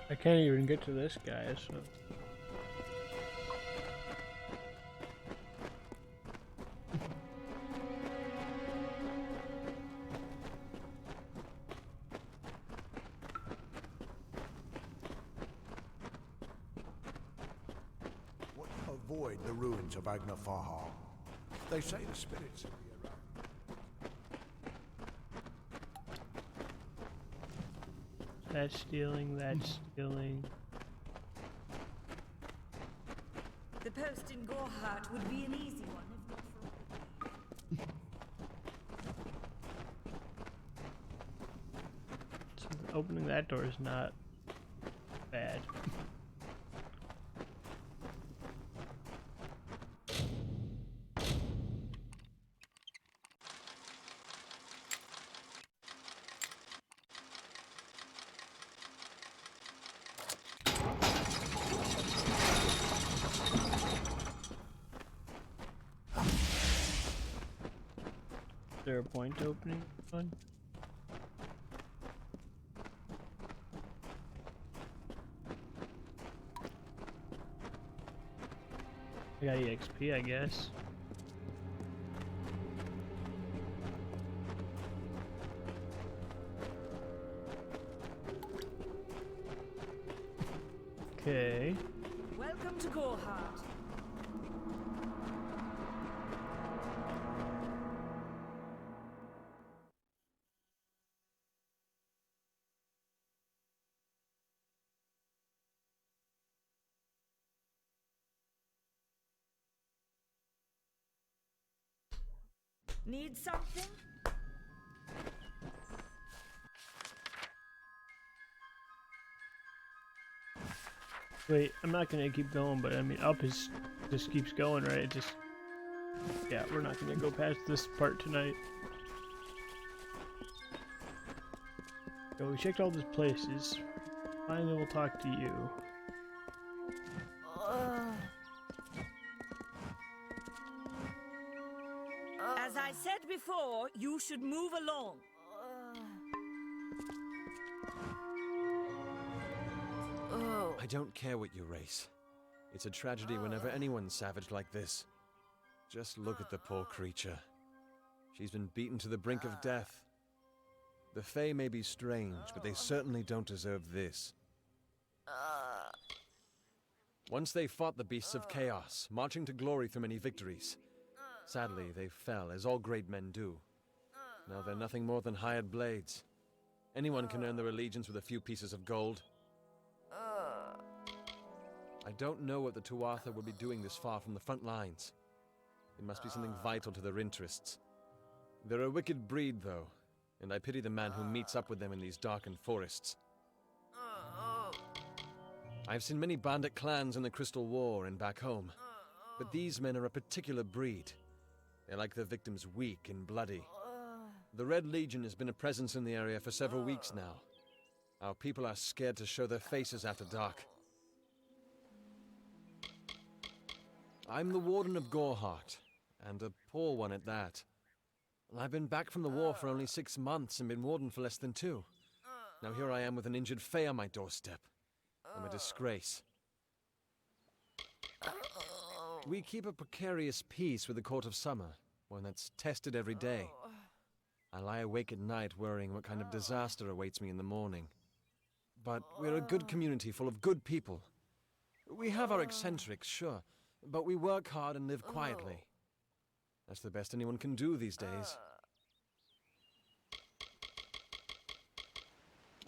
I can't even get to this guy, so. Avoid the ruins of Agnafarha. They say the spirits will be around. That's stealing, that's stealing. The post in Gorhart would be an easy one if not for... So opening that door is not bad. Is there a point opening one? I got EXP, I guess. Okay. Welcome to Gorhart. Need something? Wait, I'm not gonna keep going, but I mean, up is just keeps going, right? It just, yeah, we're not gonna go past this part tonight. So we checked all these places. Finally, we'll talk to you. As I said before, you should move along. I don't care what you race. It's a tragedy whenever anyone's savaged like this. Just look at the poor creature. She's been beaten to the brink of death. The Fae may be strange, but they certainly don't deserve this. Once they fought the beasts of chaos, marching to glory through many victories. Sadly, they fell, as all great men do. Now they're nothing more than hired blades. Anyone can earn their allegiance with a few pieces of gold. I don't know what the Tuatha would be doing this far from the front lines. It must be something vital to their interests. They're a wicked breed, though, and I pity the man who meets up with them in these darkened forests. I've seen many bandit clans in the Crystal War and back home, but these men are a particular breed. They like their victims weak and bloody. The Red Legion has been a presence in the area for several weeks now. Our people are scared to show their faces after dark. I'm the Warden of Goreheart, and a poor one at that. I've been back from the war for only 6 months and been Warden for less than 2. Now here I am with an injured Fae on my doorstep. I'm a disgrace. We keep a precarious peace with the Court of Summer, one that's tested every day. I lie awake at night worrying what kind of disaster awaits me in the morning. But we're a good community full of good people. We have our eccentrics, sure, but we work hard and live quietly. That's the best anyone can do these days.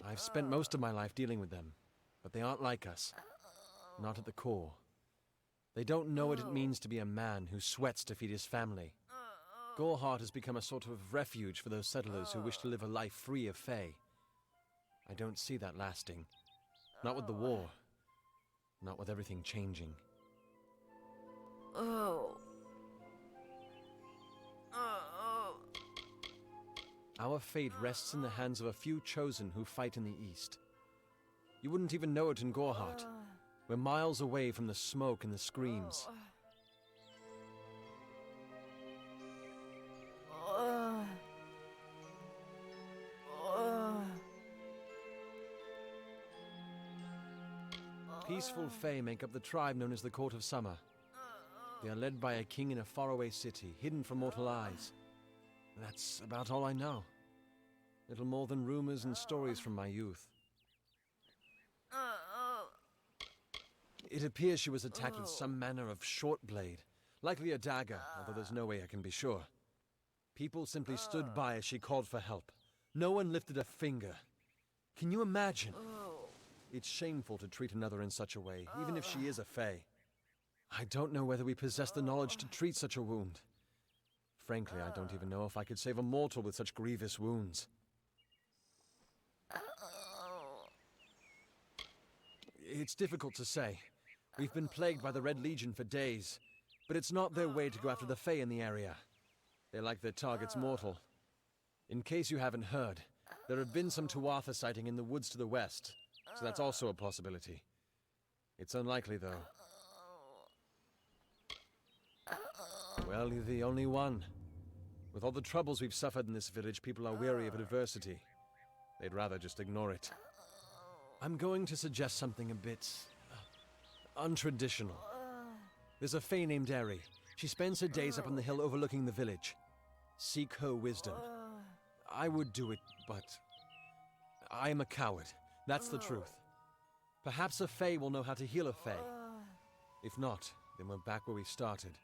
I've spent most of my life dealing with them, but they aren't like us. Not at the core. They don't know what it means to be a man who sweats to feed his family. Goreheart has become a sort of refuge for those settlers who wish to live a life free of Fae. I don't see that lasting. Not with the war. Not with everything changing. Our fate rests in the hands of a few chosen who fight in the east. You wouldn't even know it in Goreheart. We're miles away from the smoke and the screams. Peaceful Fae make up the tribe known as the Court of Summer. They are led by a king in a faraway city, hidden from mortal eyes. That's about all I know. Little more than rumors and stories from my youth. It appears she was attacked with some manner of short blade, likely a dagger, although there's no way I can be sure. People simply stood by as she called for help. No one lifted a finger. Can you imagine? It's shameful to treat another in such a way, even if she is a Fae. I don't know whether we possess the knowledge to treat such a wound. Frankly, I don't even know if I could save a mortal with such grievous wounds. It's difficult to say. We've been plagued by the Red Legion for days, but it's not their way to go after the Fae in the area. They like their targets mortal. In case you haven't heard, there have been some Tuatha sighting in the woods to the west, so that's also a possibility. It's unlikely, though. Well, you're the only one. With all the troubles we've suffered in this village, people are weary of adversity. They'd rather just ignore it. I'm going to suggest something a bit untraditional. There's a Fae named Eri. She spends her days up on the hill overlooking the village. Seek her wisdom. I would do it, but I am a coward. That's the truth. Perhaps a Fae will know how to heal a Fae. If not, then we're back where we started.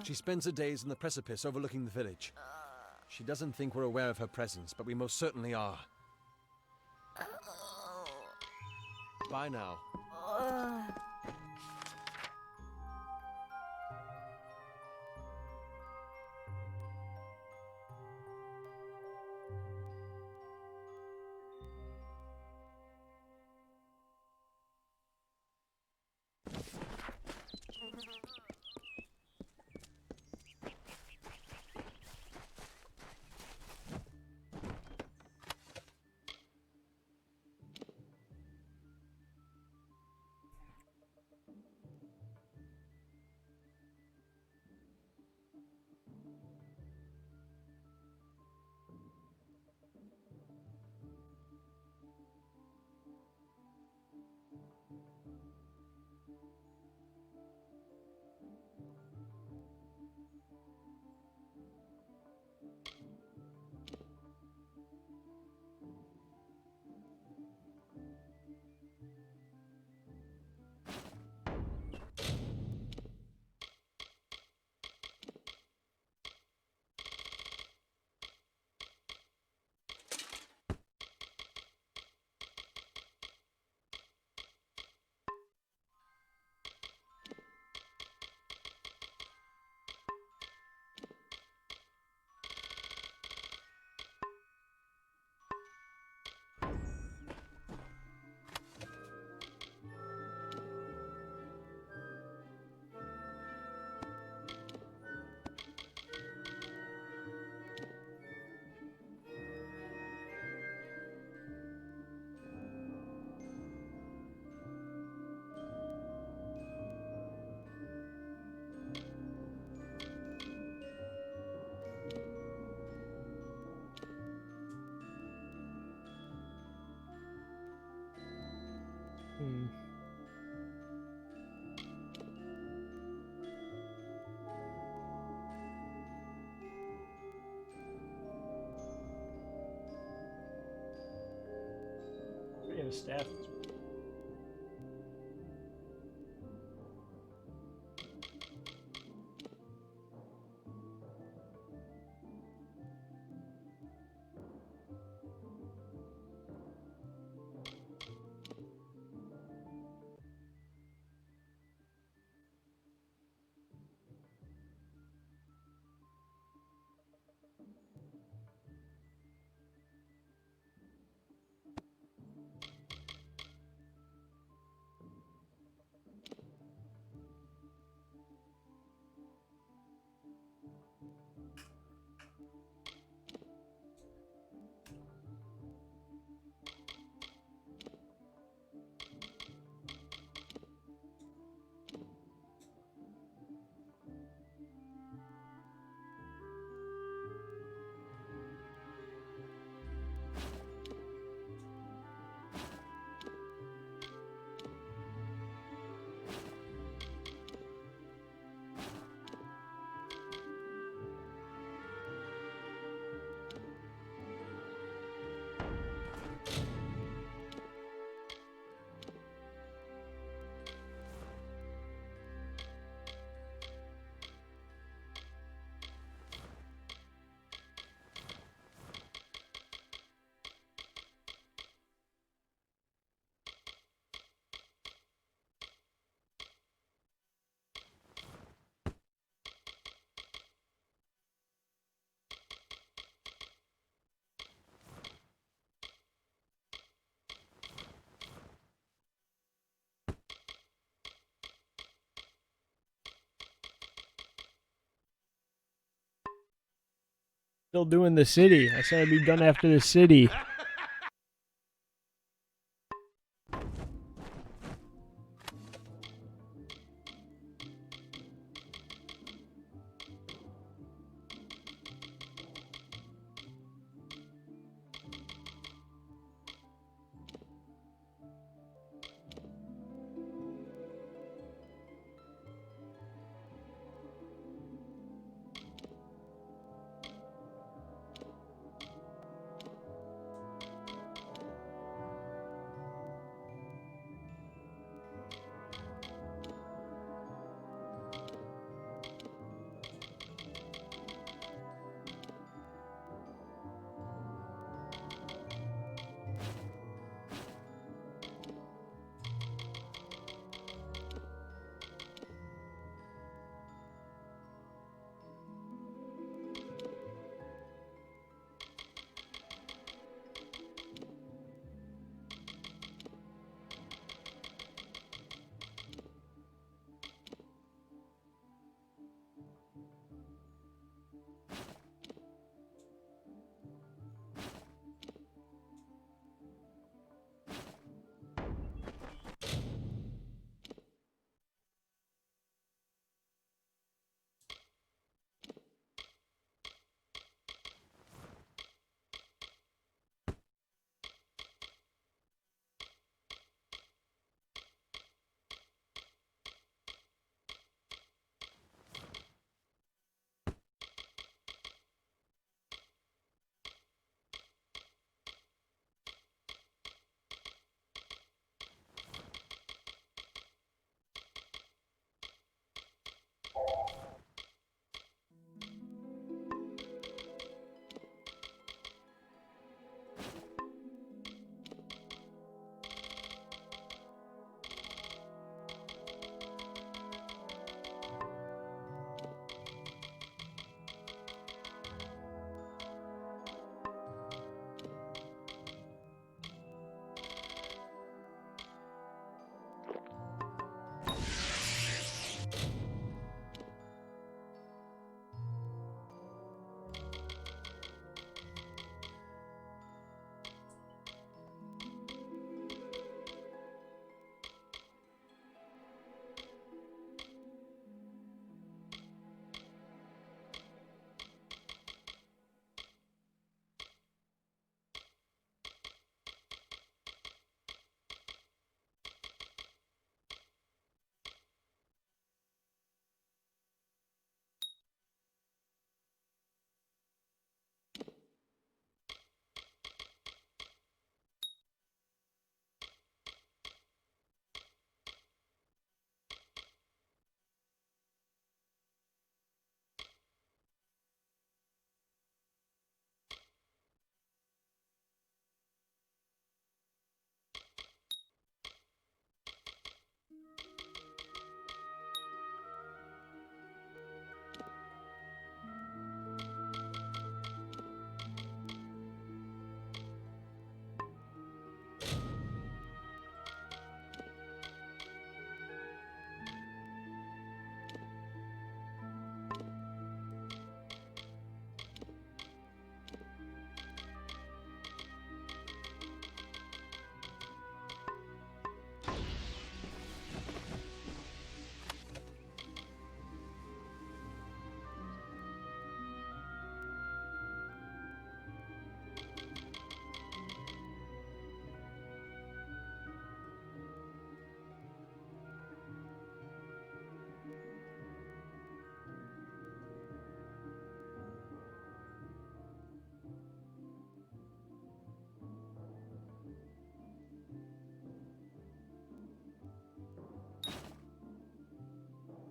She spends her days on the precipice overlooking the village. She doesn't think we're aware of her presence, but we most certainly are. Bye now. We have a staff. Still doing the city. I said I'd be done after the city.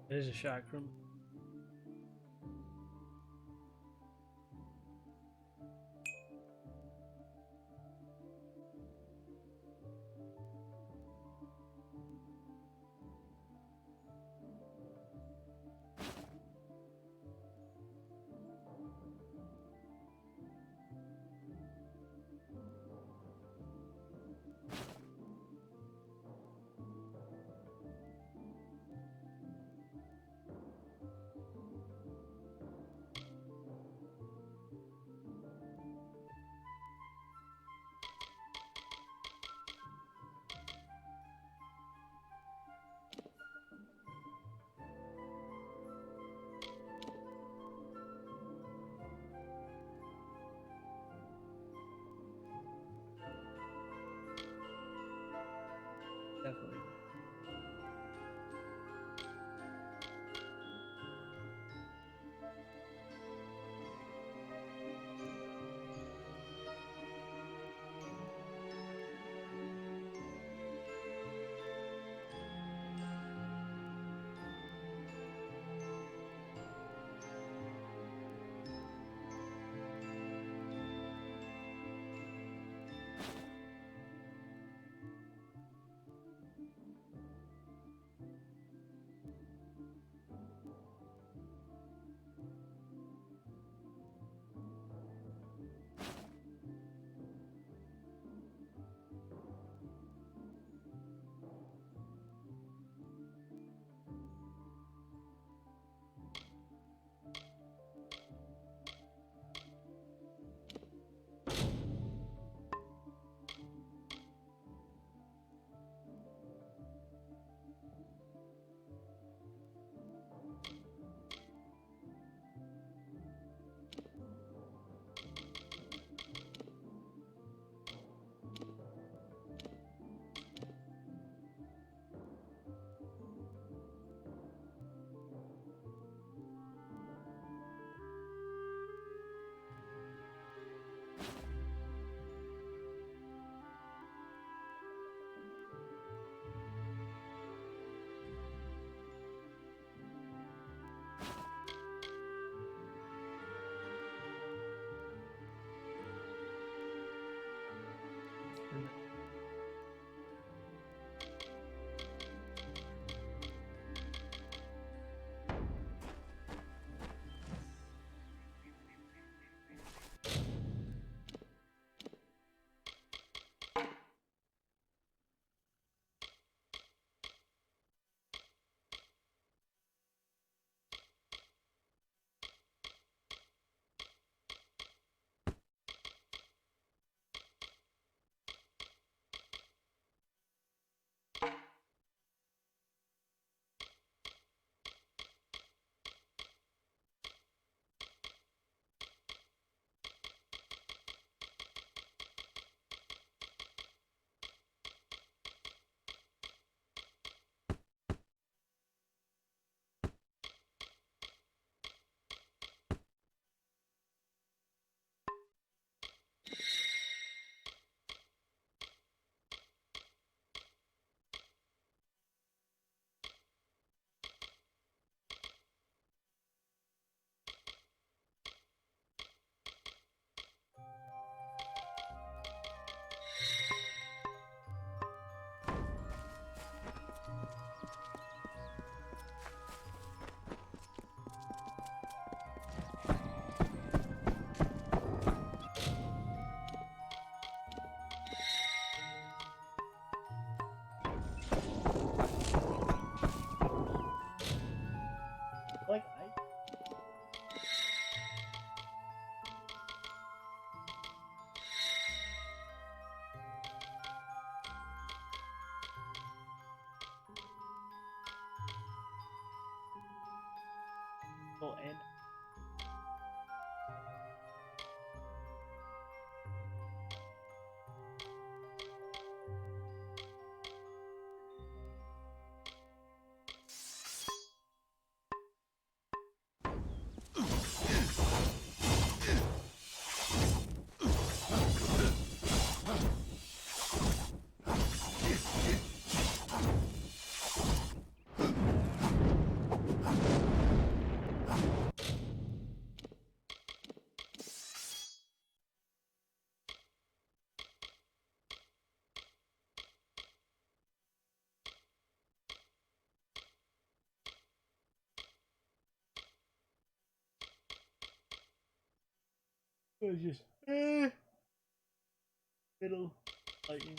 There's a chakram. Definitely. Like I well, and It was just middle lightning.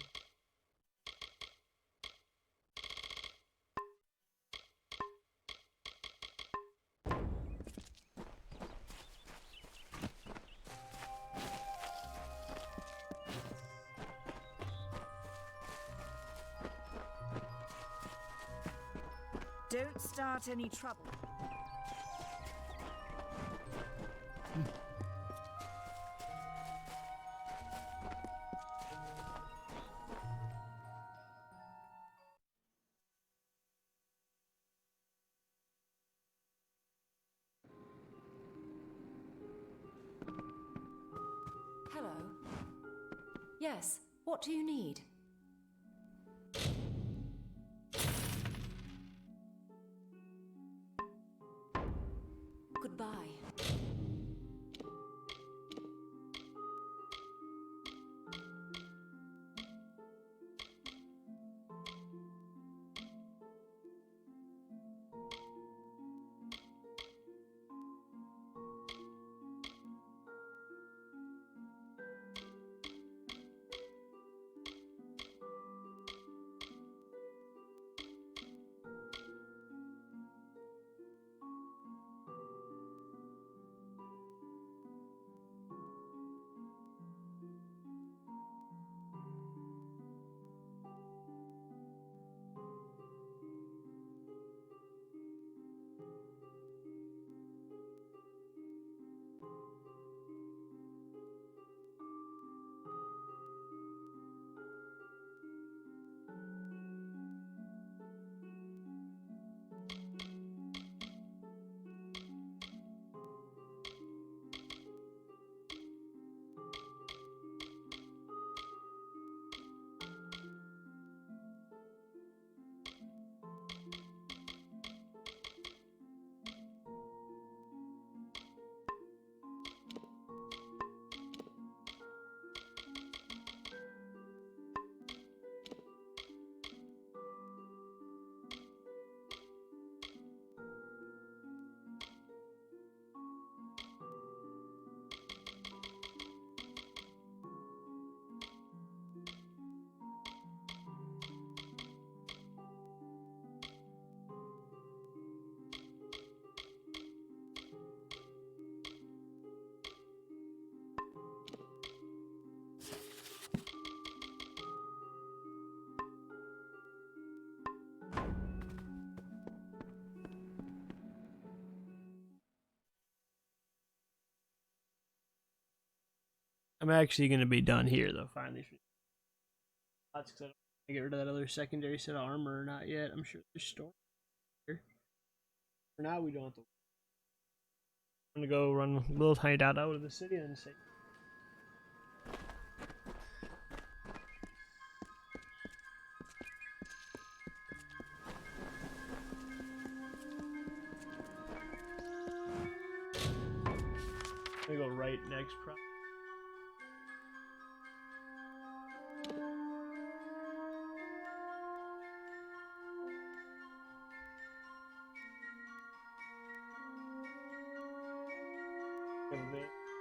Don't start any trouble. Hello. Yes, what do you need? Goodbye. I'm actually going to be done here, though, finally. That's because I don't want to get rid of that other secondary set of armor or not yet. I'm sure there's stored here. For now, we don't have to. I'm going to go run a little tiny dot out of the city and then say. I'm going to go right next, probably.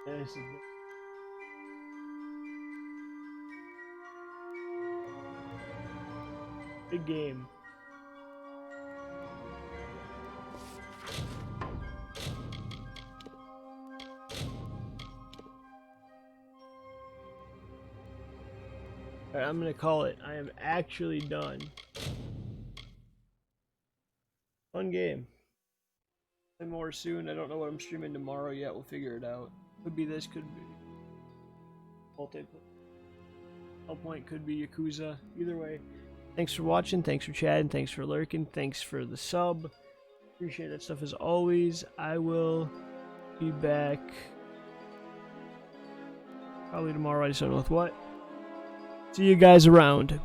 This is big game. Alright, I'm gonna call it. I am actually done. Fun game. Play more soon. I don't know what I'm streaming tomorrow yet. We'll figure it out. Could be this, could be multiplayer. Point could be Yakuza. Either way. Thanks for watching. Thanks for chatting. Thanks for lurking. Thanks for the sub. Appreciate that stuff as always. I will be back probably tomorrow. I just don't know with what. See you guys around.